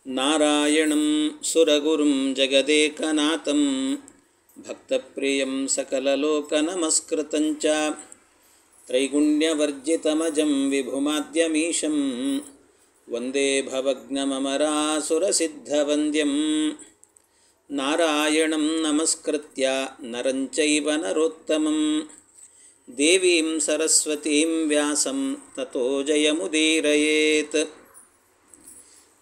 ನಾರಾಯಣಂ ಸುರಗುರುಂ ಜಗದೇಕನಾಥಂ ಭಕ್ತಪ್ರಿಯಂ ಸಕಲಲೋಕನಮಸ್ಕೃತಂಚ ತ್ರೈಗುಣ್ಯವರ್ಜಿತಮಜಂ ವಿಭುಮಾದ್ಯಮೀಶಂ ವಂದೇ ಭವಗ್ನಮರಾಸುರಸಿದ್ಧವಂದ್ಯಂ ನಾರಾಯಣಂ ನಮಸ್ಕೃತ್ಯ ನರಂ ಚೈವ ನರೋತ್ತಮಂ ದೇವೀಂ ಸರಸ್ವತೀಂ ವ್ಯಾಸಂ ತತೋ ಜಯಮುದೀರಯೇತ್.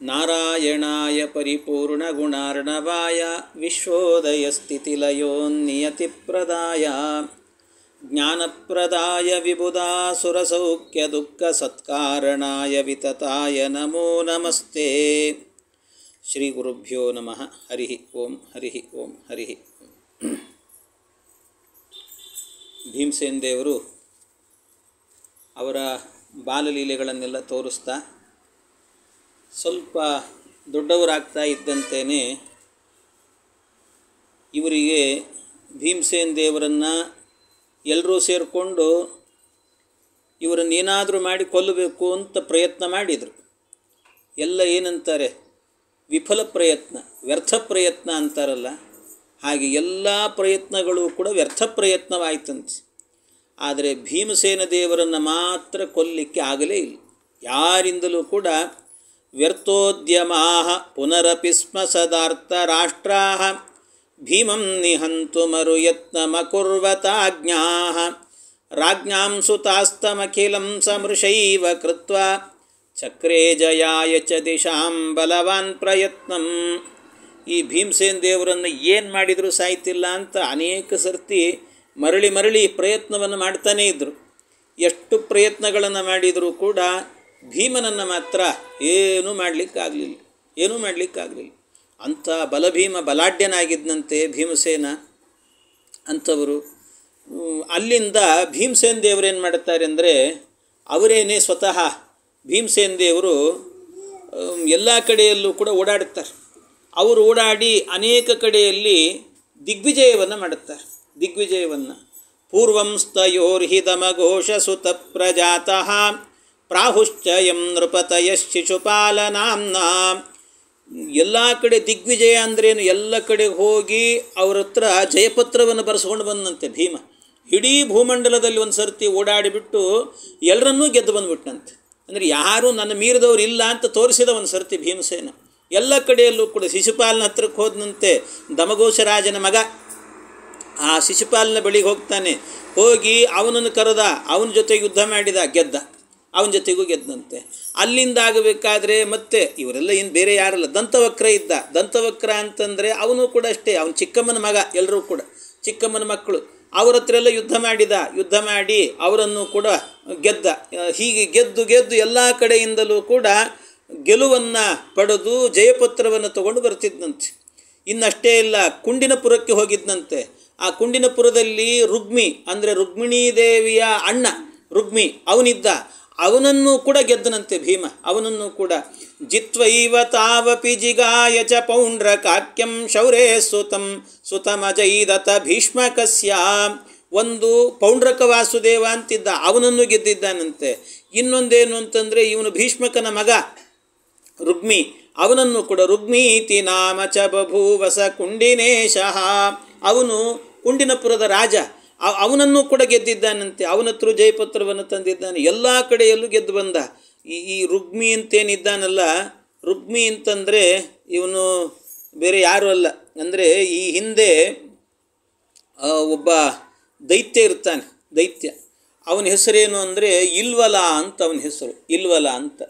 ನಾರಾಯಣಾಯ ಪರಿಪೂರ್ಣಗುಣಾರ್ಣವಾಯ ವಿಶ್ವೋದಯಸ್ಥಿತಿಲಯೋನ್ನಿಯತಿಪ್ರದಾಯ ಜ್ಞಾನಪ್ರದಾಯ ವಿಬುಧಾಸುರಸೌಖ್ಯದುಃಖಸತ್ಕಾರಣಾಯ ವಿತತಾಯ ನಮೋ ನಮಸ್ತೆ. ಶ್ರೀ ಗುರುಭ್ಯೋ ನಮಃ. ಹರಿ ಓಂ ಹರಿ ಓಂ ಹರಿ ಓಂ. ಭೀಮಸೇನ ದೇವರು ಅವರ ಬಾಲಲೀಲೆಗಳನ್ನೆಲ್ಲ ತೋರಿಸ್ತಾ ಸ್ವಲ್ಪ ದೊಡ್ಡವರಾಗ್ತಾ ಇದ್ದಂತೆಯೇ ಇವರಿಗೆ ಭೀಮಸೇನ ದೇವರನ್ನು ಎಲ್ಲರೂ ಸೇರಿಕೊಂಡು ಇವರನ್ನೇನಾದರೂ ಮಾಡಿ ಕೊಲ್ಲಬೇಕು ಅಂತ ಪ್ರಯತ್ನ ಮಾಡಿದರು. ಎಲ್ಲ ಏನಂತಾರೆ, ವಿಫಲ ಪ್ರಯತ್ನ, ವ್ಯರ್ಥ ಪ್ರಯತ್ನ ಅಂತಾರಲ್ಲ, ಹಾಗೆ ಎಲ್ಲ ಪ್ರಯತ್ನಗಳು ಕೂಡ ವ್ಯರ್ಥ ಪ್ರಯತ್ನವಾಯ್ತಂತೆ. ಆದರೆ ಭೀಮಸೇನ ದೇವರನ್ನು ಮಾತ್ರ ಕೊಲ್ಲಲಿಕ್ಕೆ ಆಗಲೇ ಇಲ್ಲ. ಯಾರಿಂದಲೂ ಕೂಡ ವ್ಯರ್ಥೋದ್ಯಮಾಃ ಪುನರಪಿ ಸ್ಮ ಸದಾರ್ಥ ರಾಷ್ಟ್ರಾಃ ಭೀಮಂ ನಿಹಂತುಮರುಯತ್ನಮಕುರ್ವತಾಜ್ಞಾಃ ರಾಜ್ಞಾಂ ಸುತಾಸ್ತಮಖಿಲಂ ಸಮೃಷೈವ ಕೃತ್ವಾ ಚಕ್ರೇ ಜಯಾಯ ಚ ದಿಶಾಂ ಬಲವಾನ್ ಪ್ರಯತ್ನಂ. ಈ ಭೀಮಸೇನ ದೇವರನ್ನು ಏನು ಮಾಡಿದರೂ ಸಾಯ್ತಿಲ್ಲ ಅಂತ ಅನೇಕ ಸರ್ತಿ ಮರಳಿ ಮರಳಿ ಪ್ರಯತ್ನವನ್ನು ಮಾಡ್ತಾನೇ ಇದ್ದರು. ಎಷ್ಟು ಪ್ರಯತ್ನಗಳನ್ನು ಮಾಡಿದರೂ ಕೂಡ ಭೀಮನನ್ನು ಮಾತ್ರ ಏನೂ ಮಾಡಲಿಕ್ಕಾಗಲಿಲ್ಲ. ಅಂಥ ಬಲಾಢ್ಯನಾಗಿದ್ದಂತೆ ಭೀಮಸೇನ. ಅಂಥವರು ಅಲ್ಲಿಂದ ಭೀಮಸೇನ ದೇವರೇನು ಮಾಡ್ತಾರೆ ಅಂದರೆ, ಅವರೇನೇ ಸ್ವತಃ ಭೀಮಸೇನ ದೇವರು ಎಲ್ಲ ಕಡೆಯಲ್ಲೂ ಕೂಡ ಓಡಾಡುತ್ತಾರೆ. ಅವರು ಓಡಾಡಿ ಅನೇಕ ಕಡೆಯಲ್ಲಿ ದಿಗ್ವಿಜಯವನ್ನು ಮಾಡುತ್ತಾರೆ. ಪೂರ್ವಂ ಸ್ತಯೋರ್ಹಿದಮಘೋಷ ಸುತ ಪ್ರಜಾತಃ ಪ್ರಾಹುಶ್ಚಯಂ ನೃಪತಯಶಿಶುಪಾಲನಾಂನ. ಎಲ್ಲ ಕಡೆ ದಿಗ್ವಿಜಯ ಅಂದ್ರೇನು, ಎಲ್ಲ ಕಡೆ ಹೋಗಿ ಅವ್ರ ಹತ್ರ ಜಯಪತ್ರವನ್ನು ಬರೆಸ್ಕೊಂಡು ಬಂದಂತೆ ಭೀಮ. ಇಡೀ ಭೂಮಂಡಲದಲ್ಲಿ ಒಂದು ಸರ್ತಿ ಓಡಾಡಿಬಿಟ್ಟು ಎಲ್ಲರನ್ನೂ ಗೆದ್ದು ಬಂದುಬಿಟ್ಟಂತೆ. ಅಂದರೆ ಯಾರೂ ನನ್ನ ಮೀರಿದವರು ಇಲ್ಲ ಅಂತ ತೋರಿಸಿದ ಒಂದು ಸರ್ತಿ ಭೀಮಸೇನ. ಎಲ್ಲ ಕಡೆಯಲ್ಲೂ ಕೂಡ ಶಿಶುಪಾಲನ ಹತ್ರಕ್ಕೆ ಹೋದಂತೆ, ದಮಘೋಷರಾಜನ ಮಗ ಆ ಶಿಶುಪಾಲನ ಬಳಿಗೆ ಹೋಗ್ತಾನೆ. ಹೋಗಿ ಅವನನ್ನು ಕರೆದ, ಅವನ ಜೊತೆಗೆ ಯುದ್ಧ ಮಾಡಿದ, ಗೆದ್ದ. ಅವನ ಜೊತೆಗೂ ಗೆದ್ದಂತೆ. ಅಲ್ಲಿಂದ ಆಗಬೇಕಾದ್ರೆ ಮತ್ತೆ ಇವರೆಲ್ಲ ಏನು ಬೇರೆ ಯಾರಲ್ಲ, ದಂತವಕ್ರ ಇದ್ದ. ದಂತವಕ್ರ ಅಂತಂದರೆ ಅವನು ಕೂಡ ಅಷ್ಟೇ, ಅವನ ಚಿಕ್ಕಮ್ಮನ ಮಗ. ಎಲ್ಲರೂ ಕೂಡ ಚಿಕ್ಕಮ್ಮನ ಮಕ್ಕಳು. ಅವರ ಹತ್ರ ಎಲ್ಲ ಯುದ್ಧ ಮಾಡಿ ಅವರನ್ನು ಕೂಡ ಗೆದ್ದ. ಹೀಗೆ ಗೆದ್ದು ಎಲ್ಲ ಕಡೆಯಿಂದಲೂ ಕೂಡ ಗೆಲುವನ್ನು ಪಡೆದು ಜಯಪತ್ರವನ್ನು ತಗೊಂಡು ಬರ್ತಿದ್ದಂತೆ. ಇನ್ನಷ್ಟೇ ಇಲ್ಲ, ಕುಂಡಿನಪುರಕ್ಕೆ ಹೋಗಿದ್ದಂತೆ. ಆ ಕುಂಡಿನಪುರದಲ್ಲಿ ರುಗ್ಮಿ ಅಂದರೆ ರುಕ್ಮಿಣೀ ದೇವಿಯ ಅಣ್ಣ ರುಗ್ಮಿ ಅವನಿದ್ದ. ಅವನನ್ನು ಕೂಡ ಗೆದ್ದನಂತೆ ಭೀಮ. ಅವನನ್ನು ಕೂಡ ಜಿತ್ವೈವ ತಾವಪಿ ಜಿಗಾಯ ಚ ಪೌಂಡ್ರಕಾಕ್ಯಂ ಶೌರೇ ಸುತಮಜೈದತ ಭೀಷ್ಮಕಸ್ಯ. ಒಂದು ಪೌಂಡ್ರಕ ವಾಸುದೇವ ಅಂತಿದ್ದ, ಅವನನ್ನು ಗೆದ್ದಿದ್ದಾನಂತೆ. ಇನ್ನೊಂದೇನು ಅಂತಂದರೆ, ಇವನು ಭೀಷ್ಮಕನ ಮಗ ರುಗ್ಮಿ, ಅವನನ್ನು ಕೂಡ ರುಗ್ಮೀತಿ ನಾಮ ಚ ಬಭೂವಸ ಕುಂಡಿನೇಶಃ. ಅವನು ಕುಂಡಿನಪುರದ ರಾಜ, ಅವನನ್ನು ಕೂಡ ಗೆದ್ದಿದ್ದಾನಂತೆ. ಅವನ ಹತ್ರ ಜಯಪತ್ರವನ್ನು ತಂದಿದ್ದಾನೆ. ಎಲ್ಲ ಕಡೆಯಲ್ಲೂ ಗೆದ್ದು ಬಂದ. ಈ ರುಗ್ಮಿ ಅಂತೇನಿದ್ದಾನಲ್ಲ, ರುಗ್ಮಿ ಅಂತಂದರೆ ಇವನು ಬೇರೆ ಯಾರೂ ಅಲ್ಲ. ಅಂದರೆ ಈ ಹಿಂದೆ ಒಬ್ಬ ದೈತ್ಯ ಇರ್ತಾನೆ, ದೈತ್ಯ. ಅವನ ಹೆಸರೇನು ಅಂದರೆ ಇಲ್ವಲ ಅಂತ. ಅವನ ಹೆಸರು ಇಲ್ವಲ ಅಂತ.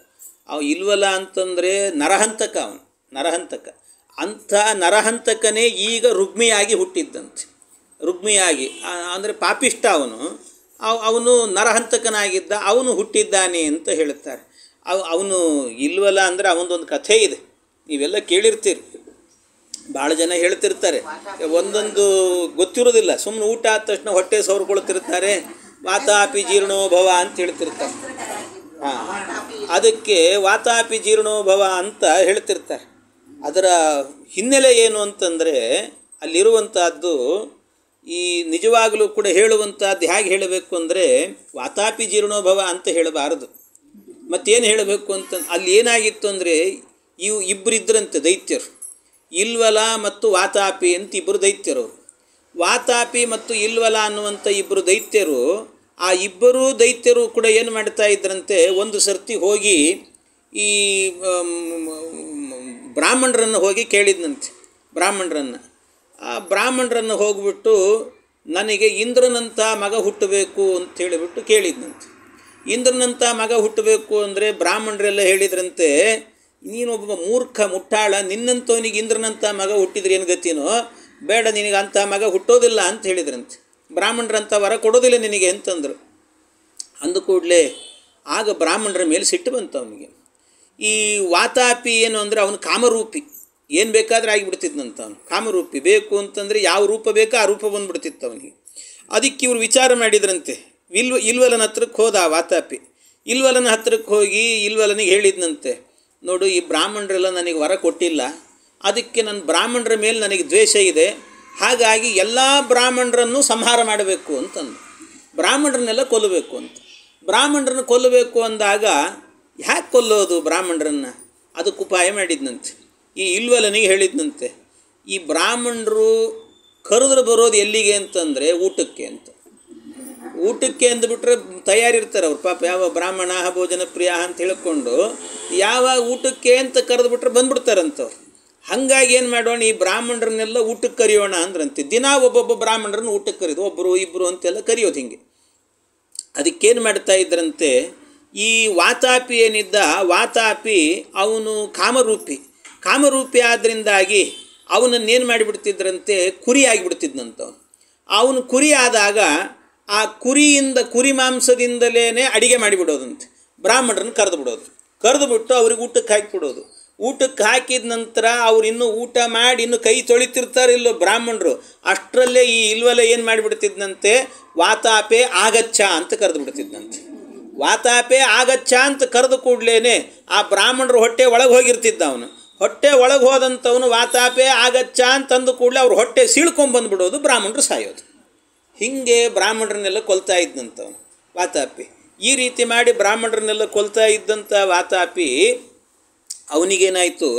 ಇಲ್ವಲ ಅಂತಂದರೆ ನರಹಂತಕ. ಅವನು ನರಹಂತಕ. ಅಂಥ ನರಹಂತಕನೇ ಈಗ ರುಗ್ಮಿಯಾಗಿ ಹುಟ್ಟಿದ್ದಂತೆ. ರುಗ್ಮಿಯಾಗಿ ಅಂದರೆ ಪಾಪಿಷ್ಟ ಅವನು ನರಹಂತಕನಾಗಿದ್ದ, ಅವನು ಹುಟ್ಟಿದ್ದಾನೆ ಅಂತ ಹೇಳುತ್ತಾರೆ. ಅವನು ಇಲ್ವಲ್ಲ ಅಂದರೆ ಅವನದೊಂದು ಕಥೆ ಇದೆ, ನೀವೆಲ್ಲ ಕೇಳಿರ್ತೀರಿ. ಭಾಳ ಜನ ಹೇಳ್ತಿರ್ತಾರೆ, ಒಂದೊಂದು ಗೊತ್ತಿರೋದಿಲ್ಲ. ಸುಮ್ಮನೆ ಊಟ ಆದ ತಕ್ಷಣ ಹೊಟ್ಟೆ ಸವರ್ಕೊಳ್ತಿರ್ತಾರೆ, ವಾತಾಪಿ ಜೀರ್ಣೋಭವ ಅಂತ ಹೇಳ್ತಿರ್ತಾರೆ. ಅದಕ್ಕೆ ವಾತಾಪಿ ಜೀರ್ಣೋಭವ ಅಂತ ಹೇಳ್ತಿರ್ತಾರೆ. ಅದರ ಹಿನ್ನೆಲೆ ಏನು ಅಂತಂದರೆ, ಅಲ್ಲಿರುವಂಥದ್ದು ಈ ನಿಜವಾಗಲೂ ಕೂಡ ಹೇಳುವಂಥದ್ದು ಹೇಗೆ ಹೇಳಬೇಕು ಅಂದರೆ, ವಾತಾಪಿ ಜೀರ್ಣೋಭವ ಅಂತ ಹೇಳಬಾರದು. ಮತ್ತೇನು ಹೇಳಬೇಕು ಅಂತ ಅಲ್ಲಿ ಏನಾಗಿತ್ತು ಅಂದರೆ, ಇಬ್ಬರು ಇದ್ದರಂತೆ ದೈತ್ಯರು, ಇಲ್ವಲ ಮತ್ತು ವಾತಾಪಿ ಅಂತ ಇಬ್ಬರು ದೈತ್ಯರು. ವಾತಾಪಿ ಮತ್ತು ಇಲ್ವಲ ಅನ್ನುವಂಥ ಇಬ್ಬರು ದೈತ್ಯರು, ಆ ಇಬ್ಬರೂ ದೈತ್ಯರು ಕೂಡ ಏನು ಮಾಡ್ತಾ ಇದ್ರಂತೆ, ಒಂದು ಸರ್ತಿ ಹೋಗಿ ಈ ಬ್ರಾಹ್ಮಣರನ್ನು ಹೋಗಿ ಕೇಳಿದ್ನಂತೆ. ಬ್ರಾಹ್ಮಣರನ್ನು ಹೋಗ್ಬಿಟ್ಟು ನನಗೆ ಇಂದ್ರನಂಥ ಮಗ ಹುಟ್ಟಬೇಕು ಅಂತ ಹೇಳಿಬಿಟ್ಟು ಕೇಳಿದ್ನಂತೆ. ಇಂದ್ರನಂಥ ಮಗ ಹುಟ್ಟಬೇಕು ಅಂದರೆ ಬ್ರಾಹ್ಮಣರೆಲ್ಲ ಹೇಳಿದ್ರಂತೆ, ನೀನೊಬ್ಬ ಮೂರ್ಖ ಮುಟ್ಟಾಳ, ನಿನ್ನಂಥವನಿಗೆ ಇಂದ್ರನಂಥ ಮಗ ಹುಟ್ಟಿದ್ರೆ ಏನು ಗತಿನೋ, ಬೇಡ ನಿನಗೆ ಅಂಥ ಮಗ ಹುಟ್ಟೋದಿಲ್ಲ ಅಂತ ಹೇಳಿದ್ರಂತೆ. ಬ್ರಾಹ್ಮಣರಂಥ ವರ ಕೊಡೋದಿಲ್ಲ ನಿನಗೆ ಅಂತಂದರು. ಅಂದ ಕೂಡಲೇ ಆಗ ಬ್ರಾಹ್ಮಣರ ಮೇಲೆ ಸಿಟ್ಟು ಬಂತು ಅವನಿಗೆ. ಈ ವಾತಾಪಿ ಏನು ಅಂದರೆ ಅವನು ಕಾಮರೂಪಿ, ಏನು ಬೇಕಾದರೆ ಆಗಿಬಿಡ್ತಿದ್ನಂತ. ಅವನು ಕಾಮರೂಪಿ, ಬೇಕು ಅಂತಂದರೆ ಯಾವ ರೂಪ ಬೇಕೋ ಆ ರೂಪ ಬಂದುಬಿಡ್ತಿತ್ತು ಅವನಿಗೆ. ಅದಕ್ಕೆ ಇವರು ವಿಚಾರ ಮಾಡಿದ್ರಂತೆ. ಇಲ್ವಲನ ಹತ್ರಕ್ಕೆ ಹೋದ ವಾತಾಪಿ. ಇಲ್ವಲನ ಹತ್ರಕ್ಕೆ ಹೋಗಿ ಇಲ್ವಲನಿಗೆ ಹೇಳಿದ್ನಂತೆ, ನೋಡು ಈ ಬ್ರಾಹ್ಮಣರೆಲ್ಲ ನನಗೆ ವರ ಕೊಟ್ಟಿಲ್ಲ, ಅದಕ್ಕೆ ನನ್ನ ಬ್ರಾಹ್ಮಣರ ಮೇಲೆ ನನಗೆ ದ್ವೇಷ ಇದೆ, ಹಾಗಾಗಿ ಎಲ್ಲ ಬ್ರಾಹ್ಮಣರನ್ನು ಸಂಹಾರ ಮಾಡಬೇಕು ಅಂತಂದು, ಬ್ರಾಹ್ಮಣರನ್ನೆಲ್ಲ ಕೊಲ್ಲಬೇಕು ಅಂತ. ಬ್ರಾಹ್ಮಣರನ್ನು ಕೊಲ್ಲಬೇಕು ಅಂದಾಗ ಯಾಕೆ ಕೊಲ್ಲೋದು ಬ್ರಾಹ್ಮಣರನ್ನು, ಅದಕ್ಕೆ ಉಪಾಯ ಮಾಡಿದ್ನಂತೆ. ಈ ಇಲ್ವಲನಿಗೆ ಹೇಳಿದ್ನಂತೆ, ಈ ಬ್ರಾಹ್ಮಣರು ಕರೆದ್ರೆ ಬರೋದು ಎಲ್ಲಿಗೆ ಅಂತಂದರೆ ಊಟಕ್ಕೆ ಅಂತ. ಊಟಕ್ಕೆ ಅಂದುಬಿಟ್ರೆ ತಯಾರಿರ್ತಾರೆ ಅವ್ರು ಪಾಪ, ಯಾವ ಬ್ರಾಹ್ಮಣ ಭೋಜನ ಪ್ರಿಯ ಅಂತ ಹೇಳ್ಕೊಂಡು ಯಾವಾಗ ಊಟಕ್ಕೆ ಅಂತ ಕರೆದುಬಿಟ್ರೆ ಬಂದ್ಬಿಡ್ತಾರಂತವ್ರು. ಹಾಗಾಗಿ ಏನು ಮಾಡೋಣ, ಈ ಬ್ರಾಹ್ಮಣರನ್ನೆಲ್ಲ ಊಟಕ್ಕೆ ಕರೆಯೋಣ ಅಂದ್ರಂತೆ. ದಿನ ಒಬ್ಬೊಬ್ಬ ಬ್ರಾಹ್ಮಣರನ್ನು ಊಟಕ್ಕೆ ಕರೆಯೋದು, ಒಬ್ಬರು ಇಬ್ಬರು ಅಂತೆಲ್ಲ ಕರೆಯೋದು ಹಿಂಗೆ. ಅದಕ್ಕೇನು ಮಾಡ್ತಾ ಇದ್ರಂತೆ, ಈ ವಾತಾಪಿ ಏನಿದ್ದ, ವಾತಾಪಿ ಅವನು ಕಾಮರೂಪಿ ಆದ್ದರಿಂದಾಗಿ ಅವನನ್ನೇನು ಮಾಡಿಬಿಡ್ತಿದ್ರಂತೆ, ಕುರಿ ಆಗಿಬಿಡ್ತಿದ್ನಂತವನು. ಅವನು ಕುರಿ ಆದಾಗ ಆ ಕುರಿ ಮಾಂಸದಿಂದಲೇ ಅಡಿಗೆ ಮಾಡಿಬಿಡೋದಂತೆ. ಬ್ರಾಹ್ಮಣರನ್ನು ಕರೆದುಬಿಟ್ಟು ಅವ್ರಿಗೆ ಊಟಕ್ಕೆ ಹಾಕಿಬಿಡೋದು. ಊಟಕ್ಕೆ ಹಾಕಿದ ನಂತರ ಅವ್ರು ಇನ್ನೂ ಊಟ ಮಾಡಿ ಇನ್ನೂ ಕೈ ತೊಳಿತಿರ್ತಾರಿಲ್ಲೋ ಬ್ರಾಹ್ಮಣರು, ಅಷ್ಟರಲ್ಲೇ ಈ ಇಲ್ವಲ ಏನು ಮಾಡಿಬಿಡ್ತಿದ್ನಂತೆ, ವಾತಾಪೆ ಆಗಚ್ಚ ಅಂತ ಕರೆದು ಬಿಡ್ತಿದ್ದಂತೆ. ವಾತಾಪೆ ಆಗಚ್ಚ ಅಂತ ಕರೆದು ಕೂಡಲೇ ಆ ಬ್ರಾಹ್ಮಣರು ಹೊಟ್ಟೆ ಒಳಗೆ ಹೋಗಿರ್ತಿದ್ದ. ಅವನು ಹೊಟ್ಟೆ ಒಳಗೆ ಹೋದಂಥವನು ವಾತಾಪೆ ಆಗಚ್ಚ ಅಂತಂದು ಕೂಡಲೇ ಅವ್ರು ಹೊಟ್ಟೆ ಸೀಳ್ಕೊಂಬಂದ್ಬಿಡೋದು, ಬ್ರಾಹ್ಮಣರು ಸಾಯೋದು. ಹೀಗೆ ಬ್ರಾಹ್ಮಣರನ್ನೆಲ್ಲ ಕೊಲ್ತಾ ಇದ್ದಂಥವನು ವಾತಾಪಿ. ಈ ರೀತಿ ಮಾಡಿ ಬ್ರಾಹ್ಮಣರನ್ನೆಲ್ಲ ಕೊಲ್ತಾ ಇದ್ದಂಥ ವಾತಾಪಿ ಅವನಿಗೇನಾಯಿತು,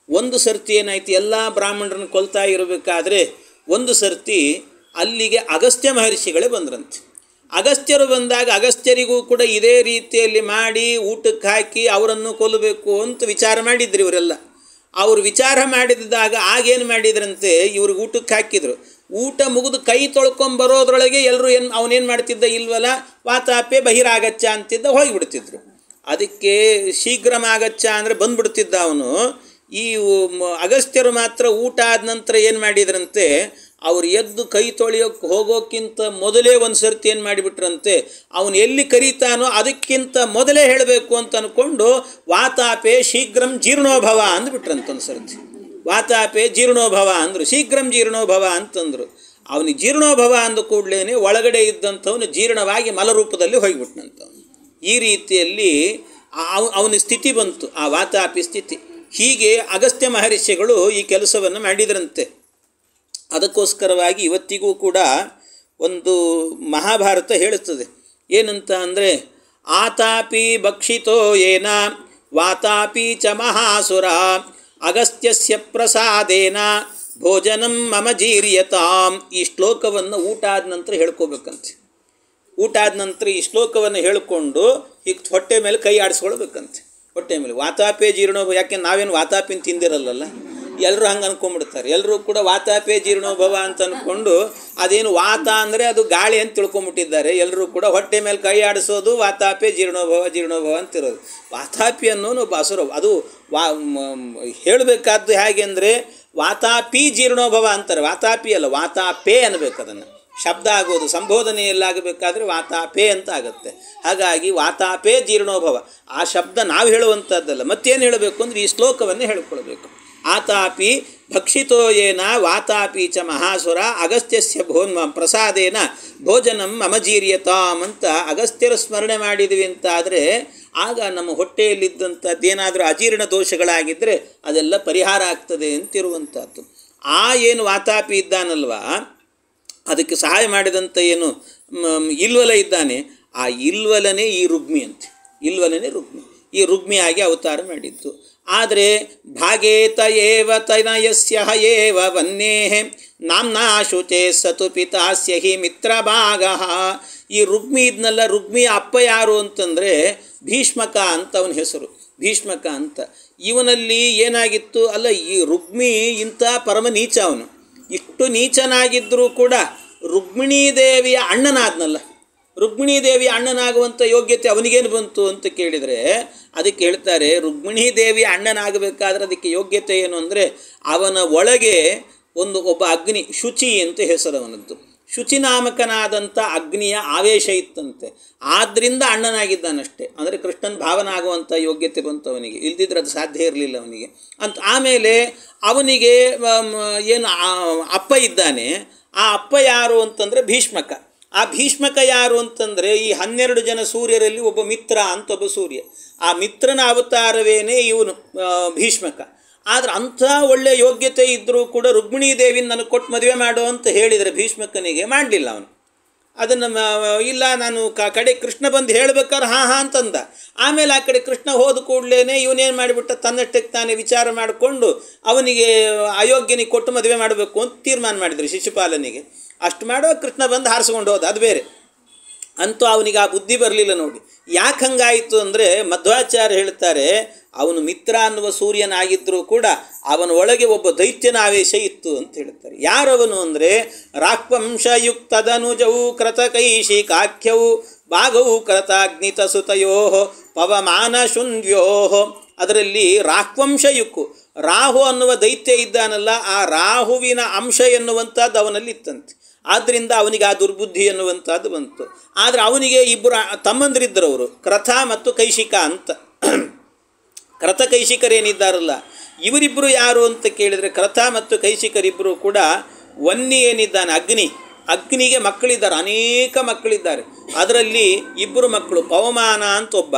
ಒಂದು ಸರ್ತಿ ಏನಾಯಿತು, ಎಲ್ಲ ಬ್ರಾಹ್ಮಣರನ್ನು ಕೊಲ್ತಾ ಇರಬೇಕಾದ್ರೆ ಒಂದು ಸರ್ತಿ ಅಲ್ಲಿಗೆ ಅಗಸ್ತ್ಯ ಮಹರ್ಷಿಗಳೇ ಬಂದ್ರಂತೆ. ಅಗಸ್ತ್ಯರು ಬಂದಾಗ ಅಗಸ್ತ್ಯರಿಗೂ ಕೂಡ ಇದೇ ರೀತಿಯಲ್ಲಿ ಮಾಡಿ ಊಟಕ್ಕೆ ಹಾಕಿ ಅವರನ್ನು ಕೊಲ್ಲಬೇಕು ಅಂತ ವಿಚಾರ ಮಾಡಿದ್ರು ಇವರೆಲ್ಲ. ಅವರು ವಿಚಾರ ಮಾಡಿದಾಗ ಆಗೇನು ಮಾಡಿದ್ರಂತೆ, ಇವ್ರಿಗೆ ಊಟಕ್ಕೆ ಹಾಕಿದರು. ಊಟ ಮುಗಿದು ಕೈ ತೊಳ್ಕೊಂಬರೋದ್ರೊಳಗೆ ಎಲ್ಲರೂ ಅವನೇನು ಮಾಡ್ತಿದ್ದ, ಇಲ್ವಲ್ಲ ವಾತಾಪೆ ಬಹಿರಾಗಚ್ಚ ಅಂತಿದ್ದ, ಹೋಗಿಬಿಡ್ತಿದ್ರು. ಅದಕ್ಕೆ ಶೀಘ್ರಮಾಗಚ್ಚ ಅಂದರೆ ಬಂದುಬಿಡ್ತಿದ್ದ ಅವನು. ಈ ಅಗಸ್ತ್ಯರು ಮಾತ್ರ ಊಟ ಆದ ನಂತರ ಏನು ಮಾಡಿದ್ರಂತೆ, ಅವ್ರು ಎದ್ದು ಕೈ ತೊಳೆಯೋಕ್ಕೆ ಹೋಗೋಕ್ಕಿಂತ ಮೊದಲೇ ಒಂದು ಸರ್ತಿ ಏನು ಮಾಡಿಬಿಟ್ರಂತೆ, ಅವನು ಎಲ್ಲಿ ಕರೀತಾನೋ ಅದಕ್ಕಿಂತ ಮೊದಲೇ ಹೇಳಬೇಕು ಅಂತ ಅಂದ್ಕೊಂಡು ವಾತಾಪೆ ಶೀಘ್ರಂ ಜೀರ್ಣೋಭವ ಅಂದ್ಬಿಟ್ರಂತ. ಒಂದು ಸರ್ತಿ ವಾತಾಪೆ ಜೀರ್ಣೋಭವ ಅಂದರು, ಶೀಘ್ರಂ ಜೀರ್ಣೋಭವ ಅಂತಂದರು. ಅವನಿಗೆ ಜೀರ್ಣೋಭವ ಅಂದ ಕೂಡಲೇ ಒಳಗಡೆ ಇದ್ದಂಥವನು ಜೀರ್ಣವಾಗಿ ಮಲರೂಪದಲ್ಲಿ ಹೋಗಿಬಿಟ್ನಂತವನು. ಈ ರೀತಿಯಲ್ಲಿ ಅವನ ಸ್ಥಿತಿ ಬಂತು, ಆ ವಾತಾಪಿ ಸ್ಥಿತಿ. ಹೀಗೆ ಅಗಸ್ತ್ಯ ಮಹರ್ಷಿಗಳು ಈ ಕೆಲಸವನ್ನು ಮಾಡಿದ್ರಂತೆ. ಅದಕ್ಕೋಸ್ಕರವಾಗಿ ಇವತ್ತಿಗೂ ಕೂಡ ಒಂದು ಮಹಾಭಾರತ ಹೇಳುತ್ತದೆ ಏನಂತ ಅಂದರೆ, ಆತಾಪಿ ಭಕ್ಷಿತೋ ಏನ ವಾತಾಪಿ ಚ ಮಹಾಸುರ ಅಗಸ್ತ್ಯಸ್ಯ ಪ್ರಸಾದೇನ ಭೋಜನಂ ಮಮ ಜೀರ್ಯತಾಂ. ಈ ಶ್ಲೋಕವನ್ನು ಊಟ ಆದ ನಂತರ ಹೇಳ್ಕೋಬೇಕಂತೆ. ಊಟ ಆದ ನಂತರ ಈ ಶ್ಲೋಕವನ್ನು ಹೇಳಿಕೊಂಡು ಈಗ ಹೊಟ್ಟೆ ಮೇಲೆ ಕೈ ಆಡಿಸ್ಕೊಳ್ಬೇಕಂತೆ. ಹೊಟ್ಟೆ ಮೇಲೆ ವಾತಾಪೆ ಜೀರ್ಣೋಭವ, ಯಾಕೆ ನಾವೇನು ವಾತಾಪಿನ ತಿಂದಿರಲ್ಲ, ಎಲ್ಲರೂ ಹಂಗೆ ಅಂದ್ಕೊಂಡ್ಬಿಡ್ತಾರೆ. ಎಲ್ಲರೂ ಕೂಡ ವಾತಾಪೆ ಜೀರ್ಣೋಭವ ಅಂತ ಅಂದ್ಕೊಂಡು ಅದೇನು ವಾತ ಅಂದರೆ ಅದು ಗಾಳಿ ಅಂತ ತಿಳ್ಕೊಂಬಿಟ್ಟಿದ್ದಾರೆ. ಎಲ್ಲರೂ ಕೂಡ ಹೊಟ್ಟೆ ಮೇಲೆ ಕೈ ಆಡಿಸೋದು ವಾತಾಪೆ ಜೀರ್ಣೋಭವ ಅಂತಿರೋದು. ವಾತಾಪಿ ಅನ್ನೋನು ಒಬ್ಬ ಅಸುರ. ಅದು ಹೇಳಬೇಕಾದ್ದು ಹೇಗೆ ಅಂದರೆ ವಾತಾಪಿ ಜೀರ್ಣೋಭವ ಅಂತಾರೆ, ವಾತಾಪಿ ಅಲ್ಲ, ವಾತಾಪೆ ಅನ್ನಬೇಕು. ಅದನ್ನು ಶಬ್ದ ಆಗೋದು ಸಂಬೋಧನೆಯಲ್ಲಾಗಬೇಕಾದ್ರೆ ವಾತಾಪೆ ಅಂತ ಆಗುತ್ತೆ. ಹಾಗಾಗಿ ವಾತಾಪೆ ಜೀರ್ಣೋಭವ ಆ ಶಬ್ದ ನಾವು ಹೇಳುವಂಥದ್ದಲ್ಲ. ಮತ್ತೇನು ಹೇಳಬೇಕು ಅಂದರೆ ಈ ಶ್ಲೋಕವನ್ನೇ ಹೇಳ್ಕೊಳ್ಬೇಕು. ಆತಾಪಿ ಭಕ್ಷಿತೋ ಏನ ವಾತಾಪಿ ಚ ಮಹಾಸುರ ಅಗಸ್ತ್ಯಸ್ಯ ಪ್ರಸಾದೇನ ಭೋಜನಂ ಮಮ ಜೀರ್ಯತಾಂ ಅಂತ ಅಗಸ್ತ್ಯರ ಸ್ಮರಣೆ ಮಾಡಿದ್ವಿ ಅಂತಾದರೆ ಆಗ ನಮ್ಮ ಹೊಟ್ಟೆಯಲ್ಲಿದ್ದಂಥದ್ದೇನಾದರೂ ಅಜೀರ್ಣ ದೋಷಗಳಾಗಿದ್ದರೆ ಅದೆಲ್ಲ ಪರಿಹಾರ ಆಗ್ತದೆ ಅಂತಿರುವಂಥದ್ದು. ಆ ಏನು ವಾತಾಪಿ ಇದ್ದಾನಲ್ವ, ಅದಕ್ಕೆ ಸಹಾಯ ಮಾಡಿದಂಥ ಏನು ಇಲ್ವಲ ಇದ್ದಾನೆ, ಆ ಇಲ್ವಲನೇ ಈ ರುಗ್ಮಿ ಅಂತೆ. ಇಲ್ವಲನೇ ರುಗ್ಮಿ, ಈ ರುಗ್ಮಿಯಾಗಿ ಅವತಾರ ಮಾಡಿದ್ದು. ಆದರೆ ಭಾಗೇತ ಏವ ತನಯಸ್ಯ ಏವ ವನ್ಯೇ ನಾಮ್ನಾ ಶುಚೇ ಸತು ಪಿತಾಸ್ಯ ಹಿ ಮಿತ್ರಭಾಗ. ಈ ರುಗ್ಮಿ ಇದ್ನಲ್ಲ, ರುಗ್ಮಿಯ ಅಪ್ಪ ಯಾರು ಅಂತಂದರೆ ಭೀಷ್ಮಕ ಅಂತ ಅವನ ಹೆಸರು, ಭೀಷ್ಮಕ ಅಂತ. ಇವನಲ್ಲಿ ಏನಾಗಿತ್ತು ಅಲ್ಲ, ಈ ರುಗ್ಮಿ ಇಂಥ ಪರಮ ನೀಚ ಅವನು. ಇಷ್ಟು ನೀಚನಾಗಿದ್ದರೂ ಕೂಡ ರುಕ್ಮಿಣೀ ದೇವಿಯ ಅಣ್ಣನಾದ್ನಲ್ಲ, ರುಕ್ಮಿಣೀ ದೇವಿಯ ಅಣ್ಣನಾಗುವಂಥ ಯೋಗ್ಯತೆ ಅವನಿಗೇನು ಬಂತು ಅಂತ ಕೇಳಿದರೆ ಅದಕ್ಕೆ ಹೇಳ್ತಾರೆ, ರುಕ್ಮಿಣೀ ದೇವಿಯ ಅಣ್ಣನಾಗಬೇಕಾದ್ರೆ ಅದಕ್ಕೆ ಯೋಗ್ಯತೆ ಏನು ಅಂದರೆ ಅವನ ಒಳಗೆ ಒಬ್ಬ ಅಗ್ನಿ, ಶುಚಿ ಅಂತ ಹೆಸರು ಅವನದ್ದು, ಶುಚಿನಾಮಕನಾದಂಥ ಅಗ್ನಿಯ ಆವೇಶ ಇತ್ತಂತೆ. ಆದ್ದರಿಂದ ಅಣ್ಣನಾಗಿದ್ದಾನಷ್ಟೇ. ಅಂದರೆ ಕೃಷ್ಣನ ಭಾವನ ಆಗುವಂಥ ಯೋಗ್ಯತೆ ಬಂತು ಅವನಿಗೆ, ಇಲ್ದಿದ್ರೆ ಅದು ಸಾಧ್ಯ ಇರಲಿಲ್ಲ ಅವನಿಗೆ ಅಂತ. ಆಮೇಲೆ ಅವನಿಗೆ ಏನು ಅಪ್ಪ ಇದ್ದಾನೆ, ಆ ಅಪ್ಪ ಯಾರು ಅಂತಂದರೆ ಭೀಷ್ಮಕ. ಆ ಭೀಷ್ಮಕ ಯಾರು ಅಂತಂದರೆ ಈ 12 ಜನ ಸೂರ್ಯರಲ್ಲಿ ಒಬ್ಬ ಮಿತ್ರ ಅಂತ ಒಬ್ಬ ಸೂರ್ಯ. ಆ ಮಿತ್ರನ ಅವತಾರವೇನೇ ಇವನು ಭೀಷ್ಮಕ. ಆದರೆ ಅಂಥ ಒಳ್ಳೆಯ ಯೋಗ್ಯತೆ ಇದ್ದರೂ ಕೂಡ ರುಕ್ಮಿಣೀ ದೇವಿನ ನನಗೆ ಕೊಟ್ಟು ಮದುವೆ ಮಾಡು ಅಂತ ಹೇಳಿದರೆ ಭೀಷ್ಮಕನಿಗೆ ಮಾಡಲಿಲ್ಲ ಅವನು. ಅದನ್ನು ಇಲ್ಲ, ನಾನು ಕಡೆ ಕೃಷ್ಣ ಬಂದು ಹೇಳ್ಬೇಕಾದ್ರೆ ಹಾಂ ಹಾಂ ಅಂತಂದ. ಆಮೇಲೆ ಆ ಕಡೆ ಕೃಷ್ಣ ಹೋದ ಕೂಡಲೇ ಇವನೇನು ಮಾಡಿಬಿಟ್ಟ, ತನ್ನಷ್ಟಕ್ಕೆ ತಾನೇ ವಿಚಾರ ಮಾಡಿಕೊಂಡು ಅವನಿಗೆ ಅಯೋಗ್ಯನಿಗೆ ಕೊಟ್ಟು ಮದುವೆ ಮಾಡಬೇಕು ಅಂತ ತೀರ್ಮಾನ ಮಾಡಿದರು ಶಿಶುಪಾಲನಿಗೆ. ಅಷ್ಟು ಮಾಡೋ ಕೃಷ್ಣ ಬಂದು ಹಾರಿಸ್ಕೊಂಡು ಹೋದ, ಅದು ಬೇರೆ. ಅಂತೂ ಅವನಿಗೆ ಆ ಬುದ್ಧಿ ಬರಲಿಲ್ಲ ನೋಡಿ. ಯಾಕೆ ಹಂಗಾಯಿತು ಅಂದರೆ ಮಧ್ವಾಚಾರ್ಯ ಹೇಳ್ತಾರೆ, ಅವನು ಮಿತ್ರ ಅನ್ನುವ ಸೂರ್ಯನಾಗಿದ್ದರೂ ಕೂಡ ಅವನ ಒಳಗೆ ಒಬ್ಬ ದೈತ್ಯನ ಆವೇಶ ಇತ್ತು ಅಂತ ಹೇಳ್ತಾರೆ. ಯಾರವನು ಅಂದರೆ ರಾಕ್ವಂಶಯುಕ್ತದನುಜೌ ಕೃತಕೈಶಿಕಾಖ್ಯೌ ಭಾಗೌ ಕೃತಾಗ್ನಿತಸುತಯೋ ಪವಮಾನ ಶುನ್ವ್ಯೋ. ಅದರಲ್ಲಿ ರಾಕ್ವಂಶಯುಕ್ಕು, ರಾಹು ಅನ್ನುವ ದೈತ್ಯ ಇದ್ದಾನಲ್ಲ, ಆ ರಾಹುವಿನ ಅಂಶ ಎನ್ನುವಂಥದ್ದು ಅವನಲ್ಲಿ ಇತ್ತಂತೆ. ಆದ್ದರಿಂದ ಅವನಿಗೆ ಆ ದುರ್ಬುದ್ಧಿ ಎನ್ನುವಂಥದ್ದು ಬಂತು. ಆದರೆ ಅವನಿಗೆ ಇಬ್ಬರು ತಮ್ಮಂದಿರಿದ್ದರು, ಅವರು ಕ್ರಥ ಮತ್ತು ಕೈಶಿಕ ಅಂತ. ಕ್ರಥ ಕೈಶಿಕರೇನಿದ್ದಾರಲ್ಲ ಇವರಿಬ್ಬರು ಯಾರು ಅಂತ ಕೇಳಿದರೆ, ಕ್ರಥ ಮತ್ತು ಕೈಶಿಕರಿಬ್ಬರು ಕೂಡ ವನ್ನಿ ಏನಿದ್ದಾನೆ ಅಗ್ನಿಗೆ ಮಕ್ಕಳಿದ್ದಾರೆ, ಅನೇಕ ಮಕ್ಕಳಿದ್ದಾರೆ. ಅದರಲ್ಲಿ ಇಬ್ಬರು ಮಕ್ಕಳು, ಪವಮಾನ ಅಂತ ಒಬ್ಬ,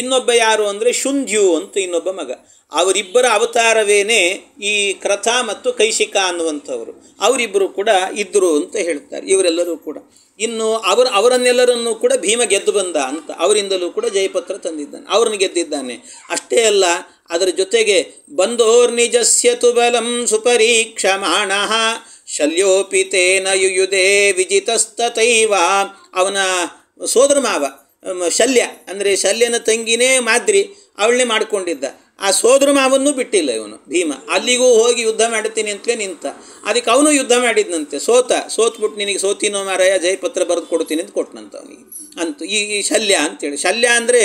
ಇನ್ನೊಬ್ಬ ಯಾರು ಅಂದರೆ ಶುಂಧ್ಯು ಅಂತ ಇನ್ನೊಬ್ಬ ಮಗ. ಅವರಿಬ್ಬರ ಅವತಾರವೇನೇ ಈ ಕ್ರಥ ಮತ್ತು ಕೈಶಿಕ ಅನ್ನುವಂಥವರು. ಅವರಿಬ್ಬರು ಕೂಡ ಇದ್ದರು ಅಂತ ಹೇಳ್ತಾರೆ ಇವರೆಲ್ಲರೂ ಕೂಡ. ಇನ್ನು ಅವರನ್ನೆಲ್ಲರನ್ನೂ ಕೂಡ ಭೀಮ ಗೆದ್ದು ಬಂದ ಅಂತ, ಅವರಿಂದಲೂ ಕೂಡ ಜಯಪತ್ರ ತಂದಿದ್ದಾನೆ, ಅವ್ರನ್ನ ಗೆದ್ದಿದ್ದಾನೆ. ಅಷ್ಟೇ ಅಲ್ಲ, ಅದರ ಜೊತೆಗೆ ಬಂಧೋರ್ನಿಜಸ್ಯತು ಬಲಂ ಸುಪರೀಕ್ಷಮಾಣಃ ಶಲ್ಯೋಪಿತೇನ ಯುಯುಧೇ ವಿಜಿತಸ್ತತೈವ. ಅವನ ಸೋದರ ಮಾವ ಶಲ್ಯ, ಅಂದರೆ ಶಲ್ಯನ ತಂಗಿನೇ ಮಾದ್ರಿ, ಅವಳನ್ನೇ ಮಾಡಿಕೊಂಡಿದ್ದ. ಆ ಸೋದರ ಮಾವನ್ನೂ ಬಿಟ್ಟಿಲ್ಲ ಇವನು ಭೀಮ. ಅಲ್ಲಿಗೂ ಹೋಗಿ ಯುದ್ಧ ಮಾಡ್ತೀನಿ ಅಂತಲೇ ನಿಂತ. ಅದಕ್ಕೆ ಅವನು ಯುದ್ಧ ಮಾಡಿದ್ನಂತೆ, ಸೋತ್ಬಿಟ್ಟು ನಿನಗೆ ಸೋತಿನೋ ಮಾರಾಯ, ಜಯಪತ್ರ ಬರೆದು ಕೊಡ್ತೀನಿ ಅಂತ ಕೊಟ್ಟನಂತ ಅವನಿಗೆ. ಅಂತೂ ಈ ಶಲ್ಯ ಅಂತೇಳಿ, ಶಲ್ಯ ಅಂದರೆ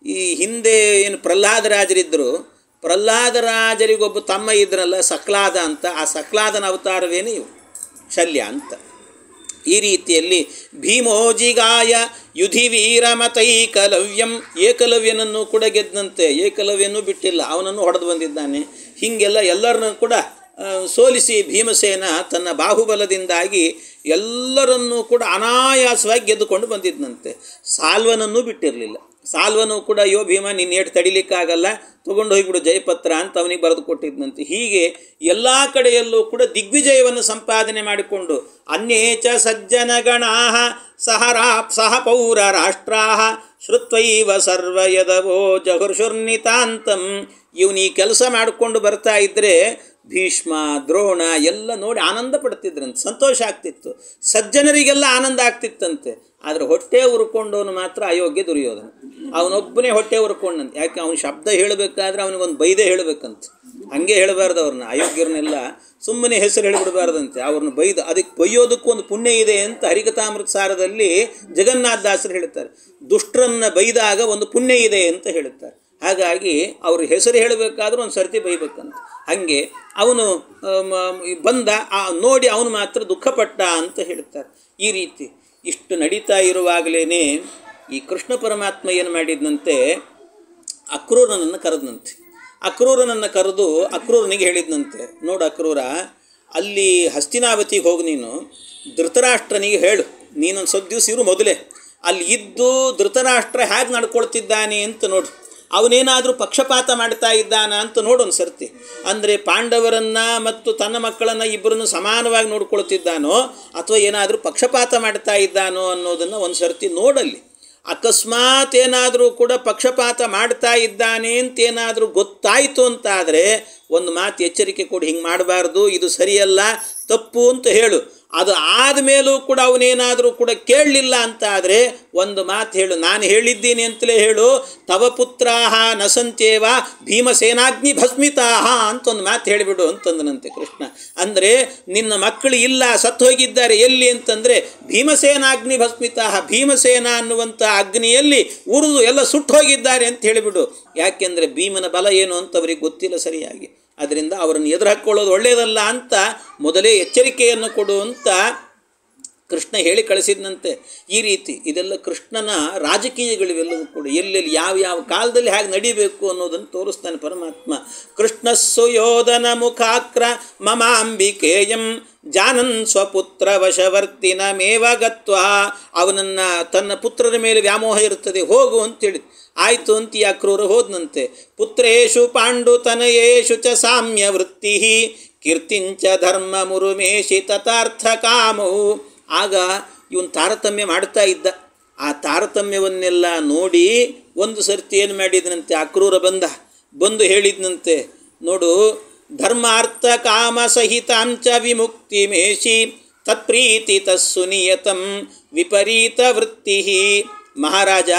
ಈ ಹಿಂದೆ ಏನು ಪ್ರಹ್ಲಾದರಾಜರಿದ್ದರು, ಪ್ರಹ್ಲಾದರಾಜರಿಗೊಬ್ಬ ತಮ್ಮ ಇದ್ರಲ್ಲ ಸಕ್ಲಾದ ಅಂತ, ಆ ಸಕ್ಲಾದನ ಅವತಾರವೇನು ಇವು ಶಲ್ಯ ಅಂತ. ಈ ರೀತಿಯಲ್ಲಿ ಭೀಮೋಜಿಗಾಯ ಯುಧಿವೀರಮತೈಕಲವ್ಯಂ, ಏಕಲವ್ಯನನ್ನು ಕೂಡ ಗೆದ್ದಂತೆ, ಏಕಲವ್ಯನೂ ಬಿಟ್ಟಿಲ್ಲ, ಅವನನ್ನು ಹೊಡೆದು ಬಂದಿದ್ದಾನೆ. ಹೀಗೆಲ್ಲ ಎಲ್ಲರನ್ನೂ ಕೂಡ ಸೋಲಿಸಿ ಭೀಮಸೇನ ತನ್ನ ಬಾಹುಬಲದಿಂದಾಗಿ ಎಲ್ಲರನ್ನೂ ಕೂಡ ಅನಾಯಾಸವಾಗಿ ಗೆದ್ದುಕೊಂಡು ಬಂದಿದ್ದಂತೆ. ಸಾಲ್ವನನ್ನು ಬಿಟ್ಟಿರಲಿಲ್ಲ. ಸಾಲ್ವನು ಕೂಡ ಯೋ ಭೀಮ ನಿನ್ನ ಏಟು ತಡಿಲಿಕ್ಕಾಗಲ್ಲ, ತೊಗೊಂಡು ಹೋಗಿಬಿಡು ಜಯಪತ್ರ ಅಂತ ಅವನಿಗೆ ಬರೆದು ಕೊಟ್ಟಿದ್ದಂತೆ. ಹೀಗೆ ಎಲ್ಲ ಕಡೆಯಲ್ಲೂ ಕೂಡ ದಿಗ್ವಿಜಯವನ್ನು ಸಂಪಾದನೆ ಮಾಡಿಕೊಂಡು ಅನ್ಯೇಚ ಸಜ್ಜನಗಣಾ ಸಹ ಪೌರ ರಾಷ್ಟ್ರಾ ಶ್ರುತ್ವೈವ ಸರ್ವಯದವೋ ಜಹುರ್ಷುರ್ನಿತಾಂತಂ. ಇವನು ಈ ಕೆಲಸ ಮಾಡಿಕೊಂಡು ಬರ್ತಾ ಇದ್ದರೆ ಭೀಷ್ಮ ದ್ರೋಣ ಎಲ್ಲ ನೋಡಿ ಆನಂದ ಪಡ್ತಿದ್ರಂತೆ, ಸಂತೋಷ ಆಗ್ತಿತ್ತು. ಸಜ್ಜನರಿಗೆಲ್ಲ ಆನಂದ ಆಗ್ತಿತ್ತಂತೆ. ಆದರೆ ಹೊಟ್ಟೆ ಉರ್ಕೊಂಡವನು ಮಾತ್ರ ಅಯೋಗ್ಯ ದುರ್ಯೋಧನ. ಅವನೊಬ್ಬನೇ ಹೊಟ್ಟೆ ಉರ್ಕೊಂಡಂತೆ. ಯಾಕೆ ಅವನ ಶಬ್ದ ಹೇಳಬೇಕಾದ್ರೆ ಅವನಿಗೊಂದು ಬೈದೇ ಹೇಳಬೇಕಂತ, ಹಾಗೆ ಹೇಳಬಾರ್ದು ಅವ್ರನ್ನ. ಅಯೋಗ್ಯರನ್ನೆಲ್ಲ ಸುಮ್ಮನೆ ಹೆಸರು ಹೇಳಿಬಿಡಬಾರ್ದಂತೆ, ಅವ್ರನ್ನ ಬೈದು. ಅದಕ್ಕೆ ಬೈಯೋದಕ್ಕೂ ಒಂದು ಪುಣ್ಯ ಇದೆ ಅಂತ ಹರಿಕಥಾಮೃತ ಸಾರದಲ್ಲಿ ಜಗನ್ನಾಥದಾಸರು ಹೇಳ್ತಾರೆ. ದುಷ್ಟರನ್ನು ಬೈದಾಗ ಒಂದು ಪುಣ್ಯ ಇದೆ ಅಂತ ಹೇಳುತ್ತಾರೆ. ಹಾಗಾಗಿ ಅವ್ರ ಹೆಸರು ಹೇಳಬೇಕಾದ್ರೂ ಒಂದು ಸರ್ತಿ ಬೈಬೇಕಂತ. ಹಾಗೆ ಅವನು ಬಂದ, ನೋಡಿ ಅವನು ಮಾತ್ರ ದುಃಖಪಟ್ಟ ಅಂತ ಹೇಳ್ತಾರೆ. ಈ ರೀತಿ ಇಷ್ಟು ನಡೀತಾ ಇರುವಾಗಲೇ ಈ ಕೃಷ್ಣ ಪರಮಾತ್ಮ ಏನು ಮಾಡಿದ್ನಂತೆ, ಅಕ್ರೂರನನ್ನು ಕರೆದನಂತೆ. ಅಕ್ರೂರನನ್ನು ಕರೆದು ಅಕ್ರೂರನಿಗೆ ಹೇಳಿದ್ನಂತೆ, ನೋಡು ಅಕ್ರೂರ, ಅಲ್ಲಿ ಹಸ್ತಿನಾವತಿಗೆ ಹೋಗಿ ನೀನು ಧೃತರಾಷ್ಟ್ರನಿಗೆ ಹೇಳು, ನೀನೊಂದು ಸ್ವಲ್ಪ ದಿವಸ ಇರು ಮೊದಲೇ, ಅಲ್ಲಿ ಇದ್ದು ಧೃತರಾಷ್ಟ್ರ ಹೇಗೆ ನಡ್ಕೊಳ್ತಿದ್ದಾನೆ ಅಂತ ನೋಡು. ಅವನೇನಾದರೂ ಪಕ್ಷಪಾತ ಮಾಡ್ತಾ ಇದ್ದಾನ ಅಂತ ನೋಡೋನು ಸರ್ತಿ. ಅಂದರೆ ಪಾಂಡವರನ್ನು ಮತ್ತು ತನ್ನ ಮಕ್ಕಳನ್ನು ಇಬ್ಬರನ್ನು ಸಮಾನವಾಗಿ ನೋಡ್ಕೊಳ್ತಿದ್ದಾನೋ ಅಥವಾ ಏನಾದರೂ ಪಕ್ಷಪಾತ ಮಾಡ್ತಾ ಇದ್ದಾನೋ ಅನ್ನೋದನ್ನು ಒಂದು ಸರ್ತಿ ನೋಡಲ್ಲಿ. ಅಕಸ್ಮಾತ್ ಏನಾದರೂ ಕೂಡ ಪಕ್ಷಪಾತ ಮಾಡ್ತಾ ಇದ್ದಾನೆ ಅಂತೇನಾದರೂ ಗೊತ್ತಾಯಿತು ಅಂತಾದರೆ ಒಂದು ಮಾತು ಎಚ್ಚರಿಕೆ ಕೊಡಿ, ಹಿಂಗೆ ಮಾಡಬಾರ್ದು, ಇದು ಸರಿಯಲ್ಲ, ತಪ್ಪು ಅಂತ ಹೇಳು. ಅದು ಆದಮೇಲೂ ಕೂಡ ಅವನೇನಾದರೂ ಕೂಡ ಕೇಳಲಿಲ್ಲ ಅಂತ ಆದರೆ ಒಂದು ಮಾತು ಹೇಳು, ನಾನು ಹೇಳಿದ್ದೀನಿ ಅಂತಲೇ ಹೇಳು, ತವ ಪುತ್ರಾಹ ನಸಂತೇವ ಭೀಮಸೇನಾಗ್ನಿ ಭಸ್ಮಿತಾಹ ಅಂತ ಒಂದು ಮಾತು ಹೇಳಿಬಿಡು ಅಂತಂದನಂತೆ ಕೃಷ್ಣ. ಅಂದರೆ ನಿನ್ನ ಮಕ್ಕಳು ಇಲ್ಲ, ಸತ್ತು ಹೋಗಿದ್ದಾರೆ, ಎಲ್ಲಿ ಅಂತಂದರೆ ಭೀಮಸೇನಾಗ್ನಿ ಭಸ್ಮಿತಾಹ, ಭೀಮಸೇನ ಅನ್ನುವಂಥ ಅಗ್ನಿಯಲ್ಲಿ ಉರಿದು ಎಲ್ಲ ಸುಟ್ಟು ಹೋಗಿದ್ದಾರೆ ಅಂತ ಹೇಳಿಬಿಡು. ಯಾಕೆಂದರೆ ಭೀಮನ ಬಲ ಏನು ಅಂತ ಅವರಿಗೆ ಗೊತ್ತಿಲ್ಲ ಸರಿಯಾಗಿ. ಅದರಿಂದ ಅವರನ್ನು ಎದುರು ಹಾಕ್ಕೊಳ್ಳೋದು ಒಳ್ಳೆಯದಲ್ಲ ಅಂತ ಮೊದಲೇ ಎಚ್ಚರಿಕೆಯನ್ನು ಕೊಡು ಅಂತ ಕೃಷ್ಣ ಹೇಳಿ ಕಳಿಸಿದಂತೆ. ಈ ರೀತಿ ಇದೆಲ್ಲ ಕೃಷ್ಣನ ರಾಜಕೀಯಗಳಿವೆಲ್ಲವೂ ಕೂಡ ಎಲ್ಲೆಲ್ಲಿ ಯಾವ ಕಾಲದಲ್ಲಿ ಹೇಗೆ ನಡಿಬೇಕು ಅನ್ನೋದನ್ನು ತೋರಿಸ್ತಾನೆ ಪರಮಾತ್ಮ. ಕೃಷ್ಣಸ್ಸು ಯೋಧನ ಮುಖಾಕ್ರ ಮಮಾಂಬಿಕೇಯಂ ಜಾನನ್ ಸ್ವಪುತ್ರ ವಶವರ್ತಿನ ಮೇವ ಗತ್ವಾ, ಅವನನ್ನು ತನ್ನ ಪುತ್ರರ ಮೇಲೆ ವ್ಯಾಮೋಹ ಇರ್ತದೆ, ಹೋಗು ಅಂತೇಳಿ. ಆಯಿತು ಅಂತ ಈ ಅಕ್ರೂರ ಹೋದನಂತೆ. ಪುತ್ರೇಶು ಪಾಂಡುತನಯೇಶು ಚ ಸಾಮ್ಯ ವೃತ್ತಿ ಕೀರ್ತಿಂಚ ಧರ್ಮ ಮುರುಮೇಶಿ ತಥಾರ್ಥ ಕಾಮವು. ಆಗ ಇವನು ತಾರತಮ್ಯ ಮಾಡ್ತಾ ಇದ್ದ. ಆ ತಾರತಮ್ಯವನ್ನೆಲ್ಲ ನೋಡಿ ಒಂದು ಸರ್ತಿ ಏನು ಮಾಡಿದನಂತೆ, ಅಕ್ರೂರ ಬಂದು ಹೇಳಿದನಂತೆ, ನೋಡು, ಧರ್ಮಾರ್ಥ ಕಾಮ ಸಹಿತಾಂಚ ವಿಮುಕ್ತಿ ಮೇಷಿ ತತ್ಪ್ರೀತಿ ತಸ್ಸು ನಿಯತಂ ವಿಪರೀತ ವೃತ್ತಿ. ಮಹಾರಾಜ,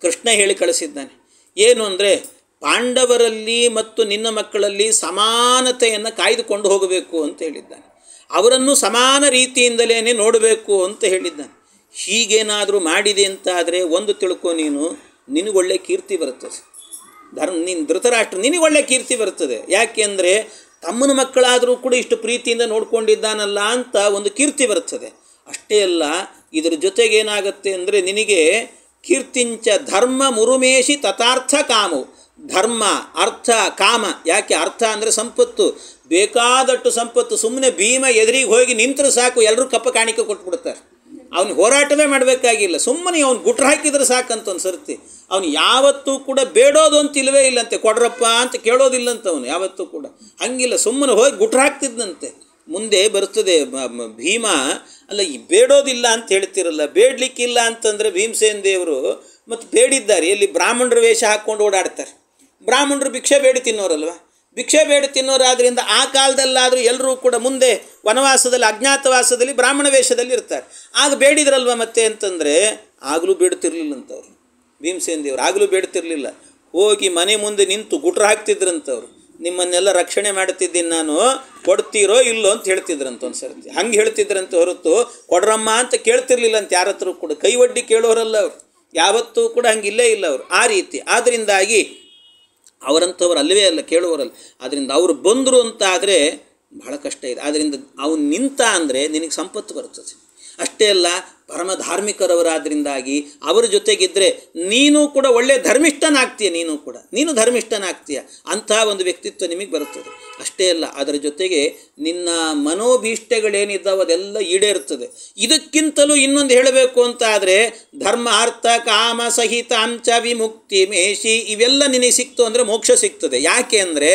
ಕೃಷ್ಣ ಹೇಳಿ ಕಳಿಸಿದ್ದಾನೆ ಏನು ಅಂದರೆ, ಪಾಂಡವರಲ್ಲಿ ಮತ್ತು ನಿನ್ನ ಮಕ್ಕಳಲ್ಲಿ ಸಮಾನತೆಯನ್ನು ಕಾಯ್ದುಕೊಂಡು ಹೋಗಬೇಕು ಅಂತ ಹೇಳಿದ್ದಾನೆ. ಅವರನ್ನು ಸಮಾನ ರೀತಿಯಿಂದಲೇ ನೋಡಬೇಕು ಅಂತ ಹೇಳಿದ್ದಾನೆ. ಹೀಗೇನಾದರೂ ಮಾಡಿದೆ ಅಂತಾದರೆ ಒಂದು ತಿಳ್ಕೊ, ನಿನಗೊಳ್ಳೆ ಕೀರ್ತಿ ಬರ್ತದೆ. ನೀನು ಧೃತರಾಷ್ಟ್ರ, ನಿನಗೊಳ್ಳೆ ಕೀರ್ತಿ ಬರ್ತದೆ. ಯಾಕೆ ಅಂದರೆ ತಮ್ಮನ ಮಕ್ಕಳಾದರೂ ಕೂಡ ಇಷ್ಟು ಪ್ರೀತಿಯಿಂದ ನೋಡ್ಕೊಂಡಿದ್ದಾನಲ್ಲ ಅಂತ ಒಂದು ಕೀರ್ತಿ ಬರ್ತದೆ. ಅಷ್ಟೇ ಅಲ್ಲ, ಇದರ ಜೊತೆಗೇನಾಗತ್ತೆ ಅಂದರೆ ನಿನಗೆ ಕೀರ್ತಿಂಚ ಧರ್ಮ ಮುರುಮೇಶಿ ತಥಾರ್ಥ ಕಾಮವು. ಧರ್ಮ, ಅರ್ಥ, ಕಾಮ. ಯಾಕೆ ಅರ್ಥ ಅಂದರೆ ಸಂಪತ್ತು, ಬೇಕಾದಷ್ಟು ಸಂಪತ್ತು. ಸುಮ್ಮನೆ ಭೀಮ ಎದುರಿಗೆ ಹೋಗಿ ನಿಂತರೆ ಸಾಕು, ಎಲ್ಲರೂ ಕಪ್ಪ ಕಾಣಿಕೆ ಕೊಟ್ಬಿಡ್ತಾರೆ. ಅವನು ಹೋರಾಟವೇ ಮಾಡಬೇಕಾಗಿಲ್ಲ, ಸುಮ್ಮನೆ ಅವ್ನು ಗುಟ್ರು ಹಾಕಿದ್ರೆ ಸಾಕಂತ ಒಂದು ಸರ್ತಿ. ಅವನು ಯಾವತ್ತೂ ಕೂಡ ಬೇಡೋದು ಅಂತ ಇಲ್ಲವೇ ಇಲ್ಲಂತೆ, ಕೊಡ್ರಪ್ಪ ಅಂತ ಕೇಳೋದಿಲ್ಲಂತ ಅವನು ಯಾವತ್ತೂ ಕೂಡ. ಹಂಗಿಲ್ಲ, ಸುಮ್ಮನೆ ಹೋಗಿ ಗುಟ್ರು ಹಾಕ್ತಿದ್ದಂತೆ. ಮುಂದೆ ಬರ್ತದೆ ಭೀಮ, ಅಲ್ಲ ಈ ಬೇಡೋದಿಲ್ಲ ಅಂತ ಹೇಳ್ತಿರಲ್ಲ, ಬೇಡಲಿಕ್ಕಿಲ್ಲ ಅಂತಂದರೆ ಭೀಮಸೇನ ದೇವರು ಮತ್ತು ಬೇಡಿದ್ದಾರೆ. ಎಲ್ಲಿ ಬ್ರಾಹ್ಮಣರ ವೇಷ ಹಾಕ್ಕೊಂಡು ಓಡಾಡ್ತಾರೆ. ಬ್ರಾಹ್ಮಣರು ಭಿಕ್ಷೆ ಬೇಡಿ ತಿನ್ನೋರಲ್ವ, ಭಿಕ್ಷೆ ಬೇಡಿ ತಿನ್ನೋರಾದ್ರಿಂದ ಆ ಕಾಲದಲ್ಲಾದರೂ ಎಲ್ಲರೂ ಕೂಡ ಮುಂದೆ ವನವಾಸದಲ್ಲಿ ಅಜ್ಞಾತವಾಸದಲ್ಲಿ ಬ್ರಾಹ್ಮಣ ವೇಷದಲ್ಲಿ ಇರ್ತಾರೆ. ಆಗ ಬೇಡಿದ್ರಲ್ವ ಮತ್ತೆ ಅಂತಂದರೆ ಆಗಲೂ ಬೇಡ್ತಿರ್ಲಿಲ್ಲಂತವ್ರು. ಭೀಮಸೇನ ದೇವರು ಆಗಲೂ ಬೇಡ್ತಿರ್ಲಿಲ್ಲ. ಹೋಗಿ ಮನೆ ಮುಂದೆ ನಿಂತು ಗುಟ್ರು ಹಾಕ್ತಿದ್ರಂತವ್ರು, ನಿಮ್ಮನ್ನೆಲ್ಲ ರಕ್ಷಣೆ ಮಾಡ್ತಿದ್ದೀನಿ ನಾನು, ಕೊಡ್ತೀರೋ ಇಲ್ಲೋ ಅಂತ ಹೇಳ್ತಿದ್ರಂತ ಒಂದು ಸರ್ತಿ. ಹಂಗೆ ಹೇಳ್ತಿದ್ರಂತ ಹೊರತು ಕೊಡ್ರಮ್ಮ ಅಂತ ಕೇಳ್ತಿರ್ಲಿಲ್ಲ ಅಂತ ಯಾರ ಹತ್ರ ಕೂಡ. ಕೈ ಒಡ್ಡಿ ಕೇಳೋರಲ್ಲ ಅವರು, ಯಾವತ್ತೂ ಕೂಡ ಹಂಗಿಲ್ಲೇ ಇಲ್ಲ ಅವರು. ಆ ರೀತಿ ಆದ್ದರಿಂದಾಗಿ ಅವರಂಥವ್ರು ಅಲ್ಲವೇ ಅಲ್ಲ, ಕೇಳುವರಲ್ಲ. ಆದ್ದರಿಂದ ಅವರು ಬಂದರು ಅಂತ ಆದರೆ ಬಹಳ ಕಷ್ಟ ಇದೆ. ಆದ್ದರಿಂದ ಅವನು ನಿಂತ ಅಂದರೆ ನಿನಗೆ ಸಂಪತ್ತು ಬರ್ತದೆ. ಅಷ್ಟೇ ಅಲ್ಲ, ಪರಮ ಧಾರ್ಮಿಕರವರಾದ್ರಿಂದಾಗಿ ಅವರ ಜೊತೆಗಿದ್ದರೆ ನೀನು ಕೂಡ ಒಳ್ಳೆಯ ಧರ್ಮಿಷ್ಠನಾಗ್ತೀಯ. ನೀನು ಧರ್ಮಿಷ್ಠನಾಗ್ತೀಯ. ಅಂಥ ಒಂದು ವ್ಯಕ್ತಿತ್ವ ನಿಮಗೆ ಬರುತ್ತದೆ. ಅಷ್ಟೇ ಅಲ್ಲ, ಅದರ ಜೊತೆಗೆ ನಿನ್ನ ಮನೋಭೀಷ್ಟಗಳೇನಿದ್ದಾವೆ ಅದೆಲ್ಲ ಈಡೇರ್ತದೆ. ಇದಕ್ಕಿಂತಲೂ ಇನ್ನೊಂದು ಹೇಳಬೇಕು ಅಂತ ಆದರೆ ಧರ್ಮ ಅರ್ಥ ಕಾಮ ಸಹಿತಾಂಚ ವಿಮುಕ್ತಿ ಮೇಷಿ, ಇವೆಲ್ಲ ನಿನಗೆ ಸಿಕ್ತು ಅಂದರೆ ಮೋಕ್ಷ ಸಿಗ್ತದೆ. ಯಾಕೆ ಅಂದರೆ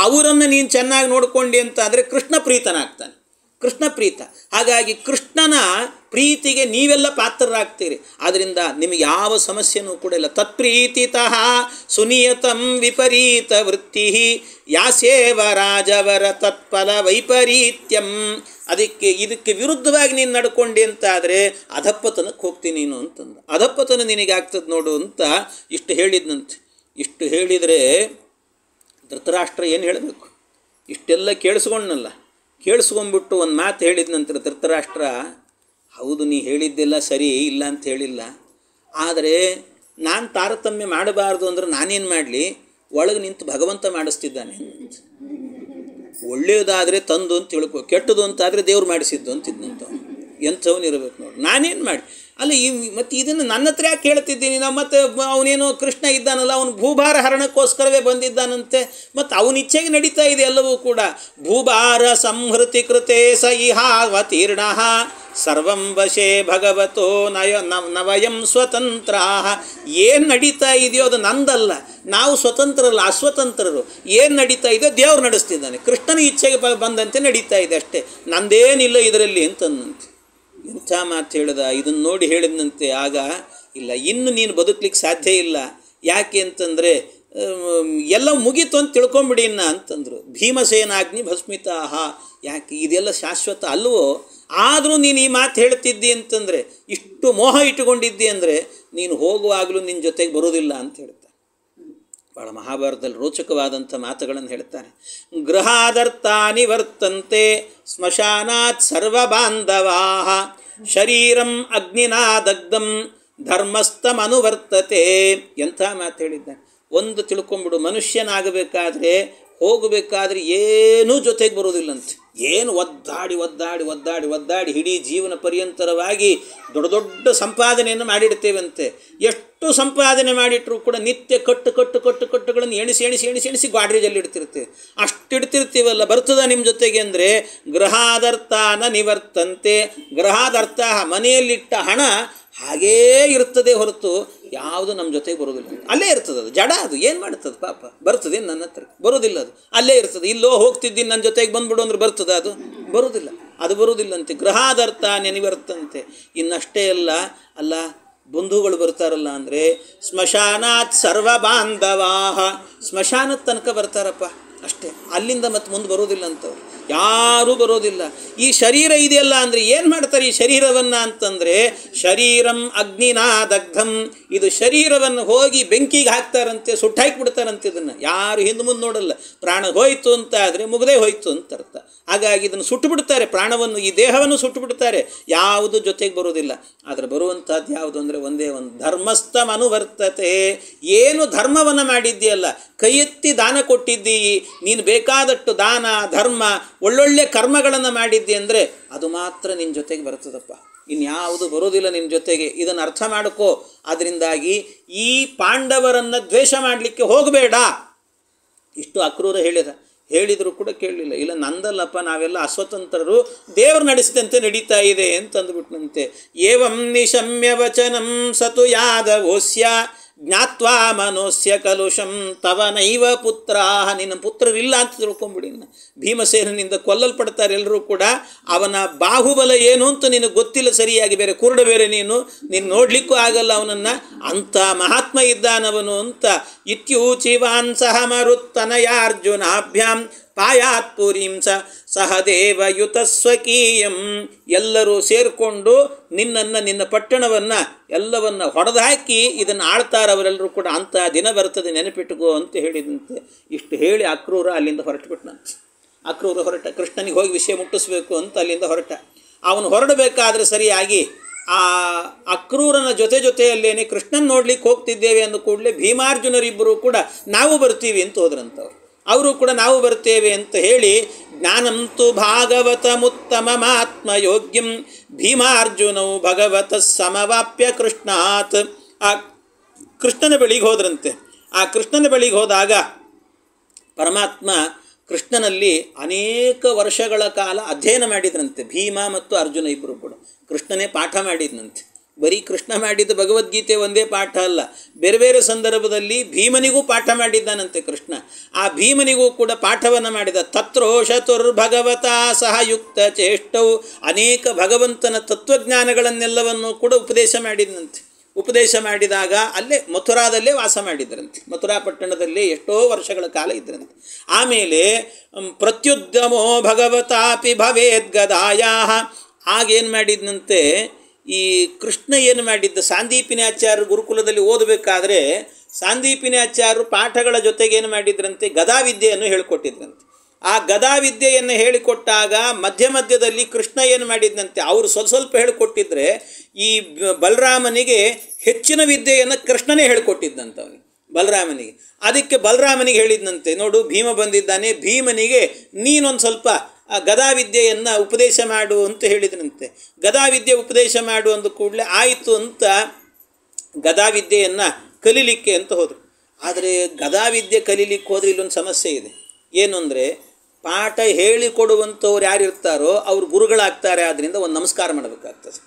ಅವರನ್ನು ನೀನು ಚೆನ್ನಾಗಿ ನೋಡ್ಕೊಂಡು ಅಂತ ಆದರೆ ಕೃಷ್ಣ ಪ್ರೀತನಾಗ್ತಾನೆ, ಕೃಷ್ಣ ಪ್ರೀತ. ಹಾಗಾಗಿ ಕೃಷ್ಣನ ಪ್ರೀತಿಗೆ ನೀವೆಲ್ಲ ಪಾತ್ರರಾಗ್ತೀರಿ. ಆದ್ದರಿಂದ ನಿಮಗೆ ಯಾವ ಸಮಸ್ಯೆನೂ ಕೂಡ ಇಲ್ಲ. ತತ್ಪ್ರೀತಿತಃ ಸುನಿಯತಂ ವಿಪರೀತ ವೃತ್ತಿ ಯಾಸೇವ ರಾಜವರ ತತ್ಫಲ ವೈಪರೀತ್ಯಂ. ಇದಕ್ಕೆ ವಿರುದ್ಧವಾಗಿ ನೀನು ನಡ್ಕೊಂಡೆ ಅಂತಾದರೆ ಅಧಪ್ಪತನಕ್ಕೆ ಹೋಗ್ತೀನಿ ನೀನು ಅಂತಂದ. ಅಧಪ್ಪತನ ನಿನಗೆ ಆಗ್ತದೆ ನೋಡು ಅಂತ ಇಷ್ಟು ಹೇಳಿದ್ನಂತೆ. ಇಷ್ಟು ಹೇಳಿದರೆ ಧೃತರಾಷ್ಟ್ರ ಏನು ಹೇಳಬೇಕು? ಇಷ್ಟೆಲ್ಲ ಕೇಳಿಸ್ಕೊಂಡನಲ್ಲ, ಕೇಳಿಸ್ಕೊಂಡ್ಬಿಟ್ಟು ಒಂದು ಮಾತು ಹೇಳಿದ ನಂತರ ಧೃತರಾಷ್ಟ್ರ, ಹೌದು ನೀ ಹೇಳಿದ್ದೆಲ್ಲ ಸರಿ ಇಲ್ಲ ಅಂತ ಹೇಳಿಲ್ಲ, ಆದರೆ ನಾನು ತಾರತಮ್ಯ ಮಾಡಬಾರ್ದು ಅಂದ್ರೆ ನಾನೇನು ಮಾಡಲಿ, ಒಳಗೆ ನಿಂತು ಭಗವಂತ ಮಾಡಿಸ್ತಿದ್ದಾನೆ. ಒಳ್ಳೆಯದಾದರೆ ತಂದು ಅಂತ ತಿಳ್ಕೊ, ಕೆಟ್ಟದು ಅಂತಾದರೆ ದೇವ್ರು ಮಾಡಿಸಿದ್ದು ಅಂತಿದ್ದಂತ. ಎಂಥವನು ಇರಬೇಕು ನೋಡಿ, ನಾನೇನು ಮಾಡಿ ಅಲ್ಲ ಮತ್ತು ಇದನ್ನು ನನ್ನ ಹತ್ರ ಯಾಕೆ ಹೇಳ್ತಿದ್ದೀನಿ ನಾವು? ಮತ್ತು ಅವನೇನೋ ಕೃಷ್ಣ ಇದ್ದಾನಲ್ಲ, ಅವನು ಭೂಭಾರ ಹರಣಕ್ಕೋಸ್ಕರವೇ ಬಂದಿದ್ದಾನಂತೆ, ಮತ್ತು ಅವನ ಇಚ್ಛೆಗೆ ನಡೀತಾ ಇದೆ ಎಲ್ಲವೂ ಕೂಡ. ಭೂಭಾರ ಸಂಹೃತಿ ಕೃತೆ ಸ ಇಹಾವತೀರ್ಣ ಸರ್ವಂ ವಶೇ ಭಗವತೋ ನವಯಂ ಸ್ವತಂತ್ರ. ಏನು ನಡೀತಾ ಇದೆಯೋ ಅದು ನಂದಲ್ಲ, ನಾವು ಸ್ವತಂತ್ರರಲ್ಲ, ಅಸ್ವತಂತ್ರರು. ಏನು ನಡೀತಾ ಇದೆಯೋ ದೇವ್ರು ನಡೆಸ್ತಿದ್ದಾನೆ, ಕೃಷ್ಣನ ಇಚ್ಛೆಗೆ ಬಂದಂತೆ ನಡೀತಾ ಇದೆ ಅಷ್ಟೇ, ನಂದೇನಿಲ್ಲ ಇದರಲ್ಲಿ ಅಂತಂದಂತೆ. ಎಂಥ ಮಾತು ಹೇಳಿದ. ಇದನ್ನು ನೋಡಿ ಹೇಳಿದಂತೆ ಆಗ ಇಲ್ಲ, ಇನ್ನು ನೀನು ಬದುಕಲಿಕ್ಕೆ ಸಾಧ್ಯ ಇಲ್ಲ. ಯಾಕೆ ಅಂತಂದರೆ ಎಲ್ಲ ಮುಗೀತು ಅಂತ ತಿಳ್ಕೊಂಬಿಡಿ ಇನ್ನ ಅಂತಂದರು. ಭೀಮಸೇನಾಗ್ನಿ ಭಸ್ಮಿತಾಹ. ಯಾಕೆ ಇದೆಲ್ಲ ಶಾಶ್ವತ ಅಲ್ವೋ? ಆದರೂ ನೀನು ಈ ಮಾತು ಹೇಳ್ತಿದ್ದಿ ಅಂತಂದರೆ, ಇಷ್ಟು ಮೋಹ ಇಟ್ಟುಕೊಂಡಿದ್ದಿ ಅಂದರೆ ನೀನು ಹೋಗುವಾಗಲೂ ನಿನ್ನ ಜೊತೆಗೆ ಬರೋದಿಲ್ಲ ಅಂತ ಹೇಳ್ತಾರೆ. ಭಾಳ ಮಹಾಭಾರತದಲ್ಲಿ ರೋಚಕವಾದಂಥ ಮಾತುಗಳನ್ನು ಹೇಳ್ತಾರೆ. ಗೃಹಾದರ್ಥಾನಿ ವರ್ತಂತೆ ಸ್ಮಶಾನಾತ್ ಸರ್ವಬಾಂಧವಾ ಶರೀರಂ ಅಗ್ನಿನಾ ದಗ್ಧಂ ಧರ್ಮಸ್ಥಮನುವರ್ತತೆ. ಎಂಥ ಮಾತು ಹೇಳಿದ್ದಾನೆ. ಒಂದು ತಿಳ್ಕೊಂಬಿಡು, ಮನುಷ್ಯನಾಗಬೇಕಾದ್ರೆ ಹೋಗಬೇಕಾದ್ರೆ ಏನೂ ಜೊತೆಗೆ ಬರೋದಿಲ್ಲಂತೆ. ಏನು ಒದ್ದಾಡಿ ಒದ್ದಾಡಿ ಒದ್ದಾಡಿ ಒದ್ದಾಡಿ ಇಡೀ ಜೀವನ ಪರ್ಯಂತರವಾಗಿ ದೊಡ್ಡ ದೊಡ್ಡ ಸಂಪಾದನೆಯನ್ನು ಮಾಡಿಡ್ತೇವಂತೆ. ಎಷ್ಟು ಸಂಪಾದನೆ ಮಾಡಿಟ್ರೂ ಕೂಡ ನಿತ್ಯ ಕಟ್ಟುಗಳನ್ನು ಎಣಿಸಿ ಗಾಡ್ರೇಜಲ್ಲಿ ಇಡ್ತಿರ್ತೇವೆ. ಅಷ್ಟು ಇಡ್ತಿರ್ತೀವಲ್ಲ, ಬರ್ತದ ನಿಮ್ಮ ಜೊತೆಗೆ ಅಂದರೆ ಗೃಹಾದರ್ಥಾನ ನಿವರ್ತಂತೆ. ಗೃಹಾದರ್ಥ ಮನೆಯಲ್ಲಿಟ್ಟ ಹಣ ಹಾಗೇ ಇರ್ತದೆ ಹೊರತು ಯಾವುದು ನಮ್ಮ ಜೊತೆಗೆ ಬರೋದಿಲ್ಲ. ಅಲ್ಲೇ ಇರ್ತದೆ, ಅದು ಜಡ, ಅದು ಏನು ಮಾಡ್ತದೆ ಪಾಪ. ಬರ್ತದೆ ನನ್ನ ಹತ್ರ ಬರೋದಿಲ್ಲ, ಅದು ಅಲ್ಲೇ ಇರ್ತದೆ. ಇಲ್ಲೋ ಹೋಗ್ತಿದ್ದೀನಿ ನನ್ನ ಜೊತೆಗೆ ಬಂದ್ಬಿಡು ಅಂದ್ರೆ ಬರ್ತದೆ? ಅದು ಬರೋದಿಲ್ಲ, ಅದು ಬರೋದಿಲ್ಲಂತೆ. ಗೃಹಾದರ್ಥ ನೆನಿವರ್ತಂತೆ. ಇನ್ನಷ್ಟೇ ಅಲ್ಲ ಬಂಧುಗಳು ಬರ್ತಾರಲ್ಲ ಅಂದರೆ ಸ್ಮಶಾನಾತ್ ಸರ್ವ ಬಾಂಧವಾಹ. ಸ್ಮಶಾನದ ತನಕ ಬರ್ತಾರಪ್ಪ ಅಷ್ಟೇ, ಅಲ್ಲಿಂದ ಮತ್ತೆ ಮುಂದೆ ಬರೋದಿಲ್ಲ ಅಂತವ್ರು, ಯಾರೂ ಬರೋದಿಲ್ಲ. ಈ ಶರೀರ ಇದೆಯಲ್ಲ ಅಂದರೆ ಏನು ಮಾಡ್ತಾರೆ ಈ ಶರೀರವನ್ನು ಅಂತಂದರೆ ಶರೀರಂ ಅಗ್ನಿನಾ ದಗ್ಧಂ. ಇದು ಶರೀರವನ್ನು ಹೋಗಿ ಬೆಂಕಿಗೆ ಹಾಕ್ತಾರಂತೆ, ಸುಟ್ಟಾಕಿಬಿಡ್ತಾರಂತೆ. ಇದನ್ನು ಯಾರು ಹಿಂದೆ ಮುಂದೆ ನೋಡಲ್ಲ. ಪ್ರಾಣ ಹೋಯಿತು ಅಂತ ಆದರೆ ಮುಗದೇ ಹೋಯಿತು ಅಂತ ಅರ್ಥ. ಹಾಗಾಗಿ ಇದನ್ನು ಸುಟ್ಟು ಬಿಡ್ತಾರೆ, ಪ್ರಾಣವನ್ನು, ಈ ದೇಹವನ್ನು ಸುಟ್ಟು ಬಿಡ್ತಾರೆ. ಯಾವುದು ಜೊತೆಗೆ ಬರೋದಿಲ್ಲ. ಆದರೆ ಬರುವಂಥದ್ದು ಯಾವುದು ಅಂದರೆ ಒಂದೇ ಒಂದು, ಧರ್ಮಸ್ಥಮನುವರ್ತತೆ. ಏನು ಧರ್ಮವನ್ನು ಮಾಡಿದ್ದೀಯಲ್ಲ, ಕೈ ಎತ್ತಿ ದಾನ ಕೊಟ್ಟಿದ್ದೀ, ನೀನು ಬೇಕಾದಷ್ಟು ದಾನ ಧರ್ಮ ಒಳ್ಳೊಳ್ಳೆ ಕರ್ಮಗಳನ್ನು ಮಾಡಿದ್ದಿ ಅಂದರೆ ಅದು ಮಾತ್ರ ನಿನ್ನ ಜೊತೆಗೆ ಬರ್ತದಪ್ಪ, ಇನ್ಯಾವುದು ಬರೋದಿಲ್ಲ ನಿನ್ನ ಜೊತೆಗೆ. ಇದನ್ನು ಅರ್ಥ ಮಾಡಿಕೋ. ಅದರಿಂದಾಗಿ ಈ ಪಾಂಡವರನ್ನು ದ್ವೇಷ ಮಾಡಲಿಕ್ಕೆ ಹೋಗಬೇಡ. ಇಷ್ಟು ಅಕ್ರೂರ ಹೇಳಿದರೂ ಕೂಡ ಕೇಳಲಿಲ್ಲ. ಇಲ್ಲ ನಂದಲ್ಲಪ್ಪ, ನಾವೆಲ್ಲ ಅಸ್ವತಂತ್ರರು, ದೇವರು ನಡೆಸಿದಂತೆ ನಡೀತಾ ಇದೆ ಅಂತ ಅಂದ್ಬಿಟ್ನಂತೆ. ಏವಂ ನಿಶಮ್ಯ ವಚನಂ ಸತು ಯಾದವೋಸ್ಯ ಜ್ಞಾತ್ವಾ ಮನೋಸ್ಯ ಕಲುಷಂ ತವ ನೈವ ಪುತ್ರಾಹ. ನಿನ್ನ ಪುತ್ರರಿಲ್ಲ ಅಂತ ತಿಳ್ಕೊಂಬಿಡಿ. ಭೀಮಸೇನಿಂದ ಕೊಲ್ಲಲ್ಪಡ್ತಾರೆ ಎಲ್ಲರೂ ಕೂಡ. ಅವನ ಬಾಹುಬಲ ಏನು ಅಂತ ನಿನಗೆ ಗೊತ್ತಿಲ್ಲ ಸರಿಯಾಗಿ, ಬೇರೆ ಕುರುಡ ಬೇರೆ, ನೀನು ನೋಡಲಿಕ್ಕೂ ಆಗಲ್ಲ ಅವನನ್ನು, ಅಂಥ ಮಹಾತ್ಮ ಇದ್ದಾನವನು ಅಂತ. ಇತ್ಯೂಚಿವಾನ್ ಸಹ ಮರುತ್ತನಯಾರ್ಜುನಾಭ್ಯಾಂ ಪಾಯಾತ್ ಪುರೀಂ ಸಹದೇವಯುತ ಸ್ವಕೀಯಂ. ಎಲ್ಲರೂ ಸೇರಿಕೊಂಡು ನಿನ್ನ ಪಟ್ಟಣವನ್ನು ಎಲ್ಲವನ್ನು ಹೊಡೆದು ಹಾಕಿ ಇದನ್ನು ಆಳ್ತಾರೆ ಅವರೆಲ್ಲರೂ ಕೂಡ. ಅಂಥ ದಿನ ಬರ್ತದೆ, ನೆನಪಿಟ್ಟುಕೋ ಅಂತ ಹೇಳಿದಂತೆ. ಇಷ್ಟು ಹೇಳಿ ಅಕ್ರೂರ ಅಲ್ಲಿಂದ ಹೊರಟುಬಿಟ್ನಂತೆ. ಅಕ್ರೂರ ಹೊರಟ, ಕೃಷ್ಣನಿಗೆ ಹೋಗಿ ವಿಷಯ ಮುಟ್ಟಿಸ್ಬೇಕು ಅಂತ ಅಲ್ಲಿಂದ ಹೊರಟ. ಅವನು ಹೊರಡಬೇಕಾದ್ರೆ ಸರಿಯಾಗಿ ಆ ಅಕ್ರೂರನ ಜೊತೆಯಲ್ಲೇನೆ ಕೃಷ್ಣನ ನೋಡ್ಲಿಕ್ಕೆ ಹೋಗ್ತಿದ್ದೇವೆ ಅಂದ ಕೂಡಲೇ ಭೀಮಾರ್ಜುನರಿಬ್ಬರು ಕೂಡ ನಾವು ಬರ್ತೀವಿ ಅಂತ ಹೋದ್ರಂತವ್ರು. ಅವರು ಕೂಡ ನಾವು ಬರ್ತೇವೆ ಅಂತ ಹೇಳಿ ಜ್ಞಾನಂತು ಭಾಗವತಮುತ್ತಮಮಾತ್ಮಯೋಗ್ಯಂ ಭೀಮಾರ್ಜುನೌ ಭಗವತ ಸಮವಾಪ್ಯ ಕೃಷ್ಣಾತ್. ಆ ಕೃಷ್ಣನ ಬಳಿಗೆ ಹೋದ್ರಂತೆ. ಆ ಕೃಷ್ಣನ ಬಳಿಗೆ ಹೋದಾಗ ಪರಮಾತ್ಮ ಕೃಷ್ಣನಲ್ಲಿ ಅನೇಕ ವರ್ಷಗಳ ಕಾಲ ಅಧ್ಯಯನ ಮಾಡಿದ್ರಂತೆ. ಭೀಮ ಮತ್ತು ಅರ್ಜುನ ಇಬ್ಬರು ಕೂಡ ಕೃಷ್ಣನೇ ಪಾಠ ಮಾಡಿದ್ನಂತೆ. ಬರೀ ಕೃಷ್ಣ ಮಾಡಿದ ಭಗವದ್ಗೀತೆ ಒಂದೇ ಪಾಠ ಅಲ್ಲ, ಬೇರೆ ಬೇರೆ ಸಂದರ್ಭದಲ್ಲಿ ಭೀಮನಿಗೂ ಪಾಠ ಮಾಡಿದ್ದಾನಂತೆ ಕೃಷ್ಣ. ಆ ಭೀಮನಿಗೂ ಕೂಡ ಪಾಠವನ್ನು ಮಾಡಿದ. ತತ್ರೋಷತುರ್ಭಗವತ ಸಹಯುಕ್ತ ಚೇಷ್ಟವು. ಅನೇಕ ಭಗವಂತನ ತತ್ವಜ್ಞಾನಗಳನ್ನೆಲ್ಲವನ್ನು ಕೂಡ ಉಪದೇಶ ಮಾಡಿದಂತೆ. ಉಪದೇಶ ಮಾಡಿದಾಗ ಅಲ್ಲೇ ಮಥುರಾದಲ್ಲೇ ವಾಸ ಮಾಡಿದ್ರಂತೆ. ಮಥುರಾ ಪಟ್ಟಣದಲ್ಲೇ ಎಷ್ಟೋ ವರ್ಷಗಳ ಕಾಲ ಇದ್ರಂತೆ. ಆಮೇಲೆ ಪ್ರತ್ಯುದ್ಯಮೋ ಭಗವತಾಪಿ ಭವೇದ್ಗದಾಯಾ. ಆಗೇನು ಮಾಡಿದ್ನಂತೆ ಈ ಕೃಷ್ಣ ಏನು ಮಾಡಿದ್ದ, ಸಾಂದೀಪಿನಾಚಾರ್ಯ ಗುರುಕುಲದಲ್ಲಿ ಓದಬೇಕಾದ್ರೆ ಸಾಂದೀಪಿನಾಚಾರ್ಯರು ಪಾಠಗಳ ಜೊತೆಗೆ ಏನು ಮಾಡಿದ್ರಂತೆ, ಗದಾವಿದ್ಯೆಯನ್ನು ಹೇಳಿಕೊಟ್ಟಿದ್ರಂತೆ. ಆ ಗದಾವಿದ್ಯೆಯನ್ನು ಹೇಳಿಕೊಟ್ಟಾಗ ಮಧ್ಯದಲ್ಲಿ ಕೃಷ್ಣ ಏನು ಮಾಡಿದ್ದಂತೆ, ಅವರು ಸ್ವಲ್ಪ ಹೇಳಿಕೊಟ್ಟಿದ್ರೆ ಈ ಬಲರಾಮನಿಗೆ ಹೆಚ್ಚಿನ ವಿದ್ಯೆಯನ್ನು ಕೃಷ್ಣನೇ ಹೇಳಿಕೊಟ್ಟಿದ್ದಂತೆ ಅವನಿಗೆ, ಬಲರಾಮನಿಗೆ. ಅದಕ್ಕೆ ಬಲರಾಮನಿಗೆ ಹೇಳಿದ್ದಂತೆ, ನೋಡು ಭೀಮ ಬಂದಿದ್ದಾನೆ, ಭೀಮನಿಗೆ ನೀನೊಂದು ಸ್ವಲ್ಪ ಆ ಗದಾವಿದ್ಯೆಯನ್ನು ಉಪದೇಶ ಮಾಡು ಅಂತ ಹೇಳಿದ್ರಂತೆ. ಗದಾವಿದ್ಯೆ ಉಪದೇಶ ಮಾಡು ಅಂದ ಕೂಡಲೇ ಆಯಿತು ಅಂತ ಗದಾವಿದ್ಯೆಯನ್ನು ಕಲೀಲಿಕ್ಕೆ ಅಂತ ಹೋದರು. ಆದರೆ ಗದಾವಿದ್ಯೆ ಕಲೀಲಿಕ್ಕೆ ಹೋದರೆ ಇಲ್ಲೊಂದು ಸಮಸ್ಯೆ ಇದೆ. ಏನು ಅಂದರೆ ಪಾಠ ಹೇಳಿಕೊಡುವಂಥವ್ರು ಯಾರಿರ್ತಾರೋ ಅವ್ರು ಗುರುಗಳಾಗ್ತಾರೆ. ಆದ್ದರಿಂದ ಒಂದು ನಮಸ್ಕಾರ ಮಾಡಬೇಕಾಗ್ತದೆ.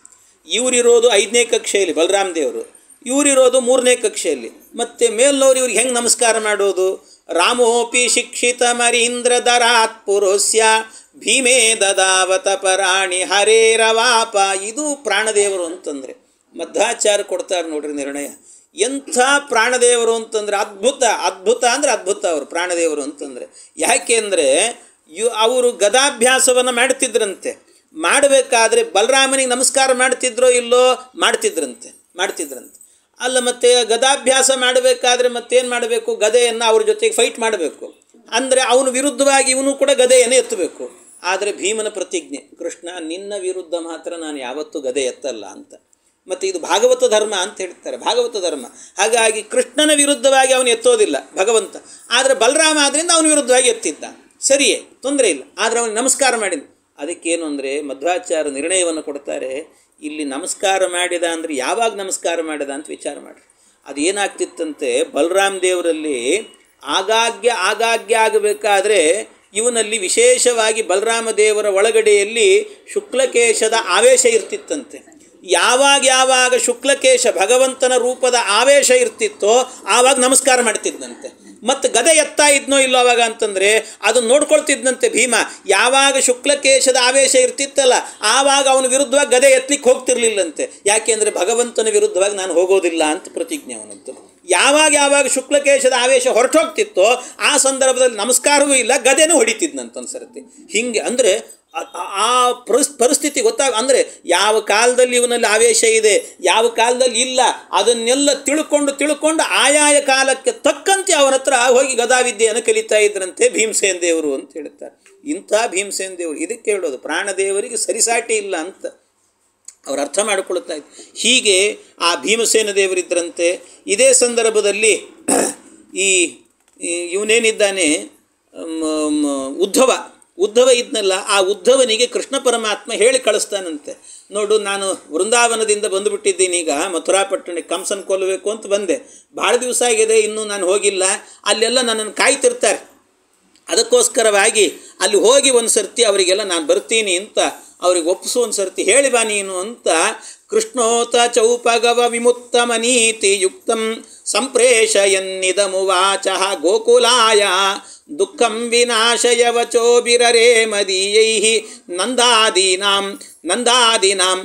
ಇವರಿರೋದು 5ನೇ ಕಕ್ಷೆಯಲ್ಲಿ ಬಲರಾಮ ದೇವರು, ಇವರಿರೋದು 3ನೇ ಕಕ್ಷೆಯಲ್ಲಿ. ಮತ್ತು ಮೇಲ್ನವ್ರು ಇವ್ರಿಗೆ ಹೆಂಗೆ ನಮಸ್ಕಾರ ಮಾಡೋದು? ರಾಮೋಪಿ ಶಿಕ್ಷಿತ ಮರೀಂದ್ರ ದರಾತ್ ಪುರೋಸ್ಯ ಭೀಮೇ ದದಾವತ ಪರಾಣಿ ಹರೇರವಾಪ. ಇದು ಪ್ರಾಣದೇವರು ಅಂತಂದರೆ ಮಧ್ವಾಚಾರ್ಯ ಕೊಡ್ತಾರೆ ನೋಡ್ರಿ ನಿರ್ಣಯ. ಎಂಥ ಪ್ರಾಣದೇವರು ಅಂತಂದರೆ ಅದ್ಭುತ, ಅದ್ಭುತ ಅಂದರೆ ಅದ್ಭುತ ಅವರು ಪ್ರಾಣದೇವರು ಅಂತಂದರೆ. ಯಾಕೆ ಅಂದರೆ ಅವರು ಗದಾಭ್ಯಾಸವನ್ನು ಮಾಡ್ತಿದ್ರಂತೆ. ಮಾಡಬೇಕಾದ್ರೆ ಬಲರಾಮನಿಗೆ ನಮಸ್ಕಾರ ಮಾಡ್ತಿದ್ರೋ ಇಲ್ಲೋ, ಮಾಡ್ತಿದ್ರಂತೆ. ಅಲ್ಲ, ಮತ್ತು ಗದಾಭ್ಯಾಸ ಮಾಡಬೇಕಾದ್ರೆ ಮತ್ತೇನು ಮಾಡಬೇಕು, ಗದೆಯನ್ನು ಅವ್ರ ಜೊತೆಗೆ ಫೈಟ್ ಮಾಡಬೇಕು. ಅಂದರೆ ಅವನು ವಿರುದ್ಧವಾಗಿ ಇವನು ಕೂಡ ಗದೆಯನ್ನು ಎತ್ತಬೇಕು. ಆದರೆ ಭೀಮನ ಪ್ರತಿಜ್ಞೆ, ಕೃಷ್ಣ ನಿನ್ನ ವಿರುದ್ಧ ಮಾತ್ರ ನಾನು ಯಾವತ್ತೂ ಗದೆ ಎತ್ತಲ್ಲ ಅಂತ. ಮತ್ತು ಇದು ಭಾಗವತ ಧರ್ಮ ಅಂತ ಹೇಳ್ತಾರೆ, ಭಾಗವತ ಧರ್ಮ. ಹಾಗಾಗಿ ಕೃಷ್ಣನ ವಿರುದ್ಧವಾಗಿ ಅವನು ಎತ್ತೋದಿಲ್ಲ ಭಗವಂತ. ಆದರೆ ಬಲರಾಮ ಆದ್ದರಿಂದ ಅವನ ವಿರುದ್ಧವಾಗಿ ಎತ್ತಿದ್ದ, ಸರಿಯೇ, ತೊಂದರೆ ಇಲ್ಲ. ಆದರೆ ಅವನಿಗೆ ನಮಸ್ಕಾರ ಮಾಡಿದ. ಅದಕ್ಕೇನು ಅಂದರೆ ಮಧ್ವಾಚಾರ್ಯ ನಿರ್ಣಯವನ್ನು ಕೊಡ್ತಾರೆ, ಇಲ್ಲಿ ನಮಸ್ಕಾರ ಮಾಡಿದ ಅಂದರೆ ಯಾವಾಗ ನಮಸ್ಕಾರ ಮಾಡಿದ ಅಂತ ವಿಚಾರ ಮಾಡಿರಿ. ಅದು ಏನಾಗ್ತಿತ್ತಂತೆ, ಬಲರಾಮ ದೇವರಲ್ಲಿ ಆಗಾಗ್ಗೆ ಆಗಬೇಕಾದ್ರೆ ಇವನಲ್ಲಿ ವಿಶೇಷವಾಗಿ ಬಲರಾಮ ದೇವರ ಒಳಗಡೆಯಲ್ಲಿ ಶುಕ್ಲಕೇಶದ ಆವೇಶ ಇರ್ತಿತ್ತಂತೆ. ಯಾವಾಗ ಶುಕ್ಲಕೇಶ ಭಗವಂತನ ರೂಪದ ಆವೇಶ ಇರ್ತಿತ್ತೋ ಆವಾಗ ನಮಸ್ಕಾರ ಮಾಡ್ತಿದ್ದಂತೆ. ಮತ್ತು ಗದೆ ಎತ್ತಾ ಇದ್ನೋ ಇಲ್ಲೋ ಅವಾಗ ಅಂತಂದರೆ ಅದನ್ನು ನೋಡ್ಕೊಳ್ತಿದ್ದಂತೆ ಭೀಮ. ಯಾವಾಗ ಶುಕ್ಲಕೇಶದ ಆವೇಶ ಇರ್ತಿತ್ತಲ್ಲ ಆವಾಗ ಅವನ ವಿರುದ್ಧವಾಗಿ ಗದೆ ಎತ್ತಲಿಕ್ಕೆ ಹೋಗ್ತಿರ್ಲಿಲ್ಲಂತೆ. ಯಾಕೆಂದರೆ ಭಗವಂತನ ವಿರುದ್ಧವಾಗಿ ನಾನು ಹೋಗೋದಿಲ್ಲ ಅಂತ ಪ್ರತಿಜ್ಞೆ ಅವನದ್ದು. ಯಾವಾಗ ಶುಕ್ಲಕೇಶದ ಆವೇಶ ಹೊರಟೋಗ್ತಿತ್ತೋ ಆ ಸಂದರ್ಭದಲ್ಲಿ ನಮಸ್ಕಾರವೂ ಇಲ್ಲ, ಗದೆನೂ ಹೊಡಿತಿದ್ನಂತ ಒಂದು ಸರ್ತಿ. ಹೀಗೆ ಅಂದರೆ ಆ ಪರಿಸ್ಥಿತಿ ಅಂದರೆ ಯಾವ ಕಾಲದಲ್ಲಿ ಇವನಲ್ಲಿ ಆವೇಶ ಇದೆ, ಯಾವ ಕಾಲದಲ್ಲಿ ಇಲ್ಲ, ಅದನ್ನೆಲ್ಲ ತಿಳ್ಕೊಂಡು ಆಯಾಯ ಕಾಲಕ್ಕೆ ತಕ್ಕಂತೆ ಅವನ ಹತ್ರ ಹೋಗಿ ಗದಾವಿದ್ಯೆಯನ್ನು ಕಲಿತಾ ಇದ್ರಂತೆ ಭೀಮಸೇನ ದೇವರು ಅಂತ ಹೇಳ್ತಾರೆ. ಇಂಥ ಭೀಮಸೇನ ದೇವರು, ಇದಕ್ಕೆ ಹೇಳೋದು ಪ್ರಾಣದೇವರಿಗೆ ಸರಿಸಾಟಿ ಇಲ್ಲ ಅಂತ ಅವ್ರು ಅರ್ಥ ಮಾಡಿಕೊಳ್ತಾ ಇದ್ರು. ಹೀಗೆ ಆ ಭೀಮಸೇನ ದೇವರಿದ್ದರಂತೆ. ಇದೇ ಸಂದರ್ಭದಲ್ಲಿ ಇವನೇನಿದ್ದಾನೆ ಉದ್ಧವ ಇದ್ನಲ್ಲ, ಆ ಉದ್ಧವನಿಗೆ ಕೃಷ್ಣ ಪರಮಾತ್ಮ ಹೇಳಿ ಕಳಿಸ್ತಾನಂತೆ, ನೋಡು ನಾನು ವೃಂದಾವನದಿಂದ ಬಂದುಬಿಟ್ಟಿದ್ದೀನಿ, ಈಗ ಮಥುರಾಪಟ್ಟಣಕ್ಕೆ ಕಂಸನ ಕೊಲ್ಲಬೇಕು ಅಂತ ಬಂದೆ, ಭಾಳ ದಿವಸ ಆಗಿದೆ, ಇನ್ನೂ ನಾನು ಹೋಗಿಲ್ಲ, ಅಲ್ಲೆಲ್ಲ ನನ್ನನ್ನು ಕಾಯ್ತಿರ್ತಾರೆ, ಅದಕ್ಕೋಸ್ಕರವಾಗಿ ಅಲ್ಲಿ ಹೋಗಿ ಒಂದು ಸರ್ತಿ ಅವರಿಗೆಲ್ಲ ನಾನು ಬರ್ತೀನಿ ಅಂತ ಅವ್ರಿಗೆ ಒಪ್ಪಿಸು, ಒಂದು ಸರ್ತಿ ಹೇಳಿ ಬಾ ನೀನು ಅಂತ ಕೃಷ್ಣೋತ ಚೌಪಗವ ವಿಮುಕ್ತಮನೀತಿ ಯುಕ್ತಂ ಸಂಪ್ರೇಷಯನ್ನಿದಮುವಾಚ ಗೋಕುಲಾಯ ದುಃಖಂ ವಿನಾಶಯವಚೋಬಿರರೇ ಮದೀಯೈಃ ನಂದಾದೀನಾಂ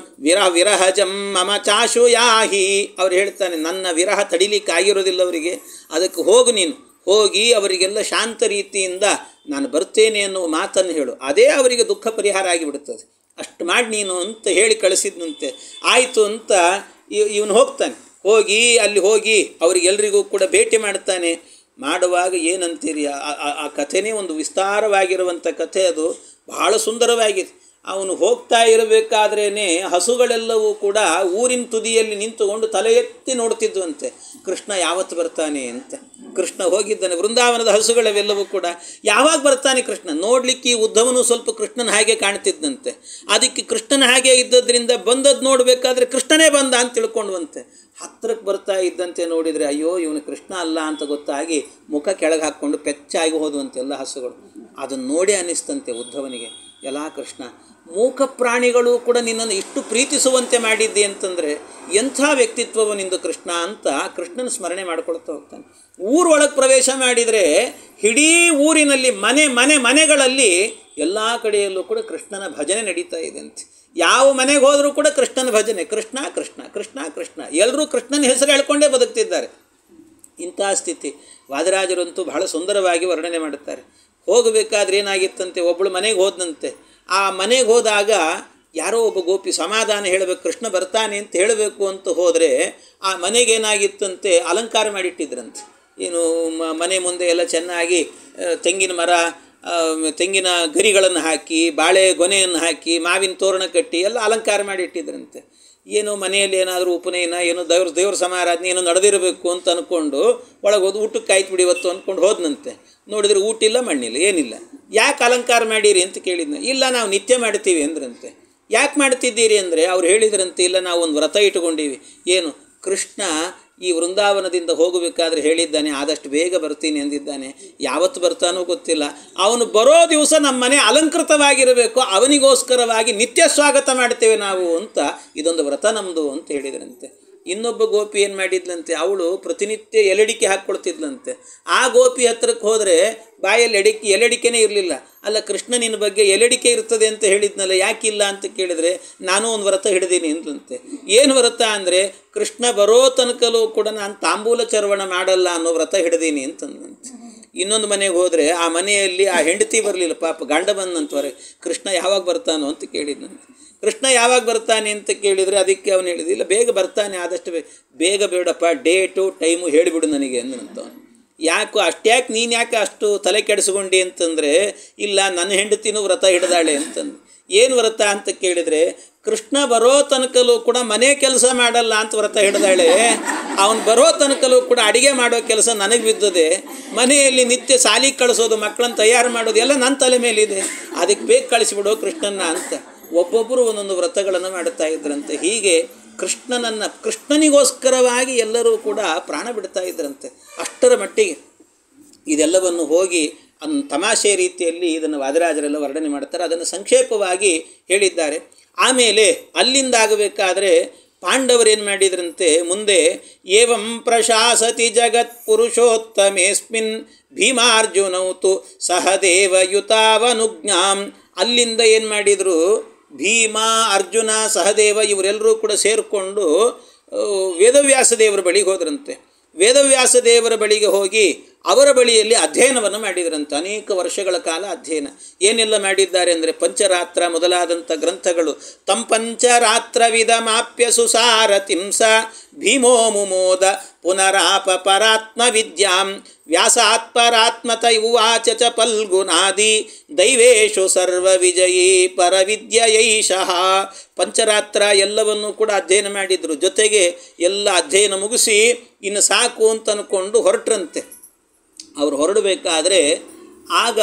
ವಿರಹಜಂ ಮಮ ಚಾಶುಯಾಹಿ. ಅವ್ರು ಹೇಳ್ತಾನೆ, ನನ್ನ ವಿರಹ ತಡಿಲಿಕ್ಕಾಗಿರೋದಿಲ್ಲ ಅವರಿಗೆ, ಅದಕ್ಕೆ ಹೋಗು ನೀನು, ಹೋಗಿ ಅವರಿಗೆಲ್ಲ ಶಾಂತ ರೀತಿಯಿಂದ ನಾನು ಬರ್ತೇನೆ ಅನ್ನುವ ಮಾತನ್ನು ಹೇಳು, ಅದೇ ಅವರಿಗೆ ದುಃಖ ಪರಿಹಾರ ಆಗಿಬಿಡುತ್ತದೆ, ಅಷ್ಟು ಮಾಡಿ ನೀನು ಅಂತ ಹೇಳಿ ಕಳಿಸಿದ್ನಂತೆ. ಆಯಿತು ಅಂತ ಇವನು ಹೋಗ್ತಾನೆ. ಅಲ್ಲಿ ಹೋಗಿ ಅವರಿಗೆಲ್ಲರಿಗೂ ಕೂಡ ಭೇಟಿ ಮಾಡ್ತಾನೆ. ಮಾಡುವಾಗ ಏನಂತೀರಿ, ಆ ಕಥೆನೇ ಒಂದು ವಿಸ್ತಾರವಾಗಿರುವಂಥ ಕಥೆ, ಅದು ಬಹಳ ಸುಂದರವಾಗಿದೆ. ಅವನು ಹೋಗ್ತಾ ಇರಬೇಕಾದ್ರೇ ಹಸುಗಳೆಲ್ಲವೂ ಕೂಡ ಊರಿನ ತುದಿಯಲ್ಲಿ ನಿಂತುಕೊಂಡು ತಲೆ ಎತ್ತಿ ನೋಡ್ತಿದ್ವಂತೆ, ಕೃಷ್ಣ ಯಾವತ್ತು ಬರ್ತಾನೆ ಅಂತ. ಕೃಷ್ಣ ಹೋಗಿದ್ದಾನೆ, ವೃಂದಾವನದ ಹಸುಗಳವೆಲ್ಲವೂ ಕೂಡ ಯಾವಾಗ ಬರ್ತಾನೆ ಕೃಷ್ಣ ನೋಡಲಿಕ್ಕೆ. ಈ ಉದ್ಧವನು ಸ್ವಲ್ಪ ಕೃಷ್ಣನ ಹಾಗೆ ಕಾಣ್ತಿದ್ದಂತೆ, ಅದಕ್ಕೆ ಕೃಷ್ಣನ ಹಾಗೆ ಇದ್ದದ್ರಿಂದ ಬಂದದ್ದು ನೋಡಬೇಕಾದ್ರೆ ಕೃಷ್ಣನೇ ಬಂದ ಅಂತ ತಿಳ್ಕೊಂಡ್ವಂತೆ. ಹತ್ತಿರಕ್ಕೆ ಬರ್ತಾ ಇದ್ದಂತೆ ನೋಡಿದರೆ ಅಯ್ಯೋ ಇವನು ಕೃಷ್ಣ ಅಲ್ಲ ಅಂತ ಗೊತ್ತಾಗಿ ಮುಖ ಕೆಳಗೆ ಹಾಕ್ಕೊಂಡು ಪೆಚ್ಚಾಗಿ ಹೋದುವಂತೆ ಎಲ್ಲ ಹಸುಗಳು. ಅದನ್ನು ನೋಡಿ ಅನ್ನಿಸ್ತಂತೆ ಉದ್ಧವನಿಗೆ, ಎಲ್ಲ ಕೃಷ್ಣ, ಮೂಕ ಪ್ರಾಣಿಗಳು ಕೂಡ ನಿನ್ನನ್ನು ಇಷ್ಟು ಪ್ರೀತಿಸುವಂತೆ ಮಾಡಿದ್ದೆ ಅಂತಂದರೆ ಎಂಥ ವ್ಯಕ್ತಿತ್ವವು ನಿಂದು ಕೃಷ್ಣ ಅಂತ ಕೃಷ್ಣನ ಸ್ಮರಣೆ ಮಾಡ್ಕೊಳ್ತಾ ಹೋಗ್ತಾನೆ. ಊರೊಳಗೆ ಪ್ರವೇಶ ಮಾಡಿದರೆ ಇಡೀ ಊರಿನಲ್ಲಿ ಮನೆಗಳಲ್ಲಿ ಎಲ್ಲ ಕಡೆಯಲ್ಲೂ ಕೂಡ ಕೃಷ್ಣನ ಭಜನೆ ನಡೀತಾ ಇದೆ ಅಂತೆ. ಯಾವ ಮನೆಗೆ ಹೋದರೂ ಕೂಡ ಕೃಷ್ಣನ ಭಜನೆ, ಕೃಷ್ಣ ಕೃಷ್ಣ ಕೃಷ್ಣ ಕೃಷ್ಣ, ಎಲ್ಲರೂ ಕೃಷ್ಣನ ಹೆಸರು ಹೇಳ್ಕೊಂಡೇ ಬದುಕ್ತಿದ್ದಾರೆ. ಇಂಥ ಸ್ಥಿತಿ ವಾದರಾಜರಂತೂ ಬಹಳ ಸುಂದರವಾಗಿ ವರ್ಣನೆ ಮಾಡುತ್ತಾರೆ. ಹೋಗಬೇಕಾದ್ರೆ ಏನಾಗಿತ್ತಂತೆ, ಒಬ್ಬಳು ಮನೆಗೆ ಹೋದಂತೆ. ಆ ಮನೆಗೆ ಹೋದಾಗ ಯಾರೋ ಒಬ್ಬ ಗೋಪಿ ಸಮಾಧಾನ ಹೇಳಬೇಕು, ಕೃಷ್ಣ ಬರ್ತಾನೆ ಅಂತ ಹೇಳಬೇಕು ಅಂತ ಹೋದರೆ ಆ ಮನೆಗೇನಾಗಿತ್ತಂತೆ, ಅಲಂಕಾರ ಮಾಡಿಟ್ಟಿದ್ರಂತೆ. ಏನು ಮನೆ ಮುಂದೆ ಎಲ್ಲ ಚೆನ್ನಾಗಿ ತೆಂಗಿನ ಗರಿಗಳನ್ನು ಹಾಕಿ, ಬಾಳೆ ಗೊನೆಯನ್ನು ಹಾಕಿ, ಮಾವಿನ ತೋರಣ ಕಟ್ಟಿ ಎಲ್ಲ ಅಲಂಕಾರ ಮಾಡಿಟ್ಟಿದ್ರಂತೆ. ಏನೋ ಮನೆಯಲ್ಲಿ ಏನಾದರೂ ಉಪನಯನ, ಏನೋ ದೇವ್ರ ಸಮಾರಾಧನೆ ಏನೋ ನಡೆದಿರಬೇಕು ಅಂತ ಅಂದ್ಕೊಂಡು ಒಳಗೆ ಹೋದು ಊಟಕ್ಕೆ ಆಯ್ತು ಬಿಡಿ ಇವತ್ತು ಅಂದ್ಕೊಂಡು ಹೋದನಂತೆ. ನೋಡಿದ್ರೆ ಊಟ ಇಲ್ಲ, ಮಣ್ಣಿಲ್ಲ, ಏನಿಲ್ಲ. ಯಾಕೆ ಅಲಂಕಾರ ಮಾಡೀರಿ ಅಂತ ಕೇಳಿದ್ನ. ಇಲ್ಲ, ನಾವು ನಿತ್ಯ ಮಾಡ್ತೀವಿ ಅಂದ್ರಂತೆ. ಯಾಕೆ ಮಾಡ್ತಿದ್ದೀರಿ ಅಂದರೆ ಅವ್ರು ಹೇಳಿದ್ರಂತೆ, ಇಲ್ಲ ನಾವು ಒಂದು ವ್ರತ ಇಟ್ಕೊಂಡೀವಿ. ಏನು, ಕೃಷ್ಣ ಈ ವೃಂದಾವನದಿಂದ ಹೋಗಬೇಕಾದ್ರೆ ಹೇಳಿದ್ದಾನೆ ಆದಷ್ಟು ಬೇಗ ಬರ್ತೀನಿ ಅಂದಿದ್ದಾನೆ. ಯಾವತ್ತು ಬರ್ತಾನೋ ಗೊತ್ತಿಲ್ಲ. ಅವನು ಬರೋ ದಿವಸ ನಮ್ಮ ಮನೆ ಅಲಂಕೃತವಾಗಿರಬೇಕು, ಅವನಿಗೋಸ್ಕರವಾಗಿ ನಿತ್ಯ ಸ್ವಾಗತ ಮಾಡ್ತೇವೆ ನಾವು ಅಂತ, ಇದೊಂದು ವ್ರತ ನಮ್ಮದು ಅಂತ ಹೇಳಿದ್ರಂತೆ. ಇನ್ನೊಬ್ಬ ಗೋಪಿ ಏನು ಮಾಡಿದ್ಲಂತೆ, ಅವಳು ಪ್ರತಿನಿತ್ಯ ಎಲೆಡಿಕೆ ಹಾಕ್ಕೊಳ್ತಿದ್ಲಂತೆ. ಆ ಗೋಪಿ ಹತ್ರಕ್ಕೆ ಹೋದರೆ ಬಾಯಲ್ಲಿ ಎಲೆಡಿಕೆನೇ ಇರಲಿಲ್ಲ. ಅಲ್ಲ ಕೃಷ್ಣ ನಿನ್ನ ಬಗ್ಗೆ ಎಲೆಡಿಕೆ ಇರ್ತದೆ ಅಂತ ಹೇಳಿದ್ನಲ್ಲ, ಯಾಕಿಲ್ಲ ಅಂತ ಕೇಳಿದರೆ ನಾನು ಒಂದು ವ್ರತ ಹಿಡಿದೀನಿ ಅಂದ್ಲಂತೆ. ಏನು ವ್ರತ ಅಂದರೆ ಕೃಷ್ಣ ಬರೋ ತನಕಲೂ ಕೂಡ ನಾನು ತಾಂಬೂಲ ಚರ್ವಣ ಮಾಡಲ್ಲ ಅನ್ನೋ ವ್ರತ ಹಿಡಿದೀನಿ ಅಂತಂದಂತೆ. ಇನ್ನೊಂದು ಮನೆಗೆ ಹೋದರೆ ಆ ಮನೆಯಲ್ಲಿ ಆ ಹೆಂಡತಿ ಬರಲಿಲ್ಲ, ಪಾಪ ಗಂಡ ಬಂದಂತವರೆ. ಕೃಷ್ಣ ಯಾವಾಗ ಬರ್ತಾನೋ ಅಂತ ಕೇಳಿದ್ನಂತೆ. ಕೃಷ್ಣ ಯಾವಾಗ ಬರ್ತಾನೆ ಅಂತ ಕೇಳಿದರೆ ಅದಕ್ಕೆ ಅವನು ಹೇಳಿದ, ಇಲ್ಲ ಬೇಗ ಬರ್ತಾನೆ, ಆದಷ್ಟು ಬೇಗ ಬೇಡಪ್ಪ, ಡೇಟು ಟೈಮು ಹೇಳಿಬಿಡು ನನಗೆ ಅಂದಂತವನು. ಯಾಕೋ ಅಷ್ಟ್ಯಾಕೆ ನೀನು ಯಾಕೆ ಅಷ್ಟು ತಲೆ ಕೆಡಿಸ್ಕೊಂಡಿ ಅಂತಂದರೆ, ಇಲ್ಲ ನನ್ನ ಹೆಂಡತಿನೂ ವ್ರತ ಹಿಡಿದಾಳೆ ಅಂತಂದು. ಏನು ವ್ರತ ಅಂತ ಕೇಳಿದರೆ, ಕೃಷ್ಣ ಬರೋ ತನಕಲೂ ಕೂಡ ಮನೆ ಕೆಲಸ ಮಾಡಲ್ಲ ಅಂತ ವ್ರತ ಹಿಡಿದಾಳೆ. ಅವನು ಬರೋ ತನಕಲೂ ಕೂಡ ಅಡುಗೆ ಮಾಡೋ ಕೆಲಸ ನನಗೆ ಬಿದ್ದದೆ, ಮನೆಯಲ್ಲಿ ನಿತ್ಯ ಸಾಲಿಗೆ ಕಳಿಸೋದು, ಮಕ್ಕಳನ್ನು ತಯಾರು ಮಾಡೋದು ಎಲ್ಲ ನನ್ನ ತಲೆ ಮೇಲಿದೆ, ಅದಕ್ಕೆ ಬೇಗ ಕಳಿಸಿಬಿಡೋ ಕೃಷ್ಣನ್ನ ಅಂತ ಒಬ್ಬೊಬ್ಬರು ಒಂದೊಂದು ವ್ರತಗಳನ್ನು ಮಾಡುತ್ತಾ ಇದ್ರಂತೆ. ಹೀಗೆ ಕೃಷ್ಣನಿಗೋಸ್ಕರವಾಗಿ ಎಲ್ಲರೂ ಕೂಡ ಪ್ರಾಣ ಬಿಡ್ತಾ ಇದ್ರಂತೆ. ಅಷ್ಟರ ಮಟ್ಟಿಗೆ ಇದೆಲ್ಲವನ್ನು ಹೋಗಿ ತಮಾಷೆ ರೀತಿಯಲ್ಲಿ ಇದನ್ನು ವಾದಿರಾಜರೆಲ್ಲ ವರ್ಣನೆ ಮಾಡ್ತಾರೆ. ಅದನ್ನು ಸಂಕ್ಷೇಪವಾಗಿ ಹೇಳಿದ್ದಾರೆ. ಆಮೇಲೆ ಅಲ್ಲಿಂದಾಗಬೇಕಾದ್ರೆ ಪಾಂಡವರೇನು ಮಾಡಿದ್ರಂತೆ, ಮುಂದೆ ಏವಂ ಪ್ರಶಾಸತಿ ಜಗತ್ ಪುರುಷೋತ್ತಮೇಸ್ಮಿನ್ ಭೀಮಾರ್ಜುನೌತು ಸಹದೇವಯುತಾವನುಜ್ಞಾಂ. ಅಲ್ಲಿಂದ ಏನು ಮಾಡಿದರು, ಭೀಮ, ಅರ್ಜುನ, ಸಹದೇವ ಇವರೆಲ್ಲರೂ ಕೂಡ ಸೇರಿಕೊಂಡು ವೇದವ್ಯಾಸ ದೇವರ ಬಳಿಗೆ ಹೋದ್ರಂತೆ. ವೇದವ್ಯಾಸ ದೇವರ ಬಳಿಗೆ ಹೋಗಿ ಅವರ ಬಳಿಯಲ್ಲಿ ಅಧ್ಯಯನವನ್ನು ಮಾಡಿದ್ರಂತೆ. ಅನೇಕ ವರ್ಷಗಳ ಕಾಲ ಅಧ್ಯಯನ ಏನೆಲ್ಲ ಮಾಡಿದ್ದಾರೆ ಅಂದರೆ, ಪಂಚರಾತ್ರ ಮೊದಲಾದಂಥ ಗ್ರಂಥಗಳು. ತಂ ಪಂಚರಾತ್ರವಿದಮಾಪ್ಯ ಸುಸಾರತಿಂಸ ಭೀಮೋ ಮುಮೋದ ಪುನರಾಪ ಪರಾತ್ಮ ವಿದ್ಯಾಂ ವ್ಯಾಸಾತ್ಪರಾತ್ಮತ ಉವಾಚ ಚ ಫಲ್ಗುನಾದಿ ದೈವೇಶು ಸರ್ವ ವಿಜಯೀ ಪರವಿದ್ಯಯೈಷಃ. ಪಂಚರಾತ್ರ ಎಲ್ಲವನ್ನೂ ಕೂಡ ಅಧ್ಯಯನ ಮಾಡಿದರು. ಜೊತೆಗೆ ಎಲ್ಲ ಅಧ್ಯಯನ ಮುಗಿಸಿ ಇನ್ನು ಸಾಕು ಅಂತ ಅಂದ್ಕೊಂಡು ಹೊರಟ್ರಂತೆ. ಅವರು ಹೊರಡಬೇಕಾದ್ರೆ ಆಗ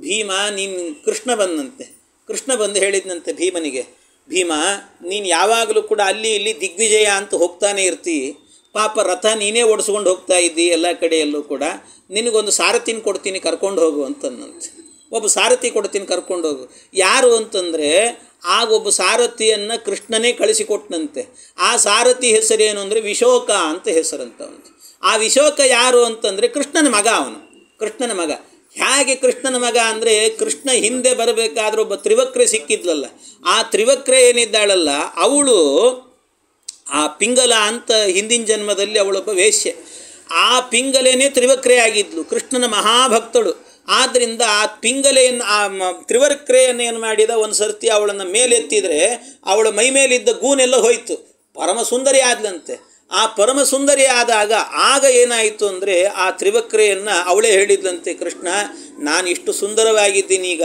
ಭೀಮ, ನೀನು ಕೃಷ್ಣ ಬಂದಂತೆ. ಕೃಷ್ಣ ಬಂದು ಹೇಳಿದ್ನಂತೆ ಭೀಮನಿಗೆ, ಭೀಮ ನೀನು ಯಾವಾಗಲೂ ಕೂಡ ಅಲ್ಲಿ ಇಲ್ಲಿ ದಿಗ್ವಿಜಯ ಅಂತ ಹೋಗ್ತಾನೆ ಇರ್ತೀ, ಪಾಪ ರಥ ನೀನೇ ಓಡಿಸ್ಕೊಂಡು ಹೋಗ್ತಾ ಇದ್ದಿ ಎಲ್ಲ ಕಡೆಯಲ್ಲೂ ಕೂಡ, ನಿನಗೊಂದು ಸಾರಥಿನ ಕೊಡ್ತೀನಿ ಕರ್ಕೊಂಡು ಹೋಗು ಅಂತಂದಂತೆ. ಒಬ್ಬ ಸಾರಥಿ ಕೊಡ್ತೀನಿ ಕರ್ಕೊಂಡು ಹೋಗು. ಯಾರು ಅಂತಂದರೆ ಆಗ ಒಬ್ಬ ಸಾರಥಿಯನ್ನು ಕೃಷ್ಣನೇ ಕಳಿಸಿಕೊಟ್ಟನಂತೆ. ಆ ಸಾರಥಿ ಹೆಸರೇನು ಅಂದರೆ ವಿಶೋಕ ಅಂತ ಹೆಸರಂತವಂತೆ. ಆ ವಿಶೋಕ ಯಾರು ಅಂತಂದರೆ ಕೃಷ್ಣನ ಮಗ, ಅವನು ಕೃಷ್ಣನ ಮಗ. ಹೇಗೆ ಕೃಷ್ಣನ ಮಗ ಅಂದರೆ, ಕೃಷ್ಣ ಹಿಂದೆ ಬರಬೇಕಾದ್ರೆ ಒಬ್ಬ ತ್ರಿವಕ್ರೆ ಸಿಕ್ಕಿದ್ಲಲ್ಲ, ಆ ತ್ರಿವಕ್ರೆ ಏನಿದ್ದಾಳಲ್ಲ ಅವಳು ಆ ಪಿಂಗಲ ಅಂತ ಹಿಂದಿನ ಜನ್ಮದಲ್ಲಿ ಅವಳೊಬ್ಬ ವೇಶ್ಯೆ. ಆ ಪಿಂಗಲೇನೇ ತ್ರಿವಕ್ರೆ ಆಗಿದ್ಲು, ಕೃಷ್ಣನ ಮಹಾಭಕ್ತಳು. ಆದ್ದರಿಂದ ಆ ಪಿಂಗಲೆಯನ್ನು ಆ ತ್ರಿವಕ್ರೆಯನ್ನು ಏನು ಮಾಡಿದ, ಒಂದು ಸರ್ತಿ ಅವಳನ್ನು ಮೇಲೆತ್ತಿದರೆ ಅವಳ ಮೈ ಮೇಲಿದ್ದ ಗೂನೆಲ್ಲ ಹೋಯಿತು, ಪರಮ ಸುಂದರಿ ಆದ್ಲಂತೆ. ಆ ಪರಮ ಸುಂದರಿ ಆದಾಗ ಆಗ ಏನಾಯಿತು ಅಂದರೆ, ಆ ತ್ರಿವಕ್ರೆಯನ್ನು ಅವಳೇ ಹೇಳಿದ್ಲಂತೆ, ಕೃಷ್ಣ ನಾನು ಇಷ್ಟು ಸುಂದರವಾಗಿದ್ದೀನಿ, ಈಗ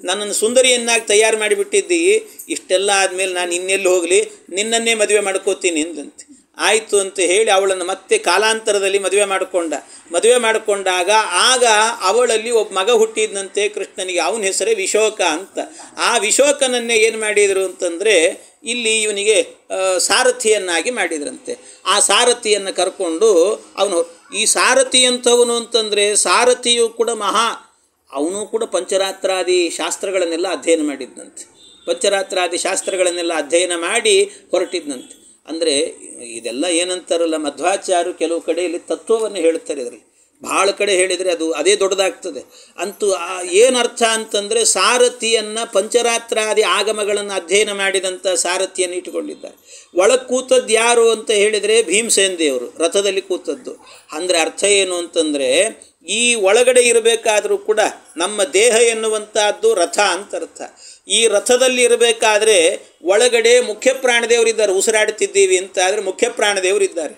ನನ್ನನ್ನು ಸುಂದರಿಯನ್ನಾಗಿ ತಯಾರು ಮಾಡಿಬಿಟ್ಟಿದ್ದಿ, ಇಷ್ಟೆಲ್ಲ ಆದಮೇಲೆ ನಾನು ಇನ್ನೆಲ್ಲಿ ಹೋಗಲಿ, ನಿನ್ನನ್ನೇ ಮದುವೆ ಮಾಡ್ಕೋತೀನಿ ಎಂದಂತೆ. ಆಯಿತು ಅಂತ ಹೇಳಿ ಅವಳನ್ನು ಮತ್ತೆ ಕಾಲಾಂತರದಲ್ಲಿ ಮದುವೆ ಮಾಡಿಕೊಂಡಾಗ ಆಗ ಅವಳಲ್ಲಿ ಒಬ್ಬ ಮಗ ಹುಟ್ಟಿದ್ನಂತೆ ಕೃಷ್ಣನಿಗೆ. ಅವನ ಹೆಸರೇ ವಿಶೋಕ ಅಂತ. ಆ ವಿಶೋಕನನ್ನೇ ಏನು ಮಾಡಿದರು ಅಂತಂದರೆ, ಇಲ್ಲಿ ಇವನಿಗೆ ಸಾರಥಿಯನ್ನಾಗಿ ಮಾಡಿದ್ರಂತೆ. ಆ ಸಾರಥಿಯನ್ನು ಕರ್ಕೊಂಡು ಅವನು, ಈ ಸಾರಥಿ ಅಂಥವನು ಅಂತಂದರೆ ಸಾರಥಿಯು ಕೂಡ ಅವನು ಕೂಡ ಪಂಚರಾತ್ರಾದಿ ಶಾಸ್ತ್ರಗಳನ್ನೆಲ್ಲ ಅಧ್ಯಯನ ಮಾಡಿದ್ನಂತೆ. ಪಂಚರಾತ್ರಾದಿ ಶಾಸ್ತ್ರಗಳನ್ನೆಲ್ಲ ಅಧ್ಯಯನ ಮಾಡಿ ಹೊರಟಿದ್ನಂತೆ. ಅಂದರೆ ಇದೆಲ್ಲ ಏನಂತಾರಲ್ಲ, ಮಧ್ವಾಚಾರ್ಯರು ಕೆಲವು ಕಡೆಯಲ್ಲಿ ತತ್ವವನ್ನು ಹೇಳ್ತಾರೆ. ಇದರಲ್ಲಿ ಭಾಳ ಕಡೆ ಹೇಳಿದರೆ ಅದೇ ದೊಡ್ಡದಾಗ್ತದೆ. ಅಂತೂ ಏನರ್ಥ ಅಂತಂದರೆ, ಸಾರಥಿಯನ್ನು ಪಂಚರಾತ್ರಾದಿ ಆಗಮಗಳನ್ನು ಅಧ್ಯಯನ ಮಾಡಿದಂಥ ಸಾರಥಿಯನ್ನು ಇಟ್ಟುಕೊಂಡಿದ್ದಾರೆ. ಒಳಗೆ ಕೂತದ್ದು ಯಾರು ಅಂತ ಹೇಳಿದರೆ ಭೀಮಸೇನ ದೇವರು ರಥದಲ್ಲಿ ಕೂತದ್ದು. ಅಂದರೆ ಅರ್ಥ ಏನು ಅಂತಂದರೆ, ಈ ಒಳಗಡೆ ಇರಬೇಕಾದರೂ ಕೂಡ ನಮ್ಮ ದೇಹ ಎನ್ನುವಂಥದ್ದು ರಥ ಅಂತ ಅರ್ಥ. ಈ ರಥದಲ್ಲಿ ಇರಬೇಕಾದ್ರೆ ಒಳಗಡೆ ಮುಖ್ಯ ಪ್ರಾಣದೇವರಿದ್ದಾರೆ. ಉಸಿರಾಡುತ್ತಿದ್ದೀವಿ ಅಂತ ಆದರೆ ಮುಖ್ಯ ಪ್ರಾಣದೇವರಿದ್ದಾರೆ.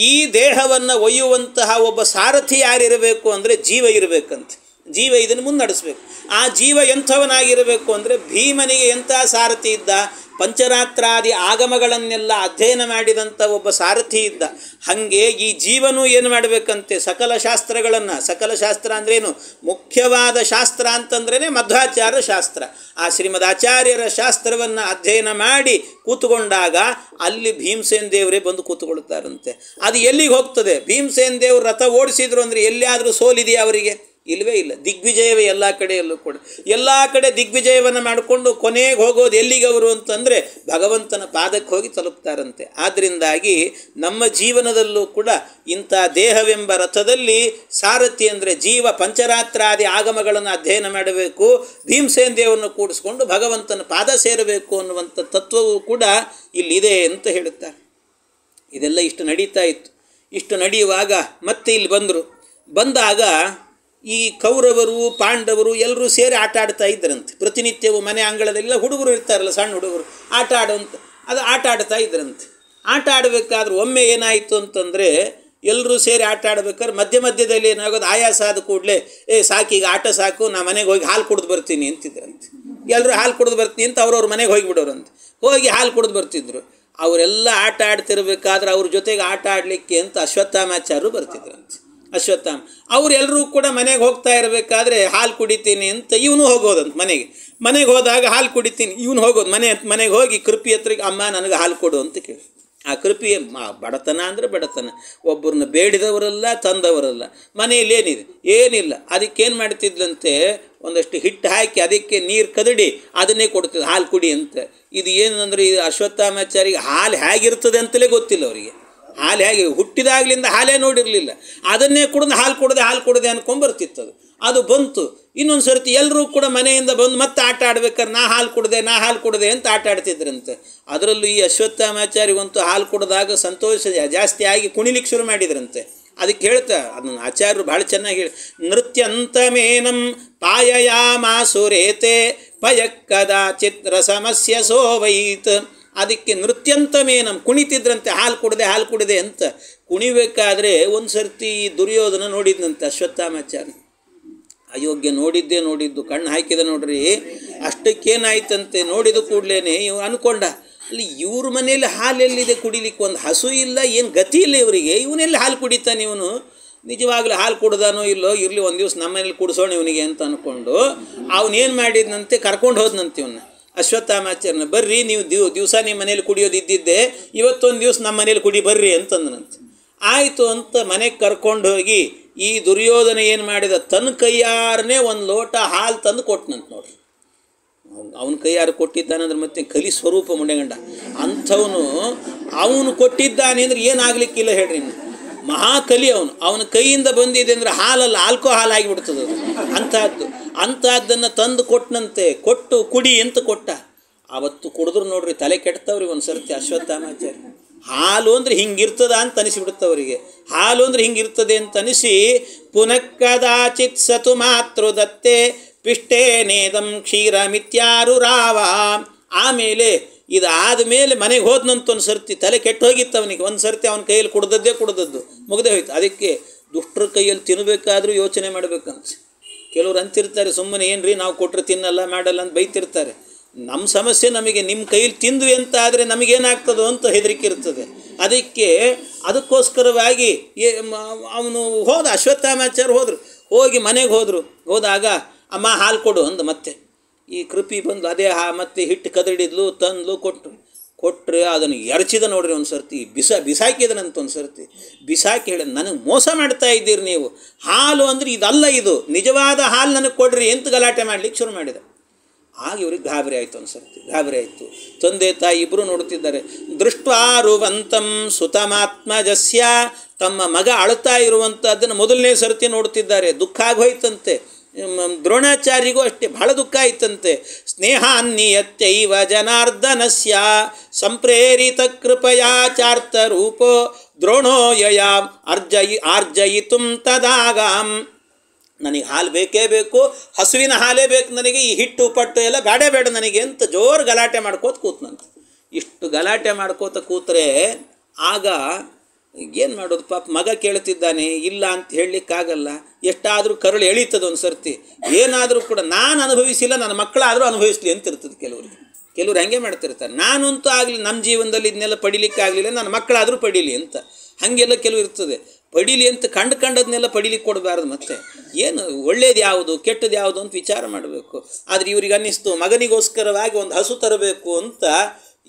ಈ ದೇಹವನ್ನು ಒಯ್ಯುವಂತಹ ಒಬ್ಬ ಸಾರಥಿ ಯಾರಿರಬೇಕು ಅಂದರೆ ಜೀವ ಇರಬೇಕಂತೆ. ಜೀವ ಇದನ್ನು ಮುನ್ನಡೆಸಬೇಕು. ಆ ಜೀವ ಎಂಥವನಾಗಿರಬೇಕು ಅಂದರೆ, ಭೀಮನಿಗೆ ಎಂಥ ಸಾರಥಿ ಇದ್ದ, ಪಂಚರಾತ್ರಾದಿ ಆಗಮಗಳನ್ನೆಲ್ಲ ಅಧ್ಯಯನ ಮಾಡಿದಂಥ ಒಬ್ಬ ಸಾರಥಿ ಇದ್ದ. ಹಾಗೆ ಈ ಜೀವನೂ ಏನು ಮಾಡಬೇಕಂತೆ, ಸಕಲ ಶಾಸ್ತ್ರ ಅಂದ್ರೇನು, ಮುಖ್ಯವಾದ ಶಾಸ್ತ್ರ ಅಂತಂದ್ರೇ ಮಧ್ವಾಚಾರ್ಯ ಶಾಸ್ತ್ರ. ಆ ಶ್ರೀಮದ್ ಆಚಾರ್ಯರ ಶಾಸ್ತ್ರವನ್ನು ಅಧ್ಯಯನ ಮಾಡಿ ಕೂತ್ಕೊಂಡಾಗ ಅಲ್ಲಿ ಭೀಮಸೇನ ದೇವರೇ ಬಂದು ಕೂತ್ಕೊಳ್ತಾರಂತೆ. ಅದು ಎಲ್ಲಿಗೆ ಹೋಗ್ತದೆ? ಭೀಮಸೇನ ದೇವರು ರಥ ಓಡಿಸಿದ್ರು ಅಂದರೆ ಎಲ್ಲಿಯಾದರೂ ಸೋಲಿದೆಯಾ ಅವರಿಗೆ? ಇಲ್ಲವೇ ಇಲ್ಲ. ದಿಗ್ವಿಜಯವೇ ಎಲ್ಲ ಕಡೆಯಲ್ಲೂ ಕೂಡ. ಎಲ್ಲ ಕಡೆ ದಿಗ್ವಿಜಯವನ್ನು ಮಾಡಿಕೊಂಡು ಕೊನೆಗೆ ಹೋಗೋದು ಎಲ್ಲಿಗೆ ಅವರು ಅಂತಂದರೆ ಭಗವಂತನ ಪಾದಕ್ಕೆ ಹೋಗಿ ತಲುಪ್ತಾರಂತೆ. ಆದ್ದರಿಂದಾಗಿ ನಮ್ಮ ಜೀವನದಲ್ಲೂ ಕೂಡ ಇಂಥ ದೇಹವೆಂಬ ರಥದಲ್ಲಿ ಸಾರಥಿ ಅಂದರೆ ಜೀವ ಪಂಚರಾತ್ರಾದಿ ಆಗಮಗಳನ್ನು ಅಧ್ಯಯನ ಮಾಡಬೇಕು, ಭೀಮಸೇನ ದೇವರನ್ನು ಕೂಡಿಸ್ಕೊಂಡು ಭಗವಂತನ ಪಾದ ಸೇರಬೇಕು ಅನ್ನುವಂಥ ತತ್ವವೂ ಕೂಡ ಇಲ್ಲಿದೆ ಅಂತ ಹೇಳುತ್ತಾರೆ. ಇದೆಲ್ಲ ಇಷ್ಟು ನಡೀತಾ ಇತ್ತು. ಇಷ್ಟು ನಡೆಯುವಾಗ ಮತ್ತೆ ಇಲ್ಲಿ ಬಂದಾಗ ಈ ಕೌರವರು ಪಾಂಡವರು ಎಲ್ಲರೂ ಸೇರಿ ಆಟ ಆಡ್ತಾ ಇದ್ದರಂತೆ. ಪ್ರತಿನಿತ್ಯವೂ ಮನೆ ಅಂಗಳದೆಲ್ಲ ಹುಡುಗರು ಇರ್ತಾರಲ್ಲ, ಸಣ್ಣ ಹುಡುಗರು ಆಟ ಆಡ್ತಾ ಇದ್ದರಂತೆ. ಆಟ ಆಡಬೇಕಾದ್ರೆ ಒಮ್ಮೆ ಏನಾಯಿತು ಅಂತಂದರೆ ಎಲ್ಲರೂ ಸೇರಿ ಆಟ ಆಡ್ಬೇಕಾದ್ರೆ ಮಧ್ಯದಲ್ಲಿ ಏನಾಗೋದು, ಆಯಾಸ ಆದ ಕೂಡಲೇ ಸಾಕೀಗ ಆಟ ಸಾಕು, ನಾ ಮನೆಗೆ ಹೋಗಿ ಹಾಲು ಕುಡಿದು ಬರ್ತೀನಿ ಅಂತಿದ್ರಂತೆ. ಎಲ್ಲರೂ ಹಾಲು ಕುಡಿದು ಬರ್ತೀನಿ ಅಂತ ಅವ್ರವ್ರ ಮನೆಗೆ ಹೋಗಿಬಿಡೋರಂತೆ. ಹೋಗಿ ಹಾಲು ಕುಡಿದು ಬರ್ತಿದ್ರು. ಅವರೆಲ್ಲ ಆಟ ಆಡ್ತಿರ್ಬೇಕಾದ್ರೆ ಅವ್ರ ಜೊತೆಗೆ ಆಟ ಆಡಲಿಕ್ಕೆ ಅಂತ ಅಶ್ವತ್ಥಾಮಾಚಾರ್ಯರು ಬರ್ತಿದ್ರಂತೆ. ಅವರೆಲ್ಲರೂ ಕೂಡ ಮನೆಗೆ ಹೋಗ್ತಾ ಇರಬೇಕಾದ್ರೆ ಹಾಲು ಕುಡಿತೀನಿ ಅಂತ ಇವನು ಹೋಗೋದಂತ ಮನೆಗೆ ಹೋದಾಗ ಹಾಲು ಕುಡಿತೀನಿ ಇವನು ಹೋಗೋದು ಮನೆಗೆ ಹೋಗಿ ಕೃಪಿ ಹತ್ರಕ್ಕೆ, ಅಮ್ಮ ನನಗೆ ಹಾಲು ಕೊಡು ಅಂತ ಕೇಳಿ. ಆ ಕೃಪಿ ಬಡತನ ಅಂದರೆ ಬಡತನ, ಒಬ್ಬರನ್ನ ಬೇಡಿದವರಲ್ಲ ತಂದವರಲ್ಲ, ಮನೆಯಲ್ಲಿ ಏನಿಲ್ಲ. ಅದಕ್ಕೇನು ಮಾಡ್ತಿದ್ಲಂತೆ, ಒಂದಷ್ಟು ಹಿಟ್ಟು ಹಾಕಿ ಅದಕ್ಕೆ ನೀರು ಕದಡಿ ಅದನ್ನೇ ಕೊಡ್ತಿದ್ದ, ಹಾಲು ಕುಡಿ ಅಂತ. ಇದು ಏನಂದರೆ ಇದು ಅಶ್ವತ್ಥಾಮಾಚಾರಿಗೆ ಹಾಲು ಹೇಗಿರ್ತದೆ ಅಂತಲೇ ಗೊತ್ತಿಲ್ಲ ಅವರಿಗೆ. ಹಾಲು ಹೇಗೆ ಹುಟ್ಟಿದಾಗಲಿಂದ ಹಾಲೇ ನೋಡಿರಲಿಲ್ಲ, ಅದನ್ನೇ ಕುಡಿದು ಹಾಲು ಕೊಡದೆ ಅನ್ಕೊಂಡ್ಬರ್ತಿತ್ತದು. ಅದು ಬಂತು. ಇನ್ನೊಂದು ಸರ್ತಿ ಎಲ್ಲರೂ ಕೂಡ ಮನೆಯಿಂದ ಬಂದು ಮತ್ತೆ ಆಟ ಆಡ್ಬೇಕಾದ್ರೆ ನಾ ಹಾಲು ಕುಡಿದೆ ಅಂತ ಆಟ ಆಡ್ತಿದ್ರಂತೆ. ಅದರಲ್ಲೂ ಈ ಅಶ್ವತ್ಥಾಮಾಚಾರ್ಯವಂತೂ ಹಾಲು ಕುಡಿದಾಗ ಸಂತೋಷ ಜಾಸ್ತಿ ಆಗಿ ಕುಣಿಲಿಕ್ಕೆ ಶುರು ಮಾಡಿದ್ರಂತೆ. ಅದಕ್ಕೆ ಹೇಳ್ತಾ ಅದನ್ನು ಆಚಾರ್ಯರು ಭಾಳ ಚೆನ್ನಾಗಿ ಹೇಳಿ, ನೃತ್ಯಂತಮೇನಂ ಪಾಯಯಾಮಾಸುರೇತೆ ಪಯಕ್ಕದಾಚಿತ್ ರಸಮಸ್ಯ ಸೋವೈತ್. ಅದಕ್ಕೆ ನೃತ್ಯಂತಮೇನಂ ಕುಣಿತಿದ್ರಂತೆ, ಹಾಲು ಕುಡಿದೆ ಅಂತ. ಕುಣಿಬೇಕಾದ್ರೆ ಒಂದು ಸರ್ತಿ ದುರ್ಯೋಧನ ನೋಡಿದ್ನಂತೆ ಅಶ್ವತ್ಥಾಮಾಚಾರ್ಯ. ಅಯೋಗ್ಯ ನೋಡಿದ್ದು ಕಣ್ಣು ಹಾಕಿದ ನೋಡ್ರಿ. ಅಷ್ಟಕ್ಕೇನಾಯ್ತಂತೆ, ನೋಡಿದ ಕೂಡಲೇ ಇವ್ ಅನ್ಕೊಂಡ, ಅಲ್ಲಿ ಇವ್ರ ಮನೇಲಿ ಹಾಲೆಲ್ಲಿದೆ ಕುಡಿಲಿಕ್ಕೆ, ಒಂದು ಹಸು ಇಲ್ಲ, ಏನು ಗತಿ ಇಲ್ಲ ಇವರಿಗೆ, ಇವನೆಲ್ಲಿ ಹಾಲು ಕುಡಿತಾನೆ ಇವನು, ನಿಜವಾಗ್ಲೂ ಹಾಲು ಕುಡ್ದಾನೋ ಇಲ್ಲೋ, ಇರಲಿ ಒಂದು ದಿವಸ ನಮ್ಮ ಮನೇಲಿ ಕುಡಿಸೋಣ ಇವನಿಗೆ ಅಂತ ಅಂದ್ಕೊಂಡು ಅವನೇನು ಮಾಡಿದ್ನಂತೆ, ಕರ್ಕೊಂಡು ಹೋದ್ನಂತೆ ಇವನ್ನ ಅಶ್ವತ್ಥಾಮಾಚಾರ್ಯನ. ಬರ್ರಿ ನೀವು ದಿವಸ ನಿಮ್ಮ ಮನೇಲಿ ಕುಡಿಯೋದು ಇದ್ದಿದ್ದೆ, ಇವತ್ತೊಂದು ದಿವಸ ನಮ್ಮ ಮನೇಲಿ ಕುಡಿ ಬರ್ರಿ ಅಂತಂದನಂತೆ. ಆಯಿತು ಅಂತ ಮನೆಗೆ ಕರ್ಕೊಂಡು ಹೋಗಿ ಈ ದುರ್ಯೋಧನ ಏನು ಮಾಡಿದ, ತನ್ನ ಕೈಯಾರನೇ ಒಂದು ಲೋಟ ಹಾಲು ತಂದು ಕೊಟ್ಟನಂತ ನೋಡ್ರಿ. ಅವನ ಕೈಯಾರು ಕೊಟ್ಟಿದ್ದಾನಂದ್ರೆ ಮತ್ತೆ ಕಲಿ ಸ್ವರೂಪ ಮುಂಡೆಗಂಡ ಅಂಥವನು. ಅವನು ಕೊಟ್ಟಿದ್ದಾನೆ ಅಂದರೆ ಏನಾಗಲಿಕ್ಕಿಲ್ಲ ಹೇಳ್ರಿ, ಇನ್ನು ಮಹಾಕಲಿ ಅವನ ಕೈಯಿಂದ ಬಂದಿದೆ ಅಂದರೆ ಹಾಲಲ್ಲ ಆಲ್ಕೋಹಾಲ್ ಆಗಿಬಿಡ್ತದೆ ಅದು. ಅಂಥದ್ದನ್ನು ತಂದು ಕೊಟ್ಟನಂತೆ. ಕೊಟ್ಟು ಕುಡಿ ಅಂತ ಕೊಟ್ಟ. ಆವತ್ತು ಕುಡಿದ್ರು ನೋಡ್ರಿ ತಲೆ ಕೆಡ್ತವ್ರಿ ಒಂದು ಸರ್ತಿ ಅಶ್ವತ್ಥಾಮಾಚಾರ್ಯ. ಹಾಲು ಅಂದರೆ ಹಿಂಗಿರ್ತದ ಅಂತ ಅನಿಸಿಬಿಡುತ್ತವರಿಗೆ. ಹಾಲು ಅಂದರೆ ಹಿಂಗಿರ್ತದೆ ಅಂತ ಅನಿಸಿ, ಪುನಃ ಕದಾಚಿತ್ ಸತು ಮಾತೃದತ್ತೆ ಪಿಷ್ಟೇನೇದಂ ಕ್ಷೀರಮಿತ್ಯಾರುರಾವ. ಆಮೇಲೆ ಇದಾದ ಮೇಲೆ ಮನೆಗೆ ಹೋದ್ನಂತ ಒಂದು ಸರ್ತಿ ತಲೆ ಕೆಟ್ಟು ಹೋಗಿತ್ತು ಅವನಿಗೆ. ಒಂದು ಸರ್ತಿ ಅವನ ಕೈಯಲ್ಲಿ ಕುಡ್ದದ್ದು ಮುಗ್ದೇ ಹೋಯ್ತು. ಅದಕ್ಕೆ ದುಷ್ಟರ ಕೈಯಲ್ಲಿ ತಿನ್ನಬೇಕಾದ್ರೂ ಯೋಚನೆ ಮಾಡಬೇಕಂತ. ಕೆಲವ್ರು ಅಂತಿರ್ತಾರೆ, ಸುಮ್ಮನೆ ಏನ್ರಿ ನಾವು ಕೊಟ್ಟರೆ ತಿನ್ನಲ್ಲ ಮಾಡಲ್ಲ ಅಂತ ಬೈತಿರ್ತಾರೆ. ನಮ್ಮ ಸಮಸ್ಯೆ ನಮಗೆ ನಿಮ್ಮ ಕೈಯಲ್ಲಿ ತಿಂದ್ವಿ ಅಂತ ಆದರೆ ನಮಗೇನಾಗ್ತದೋ ಅಂತ ಹೆದರಿಕೆ ಇರ್ತದೆ. ಅದಕ್ಕೋಸ್ಕರವಾಗಿ ಅವನು ಅಶ್ವತ್ಥಾಮಾಚಾರ್ಯ ಹೋಗಿ ಮನೆಗೆ ಹೋದಾಗ ಅಮ್ಮ ಹಾಲು ಕೊಡು ಅಂದ. ಮತ್ತೆ ಈ ಕೃಪಿ ಬಂದು ಅದೇ ಮತ್ತೆ ಹಿಟ್ಟು ಕದಡಿದ್ಲು ತಂದ್ಲು ಕೊಟ್ಟರೆ ಅದನ್ನು ಎರಚಿದ ನೋಡ್ರಿ ಒಂದು ಸರ್ತಿ. ಬಿಸಾಕಿದನಂತ ಒಂದು ಸರ್ತಿ. ಬಿಸಾಕಿ ಹೇಳಿ, ನನಗೆ ಮೋಸ ಮಾಡ್ತಾ ಇದ್ದೀರಿ ನೀವು, ಹಾಲು ಅಂದರೆ ಇದಲ್ಲ, ಇದು ನಿಜವಾದ ಹಾಲು ನನಗೆ ಕೊಡ್ರಿ ಅಂತ ಗಲಾಟೆ ಮಾಡಲಿಕ್ಕೆ ಶುರು ಮಾಡಿದ. ಆಗ ಇವ್ರಿಗೆ ಗಾಬರಿ ಆಯಿತು. ಒಂದು ಸರ್ತಿ ಗಾಬರಿ ಆಯಿತು. ತಂದೆ ತಾಯಿ ಇಬ್ಬರು ನೋಡ್ತಿದ್ದಾರೆ. ದೃಷ್ಟ್ವಾರುವಂತಂ ಸುತಮಾತ್ಮಜಸ್ಯ, ತಮ್ಮ ಮಗ ಅಳ್ತಾ ಇರುವಂಥದ್ದನ್ನು ಮೊದಲನೇ ಸರ್ತಿ ನೋಡ್ತಿದ್ದಾರೆ. ದುಃಖ ಆಗೋಯ್ತಂತೆ. ದ್ರೋಣಾಚಾರ್ಯರಿಗೂ ಅಷ್ಟೇ ಬಹಳ ದುಃಖ ಆಯ್ತಂತೆ. ಸ್ನೇಹಾನ್ನಿಯತ್ತೈವ ಜನಾರ್ದನಸ್ಯ ಸಂಪ್ರೇರಿತ ಕೃಪಯಾಚಾರ್ಥ ರೂಪೋ ದ್ರೋಣೋ ಯಯಾಂ ಆರ್ಜಯಿತುಂ ತದಾಗಾಂ. ನನಗೆ ಹಾಲು ಬೇಕೇ ಬೇಕು, ಹಸುವಿನ ಹಾಲೇ ಬೇಕು ನನಗೆ, ಈ ಹಿಟ್ಟು ಪಟ್ಟು ಎಲ್ಲ ಬೇಡ ನನಗೆ ಅಂತ ಜೋರು ಗಲಾಟೆ ಮಾಡ್ಕೋತ ಕೂತ್ನಂತೆ. ಇಷ್ಟು ಗಲಾಟೆ ಮಾಡ್ಕೋತ ಕೂತ್ರೆ ಆಗ ಏನು ಮಾಡೋದು ಪಾಪ, ಮಗ ಕೇಳ್ತಿದ್ದಾನೆ, ಇಲ್ಲ ಅಂತ ಹೇಳಲಿಕ್ಕಾಗಲ್ಲ. ಎಷ್ಟಾದರೂ ಕರುಳು ಎಳೀತದೆ ಒಂದು ಸರ್ತಿ. ಏನಾದರೂ ಕೂಡ ನಾನು ಅನುಭವಿಸಿಲ್ಲ, ನನ್ನ ಮಕ್ಕಳಾದರೂ ಅನುಭವಿಸಲಿ ಅಂತ ಇರ್ತದೆ ಕೆಲವರು ಹಾಗೆ ಮಾಡ್ತಿರ್ತಾರೆ. ನಾನಂತೂ ಆಗಲಿ ನಮ್ಮ ಜೀವನದಲ್ಲಿ ಇದನ್ನೆಲ್ಲ ಪಡಿಲಿಕ್ಕೆ ಆಗಲಿಲ್ಲ, ನನ್ನ ಮಕ್ಕಳಾದರೂ ಪಡೀಲಿ ಅಂತ ಹಾಗೆಲ್ಲ ಕೆಲವು ಇರ್ತದೆ. ಪಡೀಲಿ ಅಂತ ಕಂಡದನ್ನೆಲ್ಲ ಪಡೀಲಿಕ್ಕೆ ಕೊಡಬಾರ್ದು. ಮತ್ತೆ ಏನು ಒಳ್ಳೇದು ಯಾವುದು ಕೆಟ್ಟದ್ದು ಯಾವುದು ಅಂತ ವಿಚಾರ ಮಾಡಬೇಕು. ಆದರೆ ಇವ್ರಿಗೆ ಅನ್ನಿಸ್ತು ಮಗನಿಗೋಸ್ಕರವಾಗಿ ಒಂದು ಹಸು ತರಬೇಕು ಅಂತ.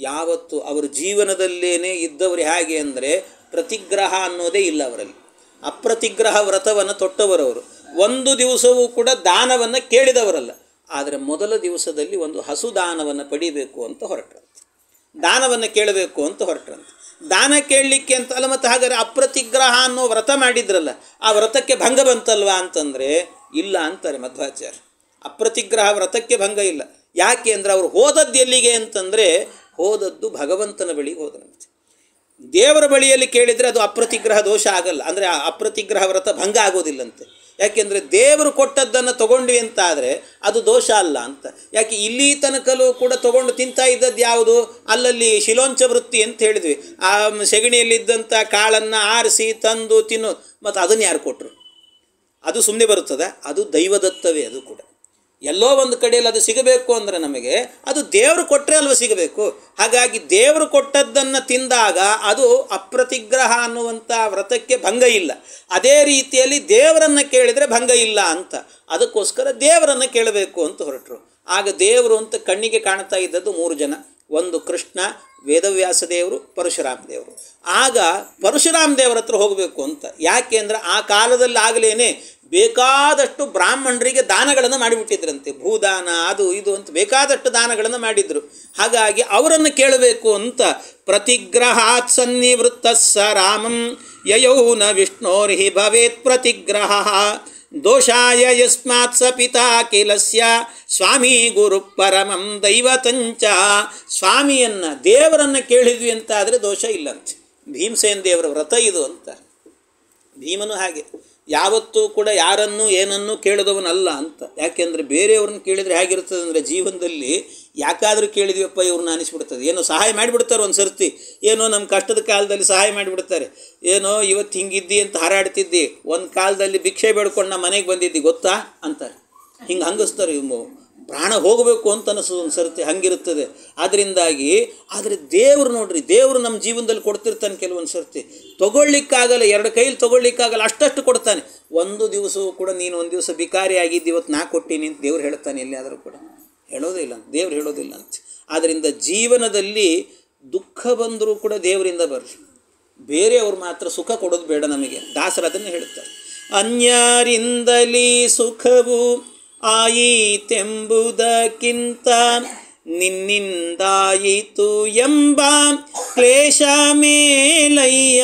ಯಾವತ್ತು ಅವರ ಜೀವನದಲ್ಲೇನೆ ಇದ್ದವರು ಹೇಗೆ ಅಂದರೆ ಪ್ರತಿಗ್ರಹ ಅನ್ನೋದೇ ಇಲ್ಲ ಅವರಲ್ಲಿ. ಅಪ್ರತಿಗ್ರಹ ವ್ರತವನ್ನು ತೊಟ್ಟವರವರು. ಒಂದು ದಿವಸವೂ ಕೂಡ ದಾನವನ್ನು ಕೇಳಿದವರಲ್ಲ. ಆದರೆ ಮೊದಲ ದಿವಸದಲ್ಲಿ ಒಂದು ಹಸು ದಾನವನ್ನು ಪಡಿಬೇಕು ಅಂತ ಹೊರಟ್ರಂತೆ, ದಾನವನ್ನು ಕೇಳಬೇಕು ಅಂತ ಹೊರಟ್ರಂತೆ. ದಾನ ಕೇಳಲಿಕ್ಕೆ ಅಂತ ಅಲ್ಲ. ಮತ್ತು ಹಾಗಾದರೆ ಅಪ್ರತಿಗ್ರಹ ಅನ್ನೋ ವ್ರತ ಮಾಡಿದ್ರಲ್ಲ, ಆ ವ್ರತಕ್ಕೆ ಭಂಗ ಬಂತಲ್ವಾ ಅಂತಂದರೆ ಇಲ್ಲ ಅಂತಾರೆ ಮಧ್ವಾಚಾರ್ಯ. ಅಪ್ರತಿಗ್ರಹ ವ್ರತಕ್ಕೆ ಭಂಗ ಇಲ್ಲ. ಯಾಕೆ ಅಂದರೆ ಅವರು ಹೋದದ್ದು ಎಲ್ಲಿಗೆ ಅಂತಂದರೆ ಹೋದದ್ದು ಭಗವಂತನ ಬಳಿಗೆ ಹೋದರಂತೆ. ದೇವರ ಬಳಿಯಲ್ಲಿ ಕೇಳಿದರೆ ಅದು ಅಪ್ರತಿಗ್ರಹ ದೋಷ ಆಗಲ್ಲ, ಅಂದರೆ ಆ ಅಪ್ರತಿಗ್ರಹ ವ್ರತ ಭಂಗ ಆಗೋದಿಲ್ಲಂತೆ. ಯಾಕೆಂದರೆ ದೇವರು ಕೊಟ್ಟದ್ದನ್ನು ತೊಗೊಂಡ್ವಿ ಅಂತಾದರೆ ಅದು ದೋಷ ಅಲ್ಲ ಅಂತ. ಯಾಕೆ ಇಲ್ಲಿ ತನಕಲೂ ಕೂಡ ತೊಗೊಂಡು ತಿಂತಾ ಇದ್ದದ್ದು ಯಾವುದು? ಅಲ್ಲಲ್ಲಿ ಶಿಲೋಂಚ ವೃತ್ತಿ ಅಂತ ಹೇಳಿದ್ವಿ. ಆ ಸೆಗಣಿಯಲ್ಲಿದ್ದಂಥ ಕಾಳನ್ನು ಆರಿಸಿ ತಂದು ತಿನ್ನೋದು. ಮತ್ತು ಅದನ್ನು ಯಾರು ಕೊಟ್ಟರು? ಅದು ಸುಮ್ಮನೆ ಬರುತ್ತದೆ? ಅದು ದೈವದತ್ತವೇ. ಅದು ಕೂಡ ಎಲ್ಲೋ ಒಂದು ಕಡೆಯಲ್ಲಿ ಅದು ಸಿಗಬೇಕು ಅಂದರೆ ನಮಗೆ ಅದು ದೇವರು ಕೊಟ್ಟರೆ ಅಲ್ವ ಸಿಗಬೇಕು. ಹಾಗಾಗಿ ದೇವರು ಕೊಟ್ಟದ್ದನ್ನು ತಿಂದಾಗ ಅದು ಅಪ್ರತಿಗ್ರಹ ಅನ್ನುವಂಥ ವ್ರತಕ್ಕೆ ಭಂಗ ಇಲ್ಲ. ಅದೇ ರೀತಿಯಲ್ಲಿ ದೇವರನ್ನು ಕೇಳಿದರೆ ಭಂಗ ಇಲ್ಲ ಅಂತ. ಅದಕ್ಕೋಸ್ಕರ ದೇವರನ್ನು ಕೇಳಬೇಕು ಅಂತ ಹೊರಟರು. ಆಗ ದೇವರು ಅಂತ ಕಣ್ಣಿಗೆ ಕಾಣ್ತಾ ಇದ್ದದ್ದು 3 ಜನ. ಒಂದು ಕೃಷ್ಣ, ವೇದವ್ಯಾಸ ದೇವರು, ಪರಶುರಾಮ ದೇವರು. ಆಗ ಪರಶುರಾಮ ದೇವರ ಹತ್ರ ಹೋಗಬೇಕು ಅಂತ. ಯಾಕೆ ಅಂದರೆ ಆ ಕಾಲದಲ್ಲಿ ಆಗಲೇ ಬೇಕಾದಷ್ಟು ಬ್ರಾಹ್ಮಣರಿಗೆ ದಾನಗಳನ್ನು ಮಾಡಿಬಿಟ್ಟಿದ್ರಂತೆ. ಭೂದಾನ ಅದು ಇದು ಅಂತ ಬೇಕಾದಷ್ಟು ದಾನಗಳನ್ನು ಮಾಡಿದರು. ಹಾಗಾಗಿ ಅವರನ್ನು ಕೇಳಬೇಕು ಅಂತ ಪ್ರತಿಗ್ರಹಾತ್ ಸನ್ನಿವೃತ್ತ ಸ ರಾಮಂ ಯಯೌ ನ ವಿಷ್ಣೋರ್ಹಿ ಭವೇತ್ ಪ್ರತಿಗ್ರಹ ದೋಷಾಯ ಯಸ್ಮಾತ್ ಸ ಪಿತಾ ಕಿಲಸ್ಯ ಸ್ವಾಮಿ ಗುರು ಪರಮಂ ದೈವತಂಚ. ಸ್ವಾಮಿಯನ್ನು ದೇವರನ್ನು ಕೇಳಿದ್ವಿ ಅಂತ ಆದರೆ ದೋಷ ಇಲ್ಲಂತೆ. ಭೀಮಸೇನ ದೇವರ ವ್ರತ ಇದು ಅಂತ. ಭೀಮನು ಹಾಗೆ ಯಾವತ್ತೂ ಕೂಡ ಯಾರನ್ನು ಏನನ್ನೂ ಕೇಳಿದವನಲ್ಲ ಅಂತ. ಯಾಕೆಂದರೆ ಬೇರೆಯವ್ರನ್ನ ಕೇಳಿದರೆ ಹೇಗಿರ್ತದೆ ಅಂದರೆ ಜೀವನದಲ್ಲಿ ಯಾಕಾದರೂ ಕೇಳಿದ್ವಿಯಪ್ಪ ಇವ್ರನ್ನ ಅನಿಸ್ಬಿಡ್ತದೆ. ಏನೋ ಸಹಾಯ ಮಾಡಿಬಿಡ್ತಾರೆ ಒಂದು ಸರ್ತಿ, ಏನೋ ನಮ್ಮ ಕಷ್ಟದ ಕಾಲದಲ್ಲಿ ಸಹಾಯ ಮಾಡಿಬಿಡ್ತಾರೆ. ಏನೋ ಇವತ್ತು ಹಿಂಗಿದ್ದಿ ಅಂತ ಹಾರಾಡ್ತಿದ್ದಿ, ಒಂದು ಕಾಲದಲ್ಲಿ ಭಿಕ್ಷೆ ಬೇಡ್ಕೊಂಡು ನಮ್ಮ ಮನೆಗೆ ಬಂದಿದ್ದಿ ಗೊತ್ತಾ ಅಂತಾರೆ. ಹಿಂಗೆ ಹಂಗಿಸ್ತಾರೆ. ಇವು ಪ್ರಾಣ ಹೋಗಬೇಕು ಅಂತ ಅನಿಸೋದು ಒಂದು ಸರ್ತಿ, ಹಂಗಿರುತ್ತದೆ. ಅದರಿಂದಾಗಿ ಆದರೆ ದೇವರು ನೋಡ್ರಿ, ದೇವರು ನಮ್ಮ ಜೀವನದಲ್ಲಿ ಕೊಡ್ತಿರ್ತಾನೆ. ಕೆಲವೊಂದು ಸರ್ತಿ ತೊಗೊಳ್ಳಿಕ್ಕಾಗಲ್ಲ, 2 ಕೈಲಿ ತೊಗೊಳ್ಳಿಕ್ಕಾಗಲ್ಲ, ಅಷ್ಟಷ್ಟು ಕೊಡ್ತಾನೆ. ಒಂದು ದಿವಸವೂ ಕೂಡ ನೀನು ಒಂದು ದಿವಸ ಬಿಕಾರಿ ಆಗಿದ್ದು ಇವತ್ತು ನಾ ಕೊಟ್ಟೀನಿ ಅಂತ ದೇವ್ರು ಹೇಳ್ತಾನೆ? ಎಲ್ಲಿಯಾದರೂ ಕೂಡ ಹೇಳೋದೇ ಇಲ್ಲ, ದೇವ್ರು ಹೇಳೋದಿಲ್ಲ ಅಂತ. ಆದ್ದರಿಂದ ಜೀವನದಲ್ಲಿ ದುಃಖ ಬಂದರೂ ಕೂಡ ದೇವರಿಂದ ಬರಲಿ, ಬೇರೆಯವ್ರು ಮಾತ್ರ ಸುಖ ಕೊಡೋದು ಬೇಡ ನಮಗೆ. ದಾಸರು ಅದನ್ನು ಹೇಳ್ತಾರೆ. ಅನ್ಯರಿಂದಲೇ ಸುಖವು ಆಯಿತೆಂಬುದಕ್ಕಿಂತ ನಿನ್ನಿಂದಾಯಿತು ಎಂಬ ಕ್ಲೇಶ ಮೇಲಯ್ಯ.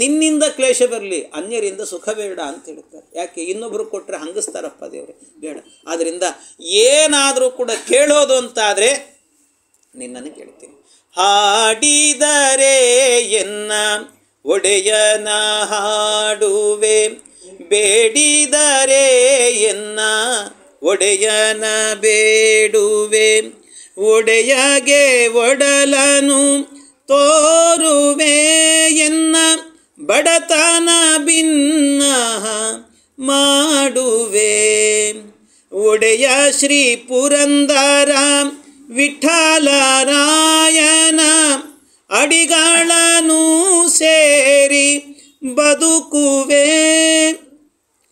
ನಿನ್ನಿಂದ ಕ್ಲೇಶ ಬರಲಿ, ಅನ್ಯರಿಂದ ಸುಖ ಬೇಡ ಅಂತ ಹೇಳ್ತಾರೆ. ಯಾಕೆ? ಇನ್ನೊಬ್ಬರು ಕೊಟ್ಟರೆ ಹಂಗಿಸ್ತಾರಪ್ಪ ದೇವ್ರೆ, ಬೇಡ. ಆದ್ದರಿಂದ ಏನಾದರೂ ಕೂಡ ಕೇಳೋದು ಅಂತಾದರೆ ನಿನ್ನನ್ನು ಕೇಳ್ತೀನಿ. ಹಾಡಿದರೆ ಎನ್ನ ಒಡೆಯನ ಹಾಡುವೆ, ಬೇಡಿದರೆ ಎನ್ನ ಒಡೆಯನ ಬೇಡುವೆ, ಒಡೆಯಗೆ ಒಡಲನು ತೋರುವೆ, ಎನ್ನ ಬಡತನ ಭಿನ್ನ ಮಾಡುವೆ. ಒಡೆಯ ಶ್ರೀ ಪುರಂದರ ವಿಠಲರಾಯನ ಅಡಿಗಳನ್ನು ಸೇರಿ ಬದುಕುವೆ,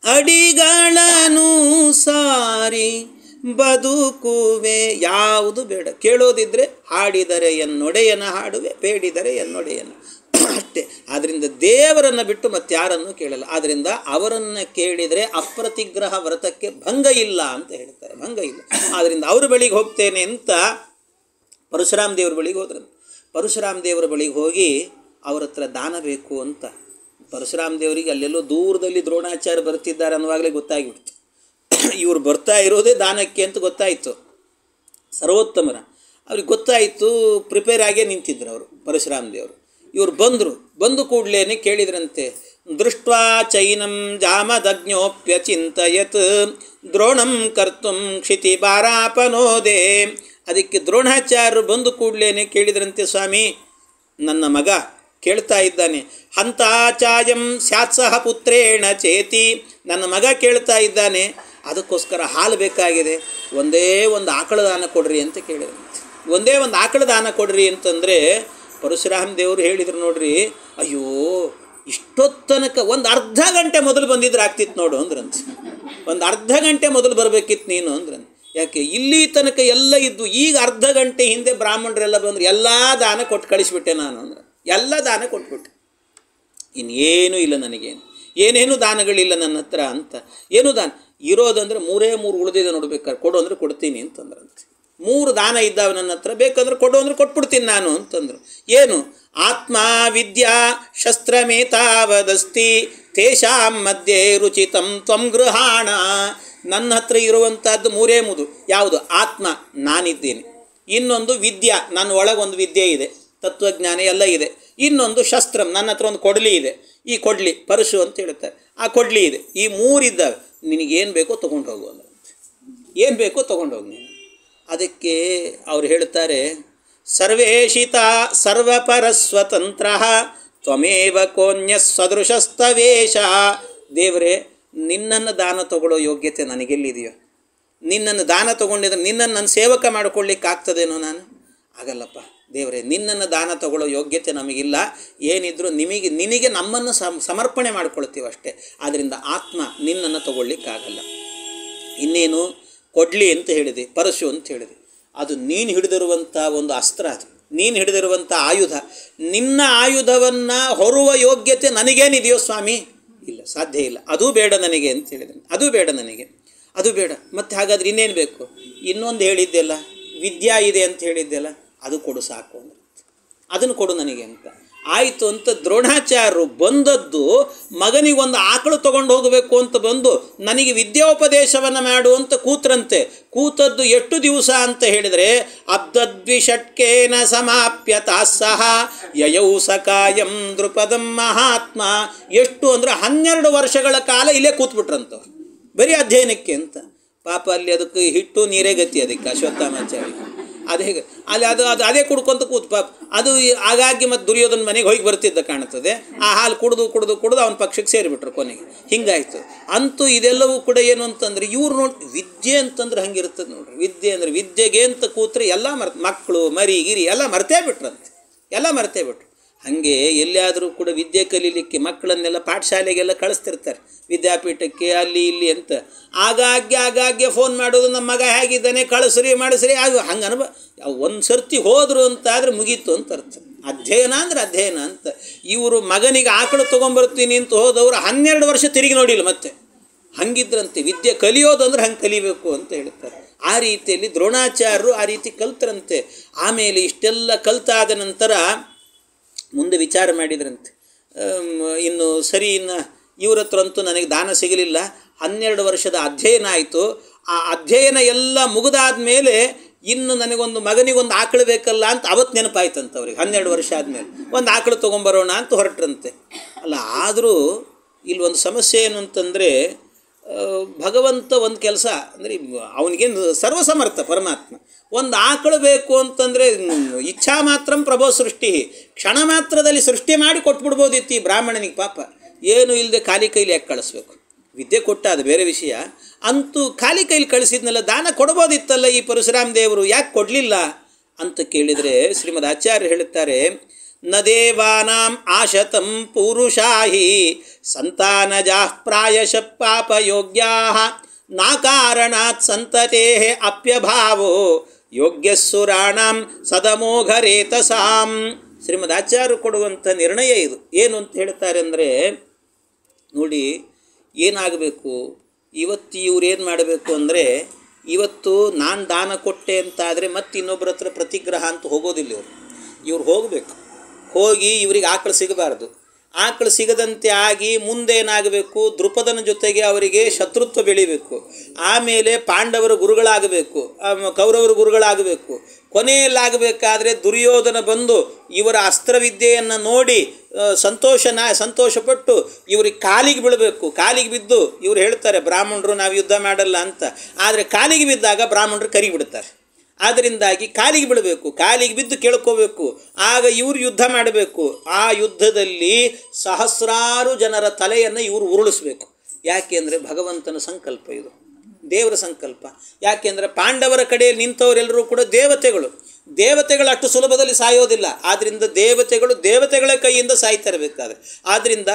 ಅಡಿಗಳನ್ನು ಸಾರಿ ಬದುಕುವೆ. ಯಾವುದು ಬೇಡ, ಕೇಳೋದಿದ್ದರೆ ಹಾಡಿದರೆ ಎನ್ನೊಡೆಯನ ಹಾಡುವೆ, ಬೇಡಿದರೆ ಎನ್ನೊಡೆಯನ, ಅಷ್ಟೇ. ಆದ್ದರಿಂದ ದೇವರನ್ನು ಬಿಟ್ಟು ಮತ್ತಾರನ್ನು ಕೇಳಲ್ಲ. ಆದ್ದರಿಂದ ಅವರನ್ನು ಕೇಳಿದರೆ ಅಪ್ರತಿಗ್ರಹ ವ್ರತಕ್ಕೆ ಭಂಗ ಇಲ್ಲ ಅಂತ ಹೇಳ್ತಾರೆ, ಭಂಗ ಇಲ್ಲ. ಆದ್ದರಿಂದ ಅವ್ರ ಬಳಿಗೆ ಹೋಗ್ತೇನೆ ಅಂತ ಪರಶುರಾಮ ದೇವ್ರ ಬಳಿಗೆ ಹೋದ್ರಂತೆ. ಪರಶುರಾಮ ದೇವರ ಬಳಿಗೆ ಹೋಗಿ ಅವ್ರ ಹತ್ರ ದಾನ ಬೇಕು ಅಂತ. ಪರಶುರಾಮ ದೇವರಿಗೆ ಅಲ್ಲೆಲ್ಲೋ ದೂರದಲ್ಲಿ ದ್ರೋಣಾಚಾರ್ಯ ಬರ್ತಿದ್ದಾರೆ ಅನ್ನುವಾಗಲೇ ಗೊತ್ತಾಗಿಬಿಡ್ತು. ಇವರು ಬರ್ತಾ ಇರೋದೇ ದಾನಕ್ಕೆ ಅಂತ ಗೊತ್ತಾಯಿತು. ಸರ್ವೋತ್ತಮರ ಅವ್ರಿಗೆ ಗೊತ್ತಾಯಿತು. ಪ್ರಿಪೇರ್ ಆಗೇ ನಿಂತಿದ್ರು ಅವರು ಪರಶುರಾಮ ದೇವರು. ಇವರು ಬಂದು ಕೂಡಲೇ ಕೇಳಿದ್ರಂತೆ. ದೃಷ್ಟ್ವಾ ಚೈನಂ ಜಾಮದಗ್ನೋಪ್ಯಚಿಂತಯತ್ ದ್ರೋಣಂ ಕರ್ತುಂ ಕ್ಷಿತಿಭಾರಾಪನೋದೆ. ಅದಕ್ಕೆ ದ್ರೋಣಾಚಾರ್ಯರು ಬಂದು ಕೂಡಲೇ ಕೇಳಿದ್ರಂತೆ, ಸ್ವಾಮಿ ನನ್ನ ಮಗ ಕೇಳ್ತಾ ಇದ್ದಾನೆ, ಹಂತಾಚಾಯಂ ಸ್ಯಾತ್ಸಹ ಪುತ್ರೇಣ ಚೇತಿ, ನನ್ನ ಮಗ ಕೇಳ್ತಾ ಇದ್ದಾನೆ, ಅದಕ್ಕೋಸ್ಕರ ಹಾಲು ಬೇಕಾಗಿದೆ, ಒಂದೇ ಒಂದು ಆಕಳ ದಾನ ಕೊಡ್ರಿ ಅಂತ ಕೇಳಿದ್ರಂತೆ. ಒಂದೇ ಒಂದು ಆಕಳ ದಾನ ಕೊಡ್ರಿ ಅಂತಂದರೆ ಪರಶುರಾಮ ದೇವರು ಹೇಳಿದರು ನೋಡ್ರಿ, ಅಯ್ಯೋ ಇಷ್ಟೊತ್ತನಕ ಒಂದು ಅರ್ಧ ಗಂಟೆ ಮೊದಲು ಬಂದಿದ್ರೆ ಆಗ್ತಿತ್ತು ನೋಡು ಅಂದ್ರಂತೆ. ಒಂದು ಅರ್ಧ ಗಂಟೆ ಮೊದಲು ಬರಬೇಕಿತ್ತು ನೀನು ಅಂದ್ರಂತೆ. ಯಾಕೆ? ಇಲ್ಲಿ ತನಕ ಎಲ್ಲ ಇದ್ದು ಈಗ ಅರ್ಧ ಗಂಟೆ ಹಿಂದೆ ಬ್ರಾಹ್ಮಣರೆಲ್ಲ ಬಂದರು, ಎಲ್ಲ ದಾನ ಕೊಟ್ಟು ಕಳಿಸ್ಬಿಟ್ಟೆ ನಾನು ಅಂದ್ರೆ, ಎಲ್ಲ ದಾನ ಕೊಟ್ಬಿಟ್ಟೆ, ಇನ್ನೇನೂ ಇಲ್ಲ ನನಗೇನು. ಏನೇನು ದಾನಗಳಿಲ್ಲ ನನ್ನ ಹತ್ರ ಅಂತ. ಏನು ದಾನ ಇರೋದಂದರೆ 3 ಉಳಿದಿದೆ ನೋಡ್ಬೇಕಾದ್ರೆ, ಕೊಡು ಅಂದರೆ ಕೊಡ್ತೀನಿ ಅಂತಂದ್ರಂತೆ. 3 ದಾನ ಇದ್ದಾವೆ ನನ್ನ ಹತ್ರ, ಬೇಕಂದ್ರೆ ಕೊಡು ಅಂದರೆ ಕೊಟ್ಬಿಡ್ತೀನಿ ನಾನು ಅಂತಂದರು. ಏನು? ಆತ್ಮ ವಿದ್ಯಾ ಶಸ್ತ್ರಮೇತಾವದಸ್ತಿ ತೇಷಾಂ ಮಧ್ಯೆ ರುಚಿತಂ ತ್ವಂ ಗೃಹಾಣ. ನನ್ನ ಹತ್ರ ಇರುವಂಥದ್ದು 3 ಯಾವುದು? ಆತ್ಮ, ನಾನಿದ್ದೇನೆ. ಇನ್ನೊಂದು ವಿದ್ಯಾ, ನನ್ನ ಒಳಗೊಂದು ವಿದ್ಯೆ ಇದೆ, ತತ್ವಜ್ಞಾನ ಎಲ್ಲ ಇದೆ. ಇನ್ನೊಂದು ಶಸ್ತ್ರಂ, ನನ್ನ ಹತ್ರ ಒಂದು ಕೊಡಲಿ ಇದೆ. ಈ ಕೊಡಲಿ ಪರಶು ಅಂತ ಹೇಳ್ತಾರೆ, ಆ ಕೊಡಲಿ ಇದೆ. ಈ 3 ಇದ್ದಾವೆ. ನಿನಗೇನು ಬೇಕೋ ತೊಗೊಂಡು ಹೋಗು ಅಂದ್ರೆ, ಏನು ಬೇಕೋ ತೊಗೊಂಡು ಹೋಗಿ ನೀನು. ಅದಕ್ಕೆ ಅವ್ರು ಹೇಳ್ತಾರೆ, ಸರ್ವೇಶಿತ ಸರ್ವಪರಸ್ವತಂತ್ರ ತ್ವಮೇವ ಕೋನ್ಯ ಸದೃಶಸ್ತವೇಶ. ದೇವರೇ, ನಿನ್ನನ್ನು ದಾನ ತಗೊಳ್ಳೋ ಯೋಗ್ಯತೆ ನನಗೆಲ್ಲಿದೆಯೋ? ನಿನ್ನನ್ನು ದಾನ ತೊಗೊಂಡಿದ್ರೆ ನಿನ್ನನ್ನು ನನ್ನ ಸೇವಕ ಮಾಡಿಕೊಳ್ಳಿಕ್ಕೆ ಆಗ್ತದೇನೋ ನಾನು? ಆಗಲ್ಲಪ್ಪ ದೇವರೇ, ನಿನ್ನನ್ನು ದಾನ ತಗೊಳ್ಳೋ ಯೋಗ್ಯತೆ ನಮಗಿಲ್ಲ. ಏನಿದ್ರು ನಿನಗೆ ನಮ್ಮನ್ನು ಸಮರ್ಪಣೆ ಮಾಡ್ಕೊಳ್ತೀವಿ ಅಷ್ಟೇ. ಆದ್ದರಿಂದ ಆತ್ಮ ನಿನ್ನನ್ನು ತಗೊಳ್ಳಿಕ್ಕಾಗಲ್ಲ. ಇನ್ನೇನು? ಕೊಡ್ಲಿ ಅಂತ ಹೇಳಿದೆ, ಪರಶು ಅಂತ ಹೇಳಿದೆ. ಅದು ನೀನು ಹಿಡಿದಿರುವಂಥ ಒಂದು ಅಸ್ತ್ರ, ಅದು ನೀನು ಹಿಡಿದಿರುವಂಥ ಆಯುಧ. ನಿನ್ನ ಆಯುಧವನ್ನು ಹೊರುವ ಯೋಗ್ಯತೆ ನನಗೇನಿದೆಯೋ ಸ್ವಾಮಿ? ಇಲ್ಲ, ಸಾಧ್ಯ ಇಲ್ಲ. ಅದೂ ಬೇಡ ನನಗೆ ಅಂತ ಹೇಳಿದೆ. ಅದು ಬೇಡ ನನಗೆ, ಅದು ಬೇಡ. ಮತ್ತು ಹಾಗಾದ್ರೆ ಇನ್ನೇನು ಬೇಕು? ಇನ್ನೊಂದು ಹೇಳಿದ್ದೆಲ್ಲ, ವಿದ್ಯಾ ಇದೆ ಅಂತ ಹೇಳಿದ್ದೆಲ್ಲ, ಅದು ಕೊಡು ಸಾಕು ಅಂದ್ರೆ, ಅದನ್ನು ಕೊಡು ನನಗೆ ಅಂತ. ಆಯಿತು ಅಂತ ದ್ರೋಣಾಚಾರ್ಯರು ಬಂದದ್ದು ಮಗನಿಗೊಂದು ಆಕಳು ತೊಗೊಂಡು ಹೋಗಬೇಕು ಅಂತ ಬಂದು ನನಗೆ ವಿದ್ಯೋಪದೇಶವನ್ನು ಮಾಡು ಅಂತ ಕೂತ್ರಂತೆ. ಕೂತದ್ದು ಎಷ್ಟು ದಿವಸ ಅಂತ ಹೇಳಿದರೆ, ಅಬ್ದದ್ವಿಷಟ್ಕೇನ ಸಮಾಪ್ಯತಾ ಸಹ ಯಯೌ ಸಕಾಯಂ ದೃಪದಂ ಮಹಾತ್ಮ. ಎಷ್ಟು ಅಂದರೆ 12 ವರ್ಷಗಳ ಕಾಲ ಇಲ್ಲೇ ಕೂತ್ಬಿಟ್ರಂತವ್ರು, ಬರೀ ಅಧ್ಯಯನಕ್ಕೆ ಅಂತ. ಪಾಪ ಅಲ್ಲಿ ಅದಕ್ಕೆ ಹಿಟ್ಟು ನೀರೇ ಗತಿ, ಅದಕ್ಕೆ ಅಶ್ವತ್ಥಾಮಾಚಾರ್ಯ ಅದೇ ಅಲ್ಲಿ ಅದೇ ಕುಡ್ಕೊಂತ ಕೂತು ಪಾಪ. ಅದು ಹಾಗಾಗಿ ಮತ್ತು ದುರ್ಯೋಧನ ಮನೆಗೆ ಹೋಗಿ ಬರ್ತಿದ್ದ ಕಾಣ್ತದೆ. ಆ ಹಾಲು ಕುಡಿದು ಅವನ ಪಕ್ಷಕ್ಕೆ ಸೇರಿಬಿಟ್ರು ಕೊನೆಗೆ. ಹಿಂಗಾಯಿತು. ಅಂತೂ ಇದೆಲ್ಲವೂ ಕೂಡ ಏನು ಅಂತಂದರೆ, ಇವ್ರು ನೋಡಿ ವಿದ್ಯೆ ಅಂತಂದ್ರೆ ಹಂಗಿರ್ತದೆ ನೋಡ್ರಿ. ವಿದ್ಯೆ ಅಂದರೆ ವಿದ್ಯೆಗೆ ಅಂತ ಕೂತ್ರೆ ಎಲ್ಲ ಮಕ್ಕಳು ಮರಿ ಗಿರಿ ಎಲ್ಲ ಮರ್ತೇ ಬಿಟ್ರಂತೆ, ಎಲ್ಲ ಮರ್ತೇ ಬಿಟ್ರು. ಹಾಗೆ ಎಲ್ಲಿಯಾದರೂ ಕೂಡ ವಿದ್ಯೆ ಕಲೀಲಿಕ್ಕೆ ಮಕ್ಕಳನ್ನೆಲ್ಲ ಪಾಠಶಾಲೆಗೆಲ್ಲ ಕಳಿಸ್ತಿರ್ತಾರೆ, ವಿದ್ಯಾಪೀಠಕ್ಕೆ ಅಲ್ಲಿ ಇಲ್ಲಿ ಅಂತ. ಆಗಾಗ್ಗೆ ಫೋನ್ ಮಾಡೋದು, ನಮ್ಮ ಮಗ ಹೇಗಿದ್ದಾನೆ, ಕಳಿಸ್ರಿ ಮಾಡಿಸ್ರಿ, ಅದು ಹಂಗೆ ಒಂದು ಸರ್ತಿ ಹೋದರು ಅಂತಾದರೆ ಮುಗೀತು ಅಂತ ಅರ್ಥ. ಅಧ್ಯಯನ ಅಂದರೆ ಅಧ್ಯಯನ ಅಂತ. ಇವರು ಮಗನಿಗೆ ಆಕಳು ತೊಗೊಂಬರ್ತೀನಿ ಅಂತ ಹೋದವರು 12 ವರ್ಷ ತಿರುಗಿ ನೋಡಿಲ್ಲ ಮತ್ತೆ. ಹಂಗಿದ್ರಂತೆ ವಿದ್ಯೆ ಕಲಿಯೋದು ಅಂದ್ರೆ ಹಂಗೆ ಕಲಿಬೇಕು ಅಂತ ಹೇಳ್ತಾರೆ. ಆ ರೀತಿಯಲ್ಲಿ ದ್ರೋಣಾಚಾರ್ಯರು ಆ ರೀತಿ ಕಲ್ತರಂತೆ. ಆಮೇಲೆ ಇಷ್ಟೆಲ್ಲ ಕಲ್ತಾದ ನಂತರ ಮುಂದೆ ವಿಚಾರ ಮಾಡಿದ್ರಂತೆ, ಇನ್ನು ಸರಿ, ಇನ್ನು ಇವ್ರ ಹತ್ರ ಅಂತೂ ನನಗೆ ದಾನ ಸಿಗಲಿಲ್ಲ. 12 ವರ್ಷದ ಅಧ್ಯಯನ ಆಯಿತು. ಆ ಅಧ್ಯಯನ ಎಲ್ಲ ಮುಗಿದಾದ ಮೇಲೆ ಇನ್ನು ನನಗೊಂದು ಮಗನಿಗೊಂದು ಆಕಳು ಬೇಕಲ್ಲ ಅಂತ ಅವತ್ತು ನೆನಪಾಯ್ತಂತ ಅವ್ರಿಗೆ. 12 ವರ್ಷ ಆದಮೇಲೆ ಒಂದು ಆಕಳು ತೊಗೊಂಬರೋಣ ಅಂತ ಹೊರಟ್ರಂತೆ. ಅಲ್ಲ, ಆದರೂ ಇಲ್ಲಿ ಒಂದು ಸಮಸ್ಯೆ ಏನು ಅಂತಂದರೆ, ಭಗವಂತ ಒಂದು ಕೆಲಸ ಅಂದರೆ ಅವನಿಗೇನು ಸರ್ವಸಮರ್ಥ ಪರಮಾತ್ಮ. ಒಂದು ಆಕಳು ಬೇಕು ಅಂತಂದರೆ ಇಚ್ಛಾ ಮಾತ್ರಂ ಪ್ರಭೋ ಸೃಷ್ಟಿ, ಕ್ಷಣ ಮಾತ್ರದಲ್ಲಿ ಸೃಷ್ಟಿ ಮಾಡಿ ಕೊಟ್ಬಿಡ್ಬೋದಿತ್ತು ಈ ಬ್ರಾಹ್ಮಣನಿಗೆ. ಪಾಪ ಏನು ಇಲ್ಲದೆ ಖಾಲಿ ಕೈಲಿ ಯಾಕೆ ಕಳಿಸ್ಬೇಕು? ವಿದ್ಯೆ ಕೊಟ್ಟ ಅದು ಬೇರೆ ವಿಷಯ. ಅಂತೂ ಖಾಲಿ ಕೈಲಿ ಕಳಿಸಿದ್ನಲ್ಲ, ದಾನ ಕೊಡ್ಬೋದಿತ್ತಲ್ಲ ಈ ಪರಶುರಾಮ ದೇವರು, ಯಾಕೆ ಕೊಡಲಿಲ್ಲ ಅಂತ ಕೇಳಿದರೆ ಶ್ರೀಮದ್ ಆಚಾರ್ಯ ಹೇಳುತ್ತಾರೆ, ನ ದೇವಾನಾಂ ಆಶತಂ ಪೂರುಷಾಹಿ ಸಂತಾನಜಾಃ ಪ್ರಾಯಶಃ ಪಾಪಯೋಗ್ಯಾಃ ನಾ ಕಾರಣಾತ್ ಸಂತತೇಃ ಅಪ್ಯಭಾವೋ ಯೋಗ್ಯಸ್ಸುರಾಣಾಂ ಸದಮೋಘರೇತಸಾಂ. ಶ್ರೀಮದ್ ಆಚಾರ್ಯರು ಕೊಡುವಂಥ ನಿರ್ಣಯ ಇದು. ಏನು ಅಂತ ಹೇಳ್ತಾರೆ ಅಂದರೆ, ನೋಡಿ ಏನಾಗಬೇಕು ಇವತ್ತು, ಇವ್ರು ಏನು ಮಾಡಬೇಕು ಅಂದರೆ, ಇವತ್ತು ನಾನು ದಾನ ಕೊಟ್ಟೆ ಅಂತಾದರೆ ಮತ್ತೆ ಇನ್ನೊಬ್ಬರ ಹತ್ರ ಪ್ರತಿಗ್ರಹ ಅಂತ ಹೋಗೋದಿಲ್ಲ. ಇವ್ರು ಹೋಗಬೇಕು, ಹೋಗಿ ಇವರಿಗೆ ಆಕಳು ಸಿಗಬಾರ್ದು. ಆಕಳು ಸಿಗದಂತೆ ಆಗಿ ಮುಂದೇನಾಗಬೇಕು, ದೃಪದನ ಜೊತೆಗೆ ಅವರಿಗೆ ಶತ್ರುತ್ವ ಬೆಳಿಬೇಕು. ಆಮೇಲೆ ಪಾಂಡವರ ಗುರುಗಳಾಗಬೇಕು, ಕೌರವರ ಗುರುಗಳಾಗಬೇಕು. ಕೊನೆಯಲ್ಲಾಗಬೇಕಾದ್ರೆ ದುರ್ಯೋಧನ ಬಂದು ಇವರ ಅಸ್ತ್ರವಿದ್ಯೆಯನ್ನು ನೋಡಿ ಸಂತೋಷಪಟ್ಟು ಇವ್ರಿಗೆ ಕಾಲಿಗೆ ಬೀಳಬೇಕು. ಕಾಲಿಗೆ ಬಿದ್ದು ಇವ್ರು ಹೇಳ್ತಾರೆ, ಬ್ರಾಹ್ಮಣರು ನಾವು ಯುದ್ಧ ಮಾಡಲ್ಲ ಅಂತ. ಆದರೆ ಕಾಲಿಗೆ ಬಿದ್ದಾಗ ಬ್ರಾಹ್ಮಣರು ಕರಿಬಿಡ್ತಾರೆ. ಆದ್ದರಿಂದಾಗಿ ಕಾಲಿಗೆ ಬೀಳಬೇಕು, ಕಾಲಿಗೆ ಬಿದ್ದು ಕೇಳ್ಕೋಬೇಕು. ಆಗ ಇವರು ಯುದ್ಧ ಮಾಡಬೇಕು. ಆ ಯುದ್ಧದಲ್ಲಿ ಸಹಸ್ರಾರು ಜನರ ತಲೆಯನ್ನು ಇವರು ಉರುಳಿಸ್ಬೇಕು. ಯಾಕೆಂದರೆ ಭಗವಂತನ ಸಂಕಲ್ಪ ಇದು, ದೇವರ ಸಂಕಲ್ಪ. ಯಾಕೆಂದರೆ ಪಾಂಡವರ ಕಡೆಯಲ್ಲಿ ನಿಂತವರೆಲ್ಲರೂ ಕೂಡ ದೇವತೆಗಳು ಅಷ್ಟು ಸುಲಭದಲ್ಲಿ ಸಾಯೋದಿಲ್ಲ. ಆದ್ದರಿಂದ ದೇವತೆಗಳ ಕೈಯಿಂದ ಸಾಯ್ತಾ ಇರಬೇಕಾದ್ರೆ, ಆದ್ದರಿಂದ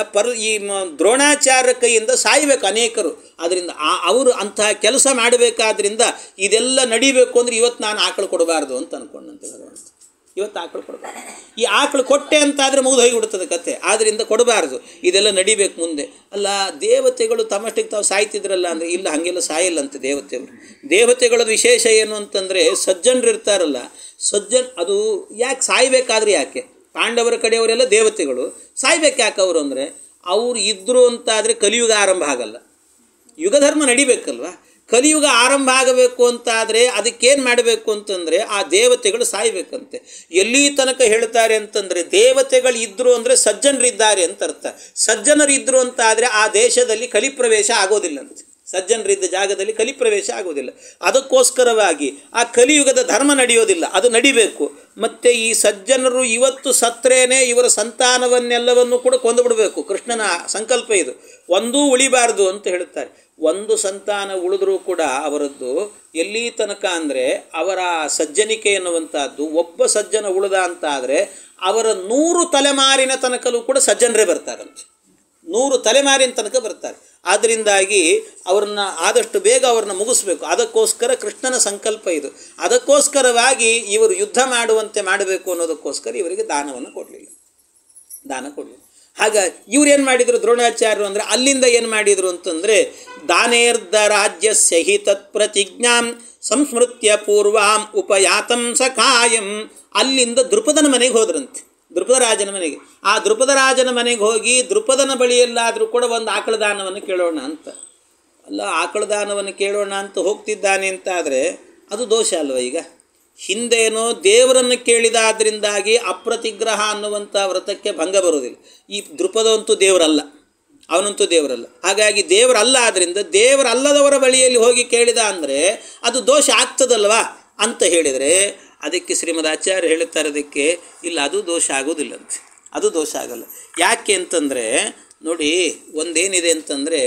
ಈ ದ್ರೋಣಾಚಾರ್ಯ ಕೈಯಿಂದ ಸಾಯಬೇಕು ಅನೇಕರು. ಆದ್ದರಿಂದ ಅವರು ಅಂತಹ ಕೆಲಸ ಮಾಡಬೇಕಾದ್ರಿಂದ ಇದೆಲ್ಲ ನಡಿಬೇಕು ಅಂದರೆ ಇವತ್ತು ನಾನು ಆಕಳು ಕೊಡಬಾರ್ದು ಅಂತ ಅಂದ್ಕೊಂಡಂತೆ ಭಗವಂತ. ಇವತ್ತು ಆಕಳು ಕೊಡಬಾರ್ದು. ಈ ಆಕಳು ಕೊಟ್ಟೆ ಅಂತಾದರೆ ಮುಗಿದು ಹೋಗಿಬಿಡ್ತದೆ ಕತೆ. ಆದ್ದರಿಂದ ಕೊಡಬಾರ್ದು. ಇದೆಲ್ಲ ನಡಿಬೇಕು ಮುಂದೆ. ಅಲ್ಲ, ದೇವತೆಗಳು ತಮ್ಮಷ್ಟಿಗೆ ತಾವು ಸಾಯ್ತಿದ್ರಲ್ಲ ಅಂದರೆ, ಇಲ್ಲ, ಹಾಗೆಲ್ಲ ಸಾಯಲ್ಲಂತೆ ದೇವತೆಗಳು. ದೇವತೆಗಳ ವಿಶೇಷ ಏನು ಅಂತಂದರೆ, ಸಜ್ಜನರು ಇರ್ತಾರಲ್ಲ, ಅದು ಯಾಕೆ ಸಾಯ್ಬೇಕಾದ್ರೆ ಯಾಕೆ? ಪಾಂಡವರ ಕಡೆಯವರೆಲ್ಲ ದೇವತೆಗಳು, ಸಾಯ್ಬೇಕು ಯಾಕೆ ಅವರು ಅಂದರೆ, ಅವರು ಇದ್ದರು ಅಂತಾದರೆ ಕಲಿಯುಗ ಆರಂಭ ಆಗಲ್ಲ. ಯುಗಧರ್ಮ ನಡಿಬೇಕಲ್ವ. ಕಲಿಯುಗ ಆರಂಭ ಆಗಬೇಕು ಅಂತಾದರೆ ಅದಕ್ಕೇನು ಮಾಡಬೇಕು ಅಂತಂದರೆ ಆ ದೇವತೆಗಳು ಸಾಯಬೇಕಂತೆ. ಎಲ್ಲಿ ತನಕ ಹೇಳ್ತಾರೆ ಅಂತಂದರೆ, ದೇವತೆಗಳು ಇದ್ದರು ಅಂದರೆ ಸಜ್ಜನರಿದ್ದಾರೆ ಅಂತ ಅರ್ಥ. ಸಜ್ಜನರು ಇದ್ದರು ಅಂತಾದರೆ ಆ ದೇಶದಲ್ಲಿ ಕಲಿಪ್ರವೇಶ ಆಗೋದಿಲ್ಲಂತೆ. ಸಜ್ಜನರಿದ್ದ ಜಾಗದಲ್ಲಿ ಕಲಿಪ್ರವೇಶ ಆಗೋದಿಲ್ಲ. ಅದಕ್ಕೋಸ್ಕರವಾಗಿ ಆ ಕಲಿಯುಗದ ಧರ್ಮ ನಡೆಯೋದಿಲ್ಲ, ಅದು ನಡಿಬೇಕು. ಮತ್ತು ಈ ಸಜ್ಜನರು ಇವತ್ತು ಸತ್ರೇನೆ ಇವರ ಸಂತಾನವನ್ನೆಲ್ಲವನ್ನು ಕೂಡ ಕೊಂದುಬಿಡಬೇಕು. ಕೃಷ್ಣನ ಸಂಕಲ್ಪ ಇದು. ಒಂದೂ ಉಳಿಬಾರ್ದು ಅಂತ ಹೇಳುತ್ತಾರೆ. ಒಂದು ಸಂತಾನ ಉಳಿದ್ರೂ ಕೂಡ ಅವರದ್ದು ಎಲ್ಲಿ ತನಕ ಅಂದರೆ, ಅವರ ಸಜ್ಜನಿಕೆ ಎನ್ನುವಂಥದ್ದು, ಒಬ್ಬ ಸಜ್ಜನ ಉಳಿದ ಅಂತ ಆದರೆ ಅವರ 100 ತಲೆಮಾರಿನ ತನಕಲೂ ಕೂಡ ಸಜ್ಜನರೇ ಬರ್ತಾರಂತೆ. 100 ತಲೆಮಾರಿನ ತನಕ ಬರ್ತಾರೆ. ಆದ್ದರಿಂದಾಗಿ ಅವ್ರನ್ನ ಆದಷ್ಟು ಬೇಗ ಅವ್ರನ್ನ ಮುಗಿಸ್ಬೇಕು. ಅದಕ್ಕೋಸ್ಕರ ಕೃಷ್ಣನ ಸಂಕಲ್ಪ ಇದು. ಅದಕ್ಕೋಸ್ಕರವಾಗಿ ಇವರು ಯುದ್ಧ ಮಾಡುವಂತೆ ಮಾಡಬೇಕು ಅನ್ನೋದಕ್ಕೋಸ್ಕರ ಇವರಿಗೆ ದಾನ ಕೊಡಲಿಲ್ಲ. ಹಾಗಾಗಿ ಇವ್ರು ಏನು ಮಾಡಿದರು ದ್ರೋಣಾಚಾರ್ಯರು ಅಂದರೆ, ಅಲ್ಲಿಂದ ಏನು ಮಾಡಿದರು ಅಂತಂದರೆ, ದಾನೇರ್ಧ ರಾಜ್ಯಸ್ಯ ಹಿ ತತ್ ಪ್ರತಿಜ್ಞಾಂ ಸಂಸ್ಮೃತ್ಯ ಪೂರ್ವಾಂ ಉಪಯಾತಂ ಸಖಾಯಂ. ಅಲ್ಲಿಂದ ದೃಪದನ ಮನೆಗೆ ಹೋದ್ರಂತೆ, ದೃಪದರಾಜನ ಮನೆಗೆ. ಆ ದೃಪದರಾಜನ ಮನೆಗೆ ಹೋಗಿ ದೃಪದನ ಬಳಿಯಲ್ಲಾದರೂ ಕೂಡ ಒಂದು ಆಕಳ ದಾನವನ್ನು ಕೇಳೋಣ ಅಂತ. ಅಲ್ಲ, ಆಕಳ ದಾನವನ್ನು ಕೇಳೋಣ ಅಂತ ಹೋಗ್ತಿದ್ದಾನೆ ಅಂತಾದರೆ ಅದು ದೋಷ ಅಲ್ವ? ಈಗ ಹಿಂದೇನೋ ದೇವರನ್ನು ಕೇಳಿದಾದ್ರಿಂದಾಗಿ ಅಪ್ರತಿಗ್ರಹ ಅನ್ನುವಂಥ ವ್ರತಕ್ಕೆ ಭಂಗ ಬರೋದಿಲ್ಲ. ಈ ದೃಪದಂತೂ ದೇವರಲ್ಲ, ಅವನಂತೂ ದೇವರಲ್ಲ. ಹಾಗಾಗಿ ದೇವರಲ್ಲ, ಆದ್ದರಿಂದ ದೇವರಲ್ಲದವರ ಬಳಿಯಲ್ಲಿ ಹೋಗಿ ಕೇಳಿದ ಅಂದರೆ ಅದು ದೋಷ ಆಗ್ತದಲ್ವಾ ಅಂತ ಹೇಳಿದರೆ, ಅದಕ್ಕೆ ಶ್ರೀಮದ್ ಆಚಾರ್ಯ ಹೇಳುತ್ತಾರೆ, ಅದಕ್ಕೆ ಇಲ್ಲ, ಅದು ದೋಷ ಆಗೋದಿಲ್ಲಂತೆ. ಅದು ದೋಷ ಆಗಲ್ಲ. ಯಾಕೆ ಅಂತಂದರೆ ನೋಡಿ, ಒಂದೇನಿದೆ ಅಂತಂದರೆ,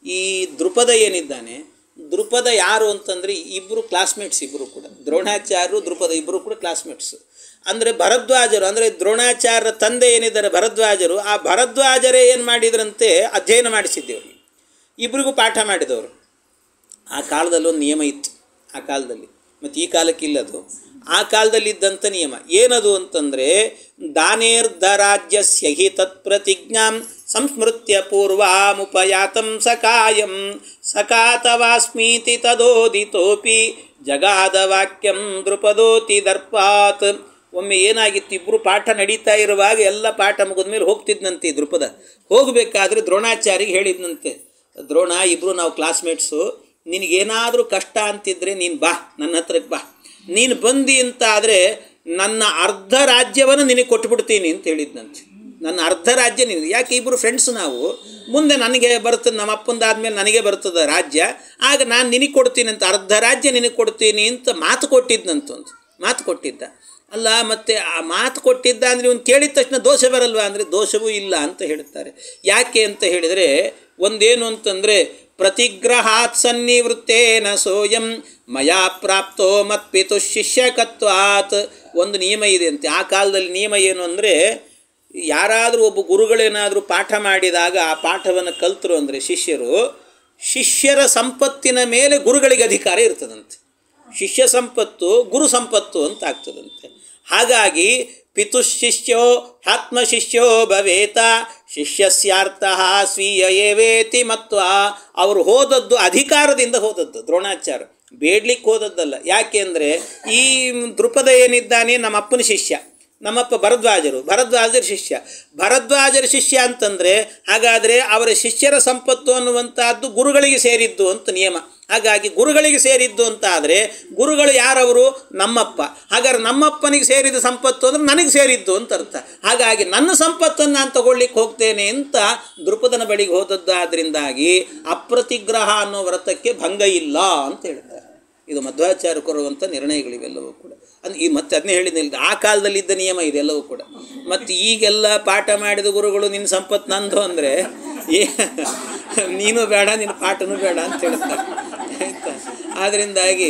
ಈ ದೃಪದ ಏನಿದ್ದಾನೆ, ದೃಪದ ಯಾರು ಅಂತಂದರೆ ಇಬ್ಬರು ಕ್ಲಾಸ್ಮೇಟ್ಸ್, ಇಬ್ಬರು ಕೂಡ ದ್ರೋಣಾಚಾರ್ಯರು ದೃಪದ ಇಬ್ಬರು ಕೂಡ ಕ್ಲಾಸ್ಮೇಟ್ಸು. ಅಂದರೆ ಭರದ್ವಾಜರು, ಅಂದರೆ ದ್ರೋಣಾಚಾರ್ಯರ ತಂದೆ ಏನಿದ್ದಾರೆ ಭರದ್ವಾಜರು, ಆ ಭರದ್ವಾಜರೇ ಏನು ಮಾಡಿದ್ರಂತೆ, ಅಧ್ಯಯನ ಮಾಡಿಸಿದ್ದೇವರು, ಇಬ್ಬರಿಗೂ ಪಾಠ ಮಾಡಿದವರು. ಆ ಕಾಲದಲ್ಲಿ ಒಂದು ನಿಯಮ ಇತ್ತು, ಆ ಕಾಲದಲ್ಲಿ, ಮತ್ತು ಈ ಕಾಲಕ್ಕಿಲ್ಲದು. ಆ ಕಾಲದಲ್ಲಿದ್ದಂಥ ನಿಯಮ ಏನದು ಅಂತಂದರೆ, ದಾನೇರ್ಧ ರಾಜ್ಯಸ್ಯ ಹಿ ತತ್ ಪ್ರತಿಜ್ಞಾಂ ಸಂಸ್ಮೃತ್ಯ ಪೂರ್ವಾಮುಪಯಾತಂ ಸಕಾಯಂ ಸಕಾತವಾಸ್ಮೀತಿ ತದೋದಿತೋಪಿ ಜಗಾದ ವಾಕ್ಯಂ ದೃಪದೋತಿ ದರ್ಪಾತ್. ಒಮ್ಮೆ ಏನಾಗಿತ್ತು, ಇಬ್ಬರು ಪಾಠ ನಡೀತಾ ಇರುವಾಗ ಎಲ್ಲ ಪಾಠ ಮುಗಿದ ಮೇಲೆ ಹೋಗ್ತಿದ್ದಂತೆ ದೃಪದ. ಹೋಗಬೇಕಾದ್ರೆ ದ್ರೋಣಾಚಾರ್ಯಗೆ ಹೇಳಿದ್ನಂತೆ, ದ್ರೋಣ, ಇಬ್ಬರು ನಾವು ಕ್ಲಾಸ್ಮೇಟ್ಸು, ನಿನಗೇನಾದರೂ ಕಷ್ಟ ಅಂತಿದ್ರೆ ನೀನು ಬಾ, ನನ್ನ ಹತ್ರಕ್ಕೆ ಬಾ. ನೀನು ಬಂದಿ ಅಂತ ಆದರೆ ನನ್ನ ಅರ್ಧ ರಾಜ್ಯವನ್ನು ನಿನಗೆ ಕೊಟ್ಬಿಡ್ತೀನಿ ಅಂತ ಹೇಳಿದ್ನಂತೆ. ನನ್ನ ಅರ್ಧ ರಾಜ್ಯ ನಿನಗೆ, ಯಾಕೆ ಇಬ್ಬರು ಫ್ರೆಂಡ್ಸ್ ನಾವು, ಮುಂದೆ ನನಗೆ ಬರ್ತದೆ, ನಮ್ಮ ಅಪ್ಪಂದಾದ್ಮೇಲೆ ನನಗೆ ಬರ್ತದೆ ರಾಜ್ಯ, ಆಗ ನಾನು ನಿನಗೆ ಕೊಡ್ತೀನಿ ಅಂತ, ಅರ್ಧ ರಾಜ್ಯ ನಿನಗೆ ಕೊಡ್ತೀನಿ ಅಂತ ಮಾತು ಕೊಟ್ಟಿದ್ದಂತಂದು. ಮಾತು ಕೊಟ್ಟಿದ್ದ ಅಲ್ಲ, ಮತ್ತು ಆ ಮಾತು ಕೊಟ್ಟಿದ್ದ ಅಂದರೆ ಇವನು ಕೇಳಿದ ತಕ್ಷಣ ದೋಷ ಬರಲ್ವಾ ಅಂದರೆ ದೋಷವೂ ಇಲ್ಲ ಅಂತ ಹೇಳ್ತಾರೆ. ಯಾಕೆ ಅಂತ ಹೇಳಿದರೆ, ಒಂದೇನು ಅಂತಂದರೆ, ಪ್ರತಿಗ್ರಹಾತ್ ಸನ್ನಿವೃತ್ತೇನ ಸೋಯಂ ಮಯಾ ಪ್ರಾಪ್ತೋ ಮತ್ಪಿತು ಶಿಷ್ಯಕತ್ವಾತ್. ಒಂದು ನಿಯಮ ಇದೆ ಅಂತೆ ಆ ಕಾಲದಲ್ಲಿ. ನಿಯಮ ಏನು ಅಂದರೆ, ಯಾರಾದರೂ ಒಬ್ಬ ಗುರುಗಳೇನಾದರೂ ಪಾಠ ಮಾಡಿದಾಗ ಆ ಪಾಠವನ್ನು ಕಲ್ತರು ಅಂದರೆ ಶಿಷ್ಯರ ಸಂಪತ್ತಿನ ಮೇಲೆ ಗುರುಗಳಿಗೆ ಅಧಿಕಾರ ಇರ್ತದಂತೆ. ಶಿಷ್ಯ ಸಂಪತ್ತು ಗುರು ಸಂಪತ್ತು ಅಂತ ಆಗ್ತದಂತೆ. ಹಾಗಾಗಿ ಪಿತುಶಿಷ್ಯೋ ಆತ್ಮಶಿಷ್ಯೋ ಭವೇತ ಶಿಷ್ಯಸ್ಯಾರ್ಥ ಸ್ವೀಯ ಏವೇತಿ ಮತ್ವ. ಅವರು ಹೋದದ್ದು ಅಧಿಕಾರದಿಂದ ಹೋದದ್ದು, ದ್ರೋಣಾಚಾರ್ಯ ಬೇಡ್ಲಿಕ್ಕೆ ಹೋದದ್ದಲ್ಲ. ಯಾಕೆ ಅಂದರೆ, ಈ ದೃಪದ ಏನಿದ್ದಾನೆ ನಮ್ಮ ಅಪ್ಪನ ಶಿಷ್ಯ, ನಮ್ಮಪ್ಪ ಭರದ್ವಾಜರ ಶಿಷ್ಯ ಅಂತಂದರೆ, ಹಾಗಾದರೆ ಅವರ ಶಿಷ್ಯರ ಸಂಪತ್ತು ಅನ್ನುವಂಥದ್ದು ಗುರುಗಳಿಗೆ ಸೇರಿದ್ದು ಅಂತ ನಿಯಮ. ಹಾಗಾಗಿ ಗುರುಗಳಿಗೆ ಸೇರಿದ್ದು ಅಂತ ಆದರೆ ಗುರುಗಳು ಯಾರವರು? ನಮ್ಮಪ್ಪ. ಹಾಗಾದ್ರೆ ನಮ್ಮಪ್ಪನಿಗೆ ಸೇರಿದ ಸಂಪತ್ತು ಅಂದರೆ ನನಗೆ ಸೇರಿದ್ದು ಅಂತ ಅರ್ಥ. ಹಾಗಾಗಿ ನನ್ನ ಸಂಪತ್ತನ್ನು ನಾನು ತಗೊಳ್ಳಿಕ್ಕೆ ಹೋಗ್ತೇನೆ ಅಂತ ದೃಪದನ ಬಳಿಗೆ ಹೋದದ್ದಾದ್ರಿಂದಾಗಿ ಅಪ್ರತಿಗ್ರಹ ಅನ್ನೋ ವ್ರತಕ್ಕೆ ಭಂಗ ಇಲ್ಲ ಅಂತ ಹೇಳ್ತಾರೆ. ಇದು ಮಧ್ವಾಚಾರ್ಯ ಕೊಡುವಂಥ ನಿರ್ಣಯಗಳಿವೆಲ್ಲವೂ ಕೂಡ. ಈ ಮತ್ತೆ ಅದನ್ನೇ ಹೇಳಿದ್ನಿಲ್ಲ, ಆ ಕಾಲದಲ್ಲಿದ್ದ ನಿಯಮ ಇದೆಲ್ಲವೂ ಕೂಡ. ಮತ್ತು ಈಗೆಲ್ಲ ಪಾಠ ಮಾಡಿದ ಗುರುಗಳು ನಿನ್ನ ಸಂಪತ್ತು ನಂದು ಅಂದರೆ ನೀನು ಬೇಡ, ನಿನ್ನ ಪಾಠನೂ ಬೇಡ ಅಂತ ಹೇಳ್ತಾರೆ, ಆಯಿತಾ? ಆದ್ದರಿಂದಾಗಿ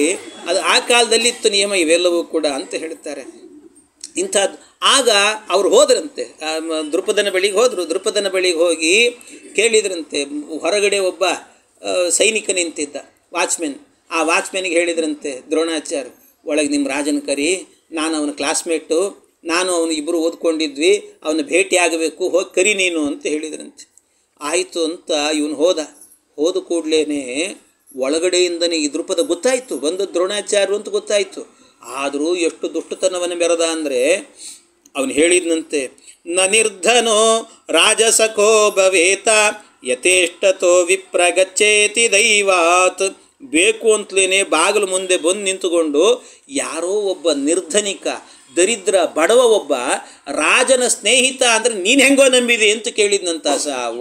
ಅದು ಆ ಕಾಲದಲ್ಲಿತ್ತು ನಿಯಮ ಇವೆಲ್ಲವೂ ಕೂಡ ಅಂತ ಹೇಳ್ತಾರೆ. ಇಂಥದ್ದು ಆಗ ಅವ್ರು ಹೋದ್ರಂತೆ, ದೃಪದನ ಬಳಿಗೆ ಹೋದರು. ದೃಪದನ ಬಳಿಗೆ ಹೋಗಿ ಕೇಳಿದ್ರಂತೆ. ಹೊರಗಡೆ ಒಬ್ಬ ಸೈನಿಕ ನಿಂತಿದ್ದ, ವಾಚ್ಮೆನ್. ಆ ವಾಚ್ಮೆನ್ಗೆ ಹೇಳಿದ್ರಂತೆ ದ್ರೋಣಾಚಾರ್ಯ, ಒಳಗೆ ನಿಮ್ಮ ರಾಜನ ಕರಿ, ನಾನು ಅವನ ಕ್ಲಾಸ್ಮೇಟು, ನಾನು ಅವನು ಇಬ್ಬರು ಓದ್ಕೊಂಡಿದ್ವಿ, ಅವನು ಭೇಟಿ ಆಗಬೇಕು, ಹೋಗಿ ಕರಿ ನೀನು ಅಂತ ಹೇಳಿದ್ರಂತೆ. ಆಯಿತು ಅಂತ ಇವನು ಹೋದ ಕೂಡಲೇ ಒಳಗಡೆಯಿಂದನೇ ಈ ದೃಪದ ಗೊತ್ತಾಯಿತು, ಬಂದ ದ್ರೋಣಾಚಾರ್ಯರು ಅಂತ ಗೊತ್ತಾಯಿತು. ಆದರೂ ಎಷ್ಟು ದುಷ್ಟತನವನ್ನು ಮೆರೆದ ಅಂದರೆ ಅವನು ಹೇಳಿದ್ನಂತೆ, ನ ನಿರ್ಧನೋ ರಾಜಸಖೋ ಭವೇತ ಯಥೇಷ್ಟತೋ ವಿಪ್ರಗಚ್ಚೇತಿ ದೈವಾತ್. ಬೇಕು ಅಂತಲೇ ಬಾಗಿಲು ಮುಂದೆ ಬಂದು ನಿಂತುಕೊಂಡು ಯಾರೋ ಒಬ್ಬ ನಿರ್ಧನಿಕ ದರಿದ್ರ ಬಡವ ಒಬ್ಬ ರಾಜನ ಸ್ನೇಹಿತ ಅಂದರೆ ನೀನು ಹೆಂಗೋ ನಂಬಿದಿ ಅಂತ ಕೇಳಿದ್ನಂತ.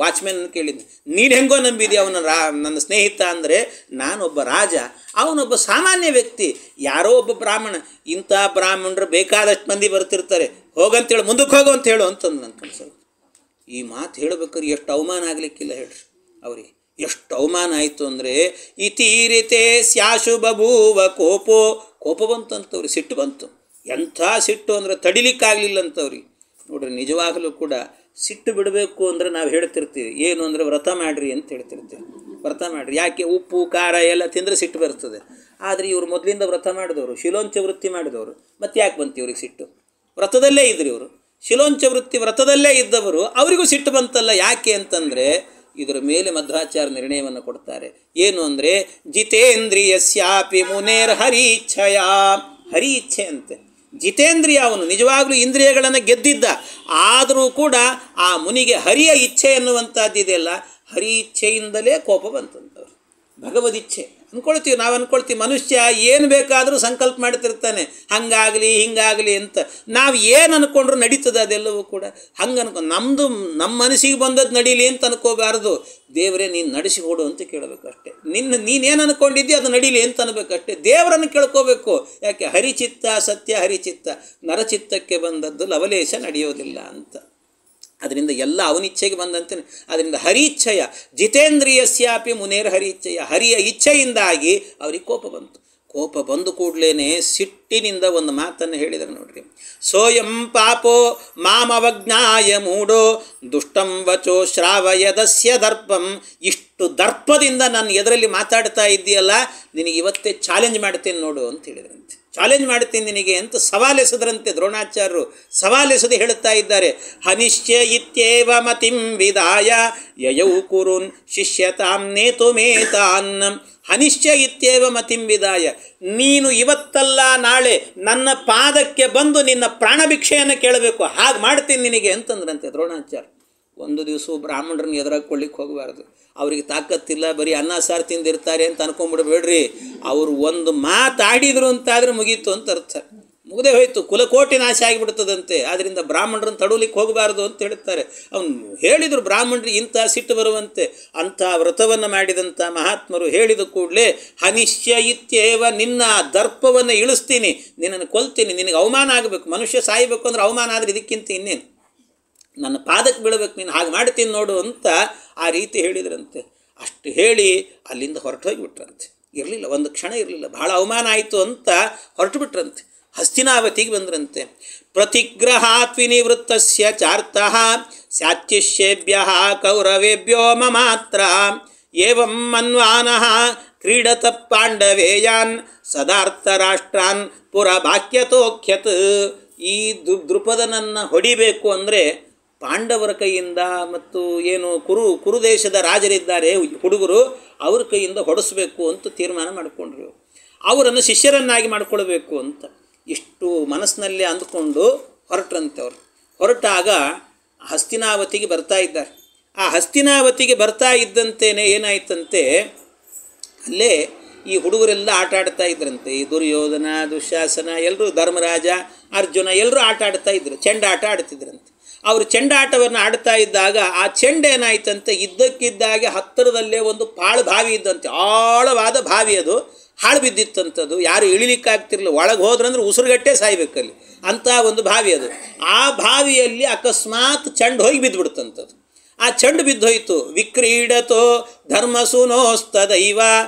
ವಾಚ್ಮ್ಯಾನ್ ಕೇಳಿದ್ನು, ನೀನು ಹೆಂಗೋ ನಂಬಿದಿ ಅವನ ನನ್ನ ಸ್ನೇಹಿತ ಅಂದರೆ? ನಾನೊಬ್ಬ ರಾಜ, ಅವನೊಬ್ಬ ಸಾಮಾನ್ಯ ವ್ಯಕ್ತಿ, ಯಾರೋ ಒಬ್ಬ ಬ್ರಾಹ್ಮಣ. ಇಂಥ ಬ್ರಾಹ್ಮಣರು ಬೇಕಾದಷ್ಟು ಮಂದಿ ಬರ್ತಿರ್ತಾರೆ, ಹೋಗಂತೇಳು, ಮುಂದಕ್ಕೆ ಹೋಗು ಅಂತ ಹೇಳು ಅಂತಂದು ನನ್ನ ಕನಸು. ಈ ಮಾತು ಹೇಳಬೇಕಾದ್ರೆ ಎಷ್ಟು ಅವಮಾನ ಆಗಲಿಕ್ಕಿಲ್ಲ ಹೇಳ್ರಿ ಅವರಿಗೆ. ಎಷ್ಟು ಅವಮಾನ ಆಯಿತು ಅಂದರೆ, ಇತೀರಿತೆ ಸ್ಯಾಶು ಬಭೂವ ಕೋಪ ಬಂತಂತವ್ರಿಗೆ, ಸಿಟ್ಟು ಬಂತು. ಎಂಥ ಸಿಟ್ಟು ಅಂದರೆ ತಡಿಲಿಕ್ಕಾಗಲಿಲ್ಲ ಅಂತವ್ರಿಗೆ. ನೋಡ್ರಿ, ನಿಜವಾಗಲೂ ಕೂಡ ಸಿಟ್ಟು ಬಿಡಬೇಕು ಅಂದರೆ ನಾವು ಹೇಳ್ತಿರ್ತೀವಿ, ಏನು ಅಂದರೆ ವ್ರತ ಮಾಡಿರಿ ಅಂತ ಹೇಳ್ತಿರ್ತೀವಿ. ವ್ರತ ಮಾಡಿರಿ, ಯಾಕೆ? ಉಪ್ಪು ಖಾರ ಎಲ್ಲ ತಿಂದರೆ ಸಿಟ್ಟು ಬರ್ತದೆ. ಆದರೆ ಇವರು ಮೊದಲಿಂದ ವ್ರತ ಮಾಡಿದವರು, ಶಿಲೋಂಚ ವೃತ್ತಿ ಮಾಡಿದವರು, ಮತ್ತೆ ಯಾಕೆ ಬಂತು ಇವ್ರಿಗೆ ಸಿಟ್ಟು? ವ್ರತದಲ್ಲೇ ಇದ್ರಿ ಇವರು, ಶಿಲೋಂಚ ವೃತ್ತಿ ವ್ರತದಲ್ಲೇ ಇದ್ದವರು, ಅವರಿಗೂ ಸಿಟ್ಟು ಬಂತಲ್ಲ. ಯಾಕೆ ಅಂತಂದರೆ ಇದರ ಮೇಲೆ ಮಧ್ವಾಚಾರ್ಯ ನಿರ್ಣಯವನ್ನು ಕೊಡ್ತಾರೆ. ಏನು ಅಂದರೆ, ಜಿತೇಂದ್ರಿಯಸ್ಯಾಪಿ ಮುನೇರ್ ಹರಿಚ್ಛಯ. ಹರಿ ಇಚ್ಛೆ ಅಂತೆ. ಜಿತೇಂದ್ರಿಯ, ಅವನು ನಿಜವಾಗ್ಲೂ ಇಂದ್ರಿಯಗಳನ್ನು ಗೆದ್ದಿದ್ದ, ಆದರೂ ಕೂಡ ಆ ಮುನಿಗೆ ಹರಿಯ ಇಚ್ಛೆ ಎನ್ನುವಂಥದ್ದಿದೆಯಲ್ಲ, ಹರಿ ಇಚ್ಛೆಯಿಂದಲೇ ಕೋಪ ಬಂತಂತವ್ರು. ಭಗವದಿಚ್ಛೆ ಅಂದ್ಕೊಳ್ತೀವಿ, ನಾವು ಅಂದ್ಕೊಳ್ತೀವಿ ಮನುಷ್ಯ ಏನು ಬೇಕಾದರೂ ಸಂಕಲ್ಪ ಮಾಡ್ತಿರ್ತಾನೆ, ಹಂಗಾಗಲಿ ಹಿಂಗಾಗಲಿ ಅಂತ. ನಾವು ಏನು ಅಂದ್ಕೊಂಡ್ರು ನಡೀತದೆ ಅದೆಲ್ಲವೂ ಕೂಡ. ಹಂಗೆ ನಮ್ಮ ಮನಸ್ಸಿಗೆ ಬಂದದ್ದು ನಡೀಲಿ ಅಂತ ಅನ್ಕೋಬಾರ್ದು. ದೇವರೇ ನೀನು ನಡೆಸಿ ಕೊಡು ಅಂತ ಕೇಳಬೇಕಷ್ಟೆ. ನೀನೇನು ಅಂದ್ಕೊಂಡಿದ್ದಿ ಅದು ನಡೀಲಿ ಅಂತ ಅನ್ಬೇಕಷ್ಟೆ. ದೇವರನ್ನು ಕೇಳ್ಕೋಬೇಕು. ಯಾಕೆ? ಹರಿಚಿತ್ತ ಸತ್ಯ ಹರಿಚಿತ್ತ, ನರಚಿತ್ತಕ್ಕೆ ಬಂದದ್ದು ಲವಲೇಶ ನಡೆಯೋದಿಲ್ಲ ಅಂತ. ಅದರಿಂದ ಎಲ್ಲ ಅವನಿಚ್ಛೆಗೆ ಬಂದಂತೆ. ಅದರಿಂದ ಹರಿಚ್ಛಯ, ಜಿತೇಂದ್ರಿಯಸ್ಯಾಪಿ ಮುನೇರ್ ಹರಿಚ್ಛಯ, ಹರಿಯ ಇಚ್ಛೆಯಿಂದಾಗಿ ಅವರಿಗೆ ಕೋಪ ಬಂತು. ಕೋಪ ಬಂದು ಕೂಡಲೇ ಸಿಟ್ಟಿನಿಂದ ಒಂದು ಮಾತನ್ನು ಹೇಳಿದರು ನೋಡ್ರಿ. ಸೋಯಂ ಪಾಪೋ ಮಾಮವಜ್ಞಾಯ ಮೂಢೋ ದುಷ್ಟಂ ವಚೋ ಶ್ರಾವಯದಸ್ಯ ದರ್ಪಂ. ಇಷ್ಟು ದರ್ಪದಿಂದ ನಾನು ಎದರಲ್ಲಿ ಮಾತಾಡ್ತಾ ಇದ್ದೀಯಲ್ಲ, ನಿನಗೆ ಇವತ್ತೇ ಚಾಲೆಂಜ್ ಮಾಡ್ತೇನೆ ನೋಡು ಅಂತ ಹೇಳಿದ್ರಂತೆ. ಚಾಲೆಂಜ್ ಮಾಡ್ತೀನಿ ನಿನಗೆ ಅಂತ ಸವಾಲೆಸದ್ರಂತೆ ದ್ರೋಣಾಚಾರ್ಯರು. ಸವಾಲೆಸದು ಹೇಳುತ್ತಾ ಇದ್ದಾರೆ, ಹನಿಶ್ಚಯ ಇತ್ಯೇವ ಮತಿಂ ವಿದಾಯ ಯಯೌ ಕುರುನ್ ಶಿಷ್ಯತಾಂ ನೇತುಮೇತಾನ್. ಹನಿಶ್ಚಯ ಇತ್ಯೇವ ಮತಿಂ ವಿದಾಯ, ನೀನು ಇವತ್ತಲ್ಲ ನಾಳೆ ನನ್ನ ಪಾದಕ್ಕೆ ಬಂದು ನಿನ್ನ ಪ್ರಾಣಭಿಕ್ಷೆಯನ್ನು ಕೇಳಬೇಕು, ಹಾಗೆ ಮಾಡ್ತೀನಿ ನಿನಗೆ ಅಂತಂದ್ರಂತೆ ದ್ರೋಣಾಚಾರ್ಯ. ಒಂದು ದಿವಸ ಬ್ರಾಹ್ಮಣರನ್ನ ಎದುರಾಕೊಳ್ಳಿಕ್ಕೆ ಹೋಗಬಾರ್ದು. ಅವರಿಗೆ ತಾಕತ್ತಿಲ್ಲ, ಬರೀ ಅನ್ನ ಸಾರು ತಿಂದಿರ್ತಾರೆ ಅಂತ ಅನ್ಕೊಂಡ್ಬಿಡ್ಬೇಡ್ರಿ. ಅವರು ಒಂದು ಮಾತಾಡಿದರು ಅಂತಾದರೆ ಮುಗೀತು ಅಂತ ಅರ್ಥ, ಮುಗದೆ ಹೋಯ್ತು, ಕುಲಕೋಟಿ ನಾಶ ಆಗಿಬಿಡ್ತದಂತೆ. ಆದ್ದರಿಂದ ಬ್ರಾಹ್ಮಣರನ್ನು ತಡವಲಿಕ್ಕೆ ಹೋಗಬಾರ್ದು ಅಂತ ಹೇಳ್ತಾರೆ. ಅವನು ಹೇಳಿದರು ಬ್ರಾಹ್ಮಣರಿಗೆ ಇಂಥ ಸಿಟ್ಟು ಬರುವಂತೆ. ಅಂಥ ವ್ರತವನ್ನು ಮಾಡಿದಂಥ ಮಹಾತ್ಮರು ಹೇಳಿದ ಕೂಡಲೇ, ಹನಿಶ್ಚಯ ಇತ್ಯೇವ, ನಿನ್ನ ದರ್ಪವನ್ನು ಇಳಿಸ್ತೀನಿ, ನಿನ್ನನ್ನು ಕೊಲ್ತೀನಿ, ನಿನಗೆ ಅವಮಾನ ಆಗಬೇಕು. ಮನುಷ್ಯ ಸಾಯಬೇಕು ಅಂದರೆ ಅವಮಾನ ಆದರೆ ಇದಕ್ಕಿಂತ ಇನ್ನೇನು, ನನ್ನ ಪಾದಕ್ಕೆ ಬೀಳಬೇಕು, ನೀನು ಹಾಗೆ ಮಾಡ್ತೀನಿ ನೋಡು ಅಂತ ಆ ರೀತಿ ಹೇಳಿದ್ರಂತೆ. ಅಷ್ಟು ಹೇಳಿ ಅಲ್ಲಿಂದ ಹೊರಟು ಹೋಗಿಬಿಟ್ರಂತೆ. ಇರಲಿಲ್ಲ, ಒಂದು ಕ್ಷಣ ಇರಲಿಲ್ಲ, ಭಾಳ ಅವಮಾನ ಆಯಿತು ಅಂತ ಹೊರಟು ಬಿಟ್ರಂತೆ. ಹಸ್ತಿನಾವತಿಗೆ ಬಂದ್ರಂತೆ. ಪ್ರತಿಗ್ರಹಾತ್ ವಿನಿವೃತ್ತಸ್ಯ ಚಾರ್ತಃ ಸ್ಯಾಚ್ಚಿಷ್ಯೇಭ್ಯಃ ಕೌರವೇಭ್ಯೋ ಮಮಾತ್ರ ಏವಂ ಮನ್ವಾನಃ ಕ್ರೀಡತ ಪಾಂಡವೇಯಾನ್ ಸದಾರ್ಥರಾಷ್ಟ್ರಾನ್ ಪುರಭಾಕ್ಯತೋಖ್ಯತ್. ಈ ದೃಪದನನ್ನು ಹೊಡಿಬೇಕು ಅಂದರೆ ಪಾಂಡವರ ಕೈಯಿಂದ ಮತ್ತು ಏನು ಕುರುದೇಶದ ರಾಜರಿದ್ದಾರೆ ಹುಡುಗರು, ಅವ್ರ ಕೈಯಿಂದ ಹೊಡೆಸಬೇಕು ಅಂತ ತೀರ್ಮಾನ ಮಾಡಿಕೊಂಡ್ರು. ಅವರನ್ನು ಶಿಷ್ಯರನ್ನಾಗಿ ಮಾಡಿಕೊಳ್ಬೇಕು ಅಂತ ಇಷ್ಟು ಮನಸ್ಸಿನಲ್ಲೇ ಅಂದ್ಕೊಂಡು ಹೊರಟ್ರಂತೆ. ಅವರು ಹೊರಟಾಗ ಹಸ್ತಿನಾವತಿಗೆ ಬರ್ತಾ ಇದ್ದಾರೆ. ಆ ಹಸ್ತಿನಾವತಿಗೆ ಬರ್ತಾ ಇದ್ದಂತೆಯೇ ಏನಾಯ್ತಂತೆ, ಅಲ್ಲೇ ಈ ಹುಡುಗರೆಲ್ಲ ಆಟ ಆಡ್ತಾ ಇದ್ರಂತೆ. ಈ ದುರ್ಯೋಧನ, ದುಶ್ಯಾಸನ ಎಲ್ಲರೂ, ಧರ್ಮರಾಜ, ಅರ್ಜುನ ಎಲ್ಲರೂ ಆಟ ಆಡ್ತಾ ಇದ್ರು, ಚೆಂಡಾಟ ಆಡ್ತಿದ್ರಂತೆ. ಅವರು ಚೆಂಡಾಟವನ್ನು ಆಡ್ತಾ ಇದ್ದಾಗ ಆ ಚೆಂಡ ಏನಾಯ್ತಂತೆ, ಇದ್ದಕ್ಕಿದ್ದಾಗೆ ಹತ್ತಿರದಲ್ಲೇ ಒಂದು ಪಾಳು ಬಾವಿ ಇದ್ದಂತೆ, ಆಳವಾದ ಬಾವಿ, ಅದು ಹಾಳು ಬಿದ್ದಿತ್ತಂಥದ್ದು. ಯಾರು ಇಳಿಲಿಕ್ಕಾಗ್ತಿರಲಿಲ್ಲ, ಒಳಗೆ ಹೋದ್ರಂದ್ರೆ ಉಸಿರುಗಟ್ಟೆ ಸಾಯ್ಬೇಕಲ್ಲಿ, ಅಂಥ ಒಂದು ಬಾವಿ ಅದು. ಆ ಬಾವಿಯಲ್ಲಿ ಅಕಸ್ಮಾತ್ ಚೆಂಡು ಹೋಗಿ ಬಿದ್ದುಬಿಡ್ತಂಥದ್ದು. ಆ ಚೆಂಡು ಬಿದ್ದೋಯ್ತು. ವಿಕ್ರೀಡತೋ ಧರ್ಮಸುನೋಸ್ತದೈವ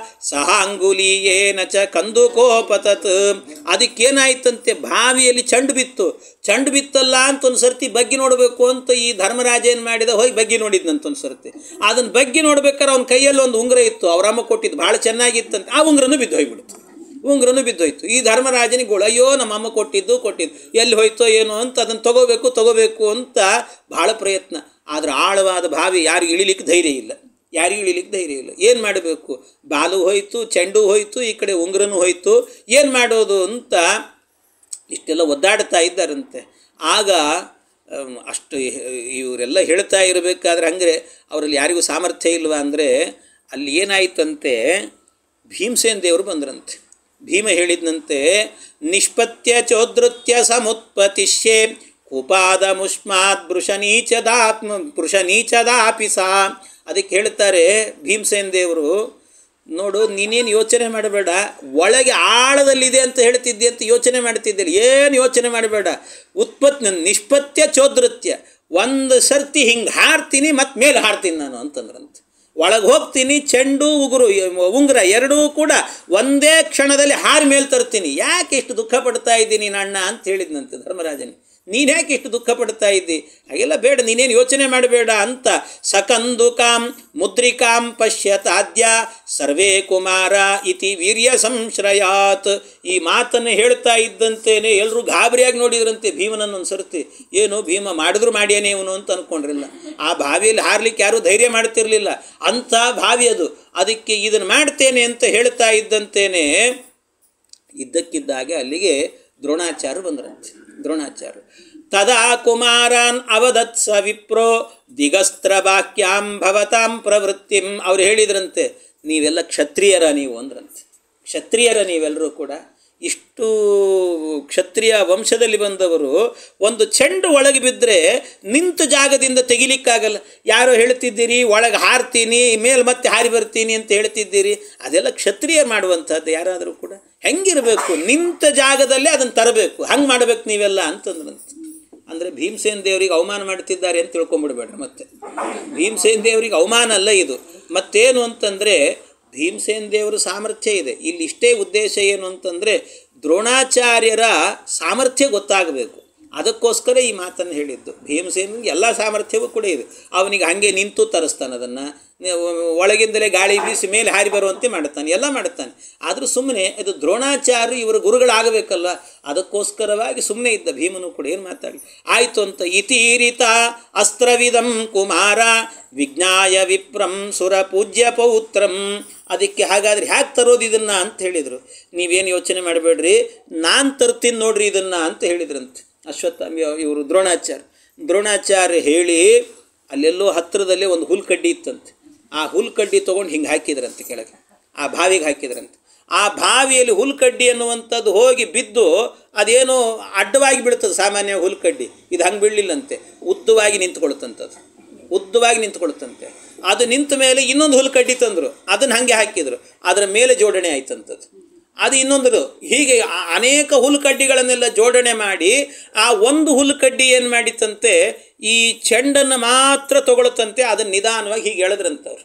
ಸಹಾಂಗುಲೀಯೇನ ಚ ಕಂದುಕೋಪತತ್. ಅದಕ್ಕೇನಾಯ್ತಂತೆ, ಬಾವಿಯಲ್ಲಿ ಚೆಂಡು ಬಿತ್ತು. ಚೆಂಡು ಬಿತ್ತಲ್ಲ ಅಂತ ಒಂದು ಸರ್ತಿ ಬಗ್ಗಿ ನೋಡಬೇಕು ಅಂತ ಈ ಧರ್ಮರಾಜ ಏನು ಮಾಡಿದ, ಹೋಗಿ ಬಗ್ಗಿ ನೋಡಿದ್ನಂತ ಒಂದು ಸರ್ತಿ. ಅದನ್ನು ಬಗ್ಗಿ ನೋಡ್ಬೇಕಾದ್ರೆ ಅವ್ನ ಕೈಯಲ್ಲಿ ಒಂದು ಉಂಗುರ ಇತ್ತು, ಅವ್ರ ಅಮ್ಮ ಕೊಟ್ಟಿದ್ದು, ಭಾಳ ಚೆನ್ನಾಗಿತ್ತಂತೆ. ಆ ಉಂಗುರನೂ ಬಿದ್ದು ಹೋಗಿಬಿಡ್ತು. ಉಂಗ್ರನೂ ಬಿದ್ದೋಯ್ತು. ಈ ಧರ್ಮರಾಜನಿಗೆ ಗೋಳು, ಅಯ್ಯೋ ನಮ್ಮಮ್ಮ ಕೊಟ್ಟಿದ್ದು ಎಲ್ಲಿ ಹೋಯ್ತೋ ಏನೋ ಅಂತ ಅದನ್ನು ತಗೋಬೇಕು ಅಂತ ಭಾಳ ಪ್ರಯತ್ನ. ಆದರೆ ಆಳವಾದ ಬಾವಿ ಯಾರಿಗೂ ಇಳಿಲಿಕ್ಕೆ ಧೈರ್ಯ ಇಲ್ಲ. ಏನು ಮಾಡಬೇಕು? ಬಾಲು ಹೋಯ್ತು, ಚೆಂಡು ಹೋಯ್ತು, ಈ ಕಡೆ ಉಂಗ್ರನೂ ಹೋಯ್ತು, ಏನು ಮಾಡೋದು ಅಂತ ಇಷ್ಟೆಲ್ಲ ಒದ್ದಾಡ್ತಾ ಇದ್ದಾರಂತೆ. ಆಗ ಅಷ್ಟು ಇವರೆಲ್ಲ ಹೇಳ್ತಾ ಇರಬೇಕಾದ್ರೆ ಹಂಗೆ ಅವರಲ್ಲಿ ಯಾರಿಗೂ ಸಾಮರ್ಥ್ಯ ಇಲ್ವಾ ಅಂದರೆ ಅಲ್ಲಿ ಏನಾಯ್ತಂತೆ, ಭೀಮಸೇನ ದೇವರು ಬಂದ್ರಂತೆ. ಭೀಮ ಹೇಳಿದ್ನಂತೆ, ನಿಷ್ಪತ್ಯ ಚೋದೃತ್ಯ ಸಮುತ್ಪತಿಷ್ಯೆ ಕುಪಾದ ಮುಷ್ಮಾತ್ ಪೃಷನೀಚದಾಪಿ ಸಾ. ಅದಕ್ಕೆ ಹೇಳ್ತಾರೆ ಭೀಮಸೇನ ದೇವರು, ನೋಡು ನೀನೇನು ಯೋಚನೆ ಮಾಡಬೇಡ, ಒಳಗೆ ಆಳದಲ್ಲಿದೆ ಅಂತ ಹೇಳ್ತಿದ್ದೆ ಅಂತ ಯೋಚನೆ ಮಾಡ್ತಿದ್ದೆ, ಏನು ಯೋಚನೆ ಮಾಡಬೇಡ. ನಿಷ್ಪತ್ಯ ಚೋದೃತ್ಯ, ಒಂದು ಸರ್ತಿ ಹಿಂಗೆ ಹಾರ್ತೀನಿ ಮತ್ತು ಮೇಲೆ ಹಾರ್ತೀನಿ ನಾನು ಅಂತಂದ್ರಂತೆ. ಒಳಗೆ ಹೋಗ್ತೀನಿ, ಚೆಂಡು ಉಂಗುರ ಎರಡೂ ಕೂಡ ಒಂದೇ ಕ್ಷಣದಲ್ಲಿ ಹಾರಿ ಮೇಲೆ ತರ್ತೀನಿ. ಯಾಕೆ ಇಷ್ಟು ದುಃಖ ಪಡ್ತಾ ಇದ್ದೀನಿ ಅಣ್ಣ ಅಂತ ಹೇಳಿದ್ನಂತೆ ಧರ್ಮರಾಜನಿಗೆ. ನೀನು ಯಾಕೆ ಇಷ್ಟು ದುಃಖ ಪಡ್ತಾ ಇದ್ದಿ? ಹಾಗೆಲ್ಲ ಬೇಡ, ನೀನೇನು ಯೋಚನೆ ಮಾಡಬೇಡ ಅಂತ. ಸಕಂದುಕಾಂ ಮುದ್ರಿಕಾಂ ಪಶ್ಯತಾದ್ಯ ಸರ್ವೇ ಕುಮಾರ ಇತಿ ವೀರ್ಯ ಸಂಶ್ರಯಾತ್. ಈ ಮಾತನ್ನು ಹೇಳ್ತಾ ಇದ್ದಂತೇನೆ ಎಲ್ಲರೂ ಗಾಬರಿಯಾಗಿ ನೋಡಿದ್ರಂತೆ ಭೀಮನನ್ನು. ಒಂದು ಸರ್ತಿ ಏನು ಭೀಮ ಮಾಡಿದ್ರು ಮಾಡ್ಯಾನೆ ಇವನು ಅಂತ ಅಂದ್ಕೊಂಡ್ರಿಲ್ಲ. ಆ ಬಾವಿಯಲ್ಲಿ ಹಾರ್ಲಿಕ್ಕೆ ಯಾರೂ ಧೈರ್ಯ ಮಾಡ್ತಿರ್ಲಿಲ್ಲ, ಅಂಥ ಬಾವಿ ಅದು. ಅದಕ್ಕೆ ಇದನ್ನು ಮಾಡ್ತೇನೆ ಅಂತ ಹೇಳ್ತಾ ಇದ್ದಂತೇನೆ ಇದ್ದಕ್ಕಿದ್ದಾಗೆ ಅಲ್ಲಿಗೆ ದ್ರೋಣಾಚಾರ್ಯ ಬಂದ್ರಂತೆ. ತದಾ ಕುಮಾರಾನ್ ಅವದತ್ ಸ ವಿಪ್ರೋ ದಿಗಸ್ತ್ರ ಬಾಕ್ಯಾಂ ಭವತಾಂ ಪ್ರವೃತ್ತಿಂ. ಅವ್ರು ಹೇಳಿದ್ರಂತೆ, ನೀವೆಲ್ಲ ಕ್ಷತ್ರಿಯರ ನೀವು ಅಂದ್ರಂತೆ. ಕ್ಷತ್ರಿಯರ ನೀವೆಲ್ಲರೂ ಕೂಡ, ಇಷ್ಟು ಕ್ಷತ್ರಿಯ ವಂಶದಲ್ಲಿ ಬಂದವರು ಒಂದು ಚೆಂಡು ಒಳಗೆ ಬಿದ್ದರೆ ನಿಂತ ಜಾಗದಿಂದ ತೆಗಿಲಿಕ್ಕಾಗಲ್ಲ. ಯಾರೋ ಹೇಳ್ತಿದ್ದೀರಿ ಒಳಗೆ ಹಾರ್ತೀನಿ ಮೇಲೆ ಮತ್ತೆ ಹಾರಿ ಬರ್ತೀನಿ ಅಂತ ಹೇಳ್ತಿದ್ದೀರಿ, ಅದೆಲ್ಲ ಕ್ಷತ್ರಿಯ ಮಾಡುವಂಥದ್ದು. ಯಾರಾದರೂ ಕೂಡ ಹೆಂಗಿರಬೇಕು, ನಿಂತ ಜಾಗದಲ್ಲೇ ಅದನ್ನು ತರಬೇಕು, ಹಂಗೆ ಮಾಡಬೇಕು ನೀವೆಲ್ಲ ಅಂತಂದ್ರಂತೆ. ಅಂದರೆ ಭೀಮಸೇನ ದೇವರಿಗೆ ಅವಮಾನ ಮಾಡ್ತಿದ್ದಾರೆ ಅಂತ ತಿಳ್ಕೊಂಬಿಡ್ಬೇಡ್ರಿ. ಮತ್ತೆ ಭೀಮಸೇನ ದೇವರಿಗೆ ಅವಮಾನ ಅಲ್ಲ ಇದು. ಮತ್ತೇನು ಅಂತಂದರೆ ಭೀಮಸೇನ ದೇವರ ಸಾಮರ್ಥ್ಯ ಇದೆ. ಇಲ್ಲಿ ಇಷ್ಟೇ ಉದ್ದೇಶ ಏನು ಅಂತಂದರೆ ದ್ರೋಣಾಚಾರ್ಯರ ಸಾಮರ್ಥ್ಯ ಗೊತ್ತಾಗಬೇಕು. ಅದಕ್ಕೋಸ್ಕರ ಈ ಮಾತನ್ನು ಹೇಳಿದ್ದು. ಭೀಮಸೇನಿಗೆ ಎಲ್ಲ ಸಾಮರ್ಥ್ಯವೂ ಕೂಡ ಇದೆ. ಅವನಿಗೆ ಹಾಗೆ ನಿಂತು ತರಿಸ್ತಾನೆ, ಅದನ್ನು ಒಳಗಿಂದಲೇ ಗಾಳಿ ಬೀಸಿ ಮೇಲೆ ಹಾರಿ ಬರುವಂತೆ ಮಾಡುತ್ತಾನೆ, ಎಲ್ಲ ಮಾಡುತ್ತಾನೆ. ಆದರೂ ಸುಮ್ಮನೆ ಅದು ದ್ರೋಣಾಚಾರ್ಯ ಇವರ ಗುರುಗಳಾಗಬೇಕಲ್ಲ, ಅದಕ್ಕೋಸ್ಕರವಾಗಿ ಸುಮ್ಮನೆ ಇದ್ದ ಭೀಮನು ಕೂಡ. ಏನು ಮಾತಾಡಲಿ ಆಯಿತು ಅಂತ. ಇತೀರಿತ ಅಸ್ತ್ರವಿದಂ ಕುಮಾರ ವಿಜ್ಞಾಯ ವಿಪ್ರಂ ಸುರ ಪೂಜ್ಯ ಪೌತ್ರಂ. ಅದಕ್ಕೆ ಹಾಗಾದರೆ ಹ್ಯಾಕೆ ತರೋದು ಇದನ್ನು ಅಂತ ಹೇಳಿದರು. ನೀವೇನು ಯೋಚನೆ ಮಾಡಬೇಡ್ರಿ, ನಾನು ತರ್ತೀನಿ ನೋಡ್ರಿ ಇದನ್ನು ಅಂತ ಹೇಳಿದ್ರಂತೆ ಅಶ್ವತ್ಥಾಮ ಇವರು ದ್ರೋಣಾಚಾರ್ಯ ಹೇಳಿ ಅಲ್ಲೆಲ್ಲೋ ಹತ್ತಿರದಲ್ಲೇ ಒಂದು ಹುಲ್ಕಡ್ಡಿ ಇತ್ತಂತೆ. ಆ ಹುಲ್ಕಡ್ಡಿ ತೊಗೊಂಡು ಹಿಂಗೆ ಹಾಕಿದ್ರಂತೆ ಕೆಳಗೆ, ಆ ಬಾವಿಗೆ ಹಾಕಿದ್ರಂತೆ. ಆ ಬಾವಿಯಲ್ಲಿ ಹುಲ್ಕಡ್ಡಿ ಅನ್ನುವಂಥದ್ದು ಹೋಗಿ ಬಿದ್ದು ಅದೇನೋ ಅಡ್ಡವಾಗಿ ಬೀಳ್ತದೆ. ಸಾಮಾನ್ಯ ಹುಲ್ಕಡ್ಡಿ ಇದು ಹಂಗೆ ಬೀಳಲಿಲ್ಲಂತೆ, ಉದ್ದವಾಗಿ ನಿಂತ್ಕೊಳ್ತಂತೆ. ಅದು ನಿಂತ ಮೇಲೆ ಇನ್ನೊಂದು ಹುಲ್ಕಡ್ಡಿ ತಂದರು, ಅದನ್ನು ಹಾಗೆ ಹಾಕಿದರು, ಅದರ ಮೇಲೆ ಜೋಡಣೆ ಆಯ್ತಂಥದ್ದು. ಅದು ಇನ್ನೊಂದು ಹೀಗೆ ಅನೇಕ ಹುಲ್ಕಡ್ಡಿಗಳನ್ನೆಲ್ಲ ಜೋಡಣೆ ಮಾಡಿ ಆ ಒಂದು ಹುಲ್ಕಡ್ಡಿ ಏನು ಮಾಡಿತ್ತಂತೆ, ಈ ಚೆಂಡನ್ನು ಮಾತ್ರ ತಗೊಳ್ತಂತೆ. ಅದನ್ನು ನಿಧಾನವಾಗಿ ಹೀಗೆ ಎಳೆದ್ರಂತವ್ರು,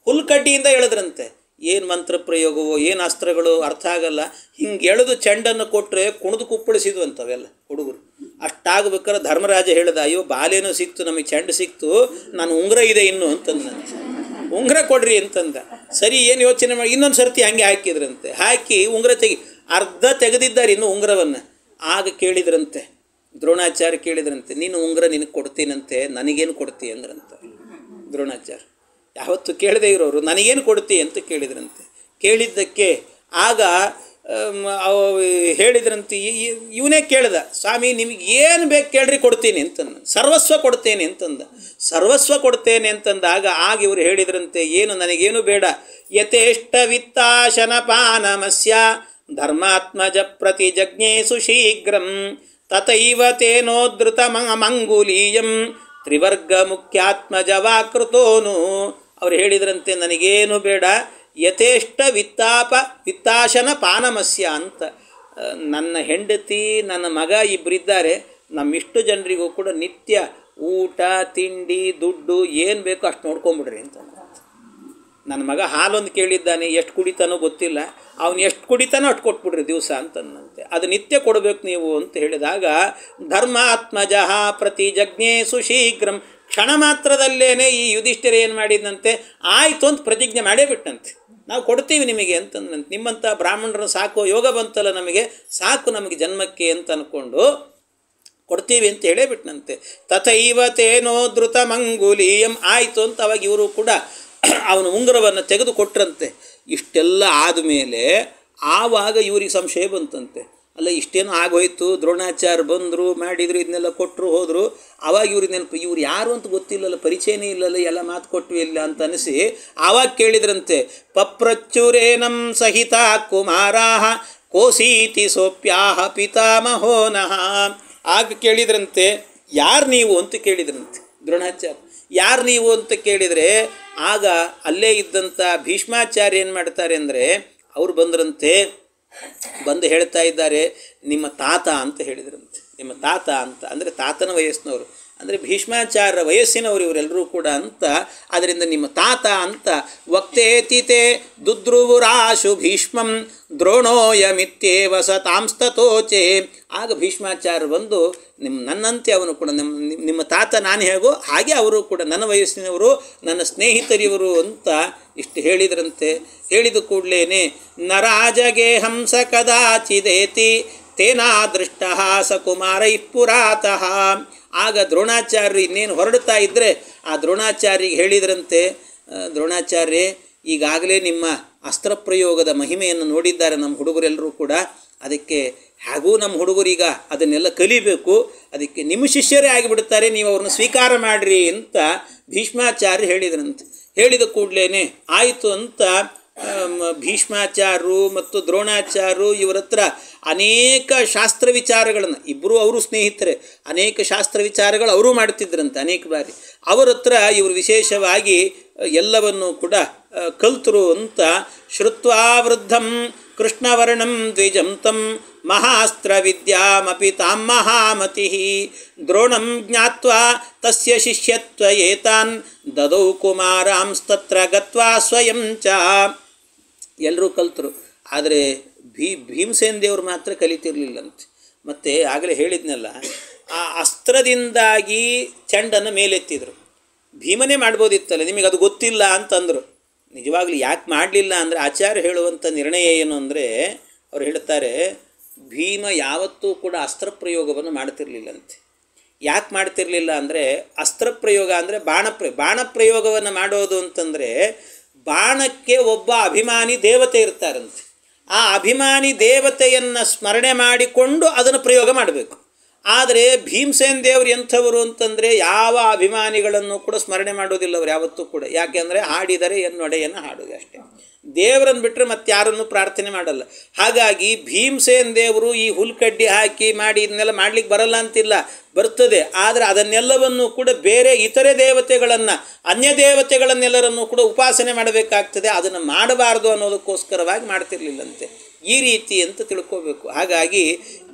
ಹುಲ್ಕಡ್ಡಿಯಿಂದ ಎಳೆದ್ರಂತೆ. ಏನು ಮಂತ್ರ ಪ್ರಯೋಗವೋ ಏನು ಅಸ್ತ್ರಗಳು ಅರ್ಥ ಆಗಲ್ಲ. ಹಿಂಗೆ ಎಳೆದು ಚೆಂಡನ್ನು ಕೊಟ್ಟರೆ ಕುಣಿದು ಕುಪ್ಪಳಿಸಿದ್ವು ಅಂತವೆಲ್ಲ ಹುಡುಗರು. ಅಷ್ಟಾಗಬೇಕಾದ್ರೆ ಧರ್ಮರಾಜ ಹೇಳ್ದ, ಅಯ್ಯೋ ಬಾಲೇನೋ ಸಿಕ್ತು, ನಮಗೆ ಚೆಂಡು ಸಿಕ್ತು, ನಾನು ಉಂಗುರ ಇದೆ ಇನ್ನು ಅಂತಂದಂತೆ. ಉಂಗುರ ಕೊಡ್ರಿ ಅಂತಂದ. ಸರಿ, ಏನು ಯೋಚನೆ ಮಾಡಿ ಇನ್ನೊಂದು ಸರ್ತಿ ಹಂಗೆ ಹಾಕಿದ್ರಂತೆ. ಹಾಕಿ ಉಂಗುರ ಅರ್ಧ ತೆಗೆದಿದ್ದಾರೆ ಇನ್ನು ಉಂಗುರವನ್ನು. ಆಗ ಕೇಳಿದ್ರಂತೆ ದ್ರೋಣಾಚಾರ್ಯ ಕೇಳಿದ್ರಂತೆ, ನೀನು ಉಂಗುರ ನಿನಗೆ ಕೊಡ್ತೀನಂತೆ, ನನಗೇನು ಕೊಡ್ತೀ ಅಂದ್ರಂತೆ ದ್ರೋಣಾಚಾರ್ಯ. ಯಾವತ್ತು ಕೇಳದೇ ಇರೋರು ನನಗೇನು ಕೊಡ್ತೀ ಅಂತ ಕೇಳಿದ್ರಂತೆ. ಕೇಳಿದ್ದಕ್ಕೆ ಆಗ ಹೇಳಿದ್ರಂತೆ, ಇವನೇ ಕೇಳ್ದ, ಸ್ವಾಮಿ ನಿಮಗೆ ಏನು ಬೇಕು ಕೇಳ್ರಿ ಕೊಡ್ತೀನಿ ಅಂತಂದ. ಸರ್ವಸ್ವ ಕೊಡ್ತೇನೆ ಅಂತಂದಾಗ ಆಗ ಇವರು ಹೇಳಿದ್ರಂತೆ, ಏನು ನನಗೇನು ಬೇಡ, ಯಥೇಷ್ಟ ವಿತ್ತಾಶನಪಾನಮಸ್ಯ ಧರ್ಮಾತ್ಮಜ ಪ್ರತಿ ಜಜ್ಞೇಸು ಶೀಘ್ರಂ ತಥೈವ ತೇನೋದ್ಧೃತ ಮಂಗುಲೀಯಂ ತ್ರಿವರ್ಗ ಮುಖ್ಯಾತ್ಮಜ ವಾಕೃತೋನು. ಅವ್ರು ಹೇಳಿದ್ರಂತೆ, ನನಗೇನು ಬೇಡ, ಯಥೇಷ್ಟ ವಿತ್ತಾಶನ ಪಾನಮಸ್ಯ ಅಂತ. ನನ್ನ ಹೆಂಡತಿ ನನ್ನ ಮಗ ಇಬ್ಬರಿದ್ದಾರೆ, ನಮ್ಮಿಷ್ಟು ಜನರಿಗೂ ಕೂಡ ನಿತ್ಯ ಊಟ ತಿಂಡಿ ದುಡ್ಡು ಏನು ಬೇಕೋ ಅಷ್ಟು ನೋಡ್ಕೊಂಬಿಡ್ರಿ ಅಂತ. ನನ್ನ ಮಗ ಹಾಲೊಂದು ಕೇಳಿದ್ದಾನೆ, ಎಷ್ಟು ಕುಡಿತಾನೋ ಗೊತ್ತಿಲ್ಲ, ಅವನು ಎಷ್ಟು ಕುಡಿತಾನೋ ಅಷ್ಟು ಕೊಟ್ಬಿಡ್ರಿ ದಿವಸ ಅಂತಂದಂತೆ. ಅದು ನಿತ್ಯ ಕೊಡಬೇಕು ನೀವು ಅಂತ ಹೇಳಿದಾಗ ಧರ್ಮಾತ್ಮಜ ಪ್ರತಿ ಜಜ್ಞೇಸು ಶೀಘ್ರಂ. ಕ್ಷಣ ಮಾತ್ರದಲ್ಲೇ ಈ ಯುಧಿಷ್ಠಿರ ಏನು ಮಾಡಿದಂತೆ, ಆಯಿತು ಅಂತ ಪ್ರತಿಜ್ಞೆ ಮಾಡೇ ಬಿಟ್ಟಂತೆ. ನಾವು ಕೊಡ್ತೀವಿ ನಿಮಗೆ ಅಂತಂದಂತೆ. ನಿಮ್ಮಂಥ ಬ್ರಾಹ್ಮಣರನ್ನು ಸಾಕೋ ಯೋಗ ಬಂತಲ್ಲ ನಮಗೆ, ಸಾಕು ನಮಗೆ ಜನ್ಮಕ್ಕೆ ಅಂತ ಅಂದ್ಕೊಂಡು ಕೊಡ್ತೀವಿ ಅಂತ ಹೇಳೇ ಬಿಟ್ಟನಂತೆ. ತಥೈವ ತೇನೋ ಧೃತ ಮಂಗುಲೀಯಂ, ಆಯಿತು ಅಂತ ಅವಾಗ ಇವರು ಕೂಡ ಅವನ ಉಂಗುರವನ್ನು ತೆಗೆದು ಕೊಟ್ರಂತೆ. ಇಷ್ಟೆಲ್ಲ ಆದಮೇಲೆ ಆವಾಗ ಇವ್ರಿಗೆ ಸಂಶಯ ಬಂತಂತೆ, ಅಲ್ಲ ಇಷ್ಟೇನೋ ಆಗೋಯ್ತು, ದ್ರೋಣಾಚಾರ್ಯ ಬಂದರು ಮಾಡಿದರು, ಇದನ್ನೆಲ್ಲ ಕೊಟ್ಟರು ಹೋದರು. ಆವಾಗ ಇವ್ರಿಗೆ ನೆನಪು, ಇವ್ರು ಯಾರು ಅಂತ ಗೊತ್ತಿಲ್ಲಲ್ಲ, ಪರಿಚಯನೇ ಇಲ್ಲಲ್ಲ, ಎಲ್ಲ ಮಾತು ಕೊಟ್ಟವಿ ಇಲ್ಲ ಅಂತ ಅನಿಸಿ ಆವಾಗ ಕೇಳಿದ್ರಂತೆ, ಪಪ್ರಚುರೇನಂ ಸಹಿತ ಕುಮಾರಾಹ ಕೋಸೀತಿ ಸೋಪ್ಯಾಹ ಪಿತಾಮಹೋನಃ. ಆಗ ಕೇಳಿದ್ರಂತೆ, ಯಾರು ನೀವು ಅಂತ ಕೇಳಿದ್ರಂತೆ ದ್ರೋಣಾಚಾರ್ಯ. ಯಾರು ನೀವು ಅಂತ ಕೇಳಿದರೆ ಆಗ ಅಲ್ಲೇ ಇದ್ದಂಥ ಭೀಷ್ಮಾಚಾರ್ಯ ಏನು ಮಾಡ್ತಾರೆ ಅಂದರೆ, ಅವರು ಬಂದ್ರಂತೆ, ಬಂದು ಹೇಳ್ತಾ ಇದ್ದಾರೆ, ನಿಮ್ಮ ತಾತ ಅಂತ ಹೇಳಿದ್ರಂತೆ. ನಿಮ್ಮ ತಾತ ಅಂತ ಅಂದರೆ ತಾತನ ವಯಸ್ಸಿನವರು, ಅಂದರೆ ಭೀಷ್ಮಾಚಾರ್ಯರ ವಯಸ್ಸಿನವರು ಇವರೆಲ್ಲರೂ ಕೂಡ ಅಂತ. ಅದರಿಂದ ನಿಮ್ಮ ತಾತ ಅಂತ. ವಕ್ತೇತಿತೆ ದುದ್ರುವುರಾಶು ಭೀಷ್ಮಂ ದ್ರೋಣೋಯಮಿತ್ಯೇವ ಸತಾಂಸ್ತತೋಚೆ. ಆಗ ಭೀಷ್ಮಾಚಾರ್ಯರು ಬಂದು, ನನ್ನಂತೆ ಅವನು ಕೂಡ ನಿಮ್ಮ ತಾತ ನಾನು ಹೇಗೋ ಹಾಗೆ ಅವರು ಕೂಡ ನನ್ನ ವಯಸ್ಸಿನವರು, ನನ್ನ ಸ್ನೇಹಿತರಿವರು ಅಂತ ಇಷ್ಟು ಹೇಳಿದ್ರಂತೆ. ಹೇಳಿದ ಕೂಡಲೇ ನರಾಜಗೆ ಹಂಸ ಕದಾಚಿದೇತಿ ತೇನಾ ದೃಷ್ಟ ಸಕುಮಾರೈ ಪುರಾತಃ. ಆಗ ದ್ರೋಣಾಚಾರ್ಯರು ಇನ್ನೇನು ಹೊರಡ್ತಾ ಇದ್ದರೆ ಆ ದ್ರೋಣಾಚಾರ್ಯಗೆ ಹೇಳಿದ್ರಂತೆ, ದ್ರೋಣಾಚಾರ್ಯ ಈಗಾಗಲೇ ನಿಮ್ಮ ಅಸ್ತ್ರಪ್ರಯೋಗದ ಮಹಿಮೆಯನ್ನು ನೋಡಿದ್ದಾರೆ ನಮ್ಮ ಹುಡುಗರೆಲ್ಲರೂ ಕೂಡ, ಅದಕ್ಕೆ ಹಾಗೂ ನಮ್ಮ ಹುಡುಗರೀಗ ಅದನ್ನೆಲ್ಲ ಕಲಿಬೇಕು, ಅದಕ್ಕೆ ನಿಮ್ಮ ಶಿಷ್ಯರೇ ಆಗಿಬಿಡ್ತಾರೆ, ನೀವು ಅವ್ರನ್ನ ಸ್ವೀಕಾರ ಮಾಡಿರಿ ಅಂತ ಭೀಷ್ಮಾಚಾರ್ಯ ಹೇಳಿದ್ರಂತೆ. ಹೇಳಿದ ಕೂಡಲೇ ಆಯಿತು ಅಂತ ಭೀಷ್ಮಾಚಾರ್ಯರು ಮತ್ತು ದ್ರೋಣಾಚಾರ್ಯರು ಇವರ ಹತ್ರ ಅನೇಕ ಶಾಸ್ತ್ರ ವಿಚಾರಗಳನ್ನು, ಇಬ್ಬರು ಅವರು ಸ್ನೇಹಿತರೆ, ಅನೇಕ ಶಾಸ್ತ್ರ ವಿಚಾರಗಳು ಅವರೂ ಮಾಡ್ತಿದ್ರಂತೆ ಅನೇಕ ಬಾರಿ. ಅವರ ಹತ್ರ ಇವರು ವಿಶೇಷವಾಗಿ ಎಲ್ಲವನ್ನೂ ಕೂಡ ಕಲ್ತರು ಅಂತ. ಶ್ರುತ್ವಾ ವೃದ್ಧಂ ಕೃಷ್ಣವರ್ಣಂ ದ್ವಿಜಂ ತಂ ಮಹಾಸ್ತ್ರ ವಿದ್ಯಾಮಪಿ ತಾಂ ಮಹಾಮತಿ ದ್ರೋಣಂ ಜ್ಞಾತ್ವಾ ತಸ್ಯ ಶಿಷ್ಯತ್ವ ಏತಾನ್ ದದೌ ಕುಮಾರಾಂಸ್ತತ್ರ ಗತ್ವಾ ಸ್ವಯಂ ಚ. ಎಲ್ಲರೂ ಕಲ್ತರು, ಆದರೆ ಭೀಮಸೇನ ದೇವರು ಮಾತ್ರ ಕಲಿತಿರ್ಲಿಲ್ಲಂತೆ. ಮತ್ತು ಆಗಲೇ ಹೇಳಿದ್ನಲ್ಲ, ಆ ಅಸ್ತ್ರದಿಂದಾಗಿ ಚೆಂಡನ್ನು ಮೇಲೆತ್ತಿದ್ರು. ಭೀಮನೇ ಮಾಡ್ಬೋದಿತ್ತಲ್ಲ, ನಿಮಗೆ ಅದು ಗೊತ್ತಿಲ್ಲ ಅಂತಂದರು. ನಿಜವಾಗ್ಲೂ ಯಾಕೆ ಮಾಡಲಿಲ್ಲ ಅಂದರೆ, ಆಚಾರ್ಯ ಹೇಳುವಂಥ ನಿರ್ಣಯ ಏನು ಅಂದರೆ, ಅವ್ರು ಹೇಳ್ತಾರೆ, ಭೀಮ ಯಾವತ್ತೂ ಕೂಡ ಅಸ್ತ್ರಪ್ರಯೋಗವನ್ನು ಮಾಡ್ತಿರ್ಲಿಲ್ಲಂತೆ. ಯಾಕೆ ಮಾಡ್ತಿರ್ಲಿಲ್ಲ ಅಂದರೆ, ಅಸ್ತ್ರಪ್ರಯೋಗ ಅಂದರೆ ಬಾಣಪ್ರಯೋಗವನ್ನು ಮಾಡೋದು ಅಂತಂದರೆ, ಬಾಣಕ್ಕೆ ಒಬ್ಬ ಅಭಿಮಾನಿ ದೇವತೆ ಇರ್ತಾರಂತೆ. ಆ ಅಭಿಮಾನಿ ದೇವತೆಯನ್ನು ಸ್ಮರಣೆ ಮಾಡಿಕೊಂಡು ಅದನ್ನು ಪ್ರಯೋಗ ಮಾಡಬೇಕು. ಆದರೆ ಭೀಮಸೇನ ದೇವರು ಎಂಥವರು ಅಂತಂದರೆ, ಯಾವ ಅಭಿಮಾನಿಗಳನ್ನು ಕೂಡ ಸ್ಮರಣೆ ಮಾಡೋದಿಲ್ಲ ಅವರು ಯಾವತ್ತೂ ಕೂಡ. ಯಾಕೆಂದರೆ ಹಾಡಿದರೆ ಎನ್ನೊಡೆಯನ್ನು ಹಾಡೋದು ಅಷ್ಟೇ, ದೇವರನ್ನು ಬಿಟ್ಟರೆ ಮತ್ತೆ ಯಾರನ್ನು ಪ್ರಾರ್ಥನೆ ಮಾಡಲ್ಲ. ಹಾಗಾಗಿ ಭೀಮಸೇನ ದೇವರು ಈ ಹುಲ್ಕಡ್ಡಿ ಹಾಕಿ ಮಾಡಿ ಇದನ್ನೆಲ್ಲ ಮಾಡಲಿಕ್ಕೆ ಬರಲ್ಲ ಅಂತಿಲ್ಲ, ಬರ್ತದೆ. ಆದರೆ ಅದನ್ನೆಲ್ಲವನ್ನು ಕೂಡ ಬೇರೆ ಇತರೆ ದೇವತೆಗಳನ್ನು, ಅನ್ಯ ದೇವತೆಗಳನ್ನೆಲ್ಲರನ್ನು ಕೂಡ ಉಪಾಸನೆ ಮಾಡಬೇಕಾಗ್ತದೆ. ಅದನ್ನು ಮಾಡಬಾರ್ದು ಅನ್ನೋದಕ್ಕೋಸ್ಕರವಾಗಿ ಮಾಡ್ತಿರ್ಲಿಲ್ಲಂತೆ. ಈ ರೀತಿ ಅಂತ ತಿಳ್ಕೋಬೇಕು. ಹಾಗಾಗಿ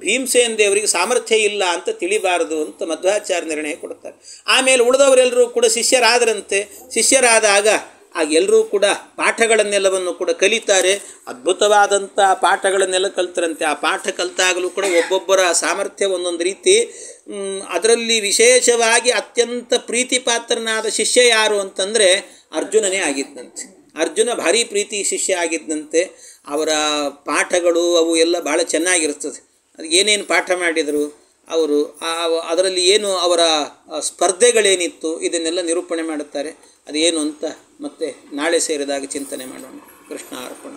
ಭೀಮಸೇನ ದೇವರಿಗೆ ಸಾಮರ್ಥ್ಯ ಇಲ್ಲ ಅಂತ ತಿಳಿಬಾರದು ಅಂತ ಮಧ್ವಾಚಾರ್ಯ ನಿರ್ಣಯ ಕೊಡ್ತಾರೆ. ಆಮೇಲೆ ಉಳಿದವರೆಲ್ಲರೂ ಕೂಡ ಶಿಷ್ಯರಾದರಂತೆ. ಶಿಷ್ಯರಾದಾಗ ಎಲ್ಲರೂ ಕೂಡ ಪಾಠಗಳನ್ನೆಲ್ಲವನ್ನು ಕೂಡ ಕಲಿತಾರೆ. ಅದ್ಭುತವಾದಂಥ ಪಾಠಗಳನ್ನೆಲ್ಲ ಕಲ್ತರಂತೆ. ಆ ಪಾಠ ಕಲಿತಾಗಲೂ ಕೂಡ ಒಬ್ಬೊಬ್ಬರ ಸಾಮರ್ಥ್ಯ ಒಂದೊಂದು ರೀತಿ. ಅದರಲ್ಲಿ ವಿಶೇಷವಾಗಿ ಅತ್ಯಂತ ಪ್ರೀತಿ ಪಾತ್ರನಾದ ಶಿಷ್ಯ ಯಾರು ಅಂತಂದರೆ ಅರ್ಜುನನೇ ಆಗಿದ್ದಂತೆ. ಅರ್ಜುನ ಭಾರಿ ಪ್ರೀತಿ ಶಿಷ್ಯ ಆಗಿದ್ದಂತೆ. ಅವರ ಪಾಠಗಳು ಅವು ಎಲ್ಲ ಭಾಳ ಚೆನ್ನಾಗಿರ್ತದೆ. ಅದು ಏನೇನು ಪಾಠ ಮಾಡಿದರು ಅವರು, ಅದರಲ್ಲಿ ಏನು ಅವರ ಸ್ಪರ್ಧೆಗಳೇನಿತ್ತು ಇದನ್ನೆಲ್ಲ ನಿರೂಪಣೆ ಮಾಡುತ್ತಾರೆ. ಅದೇನು ಅಂತ ಮತ್ತೆ ನಾಳೆ ಸೇರಿದಾಗ ಚಿಂತನೆ ಮಾಡೋಣ. ಕೃಷ್ಣ ಅರ್ಪಣ.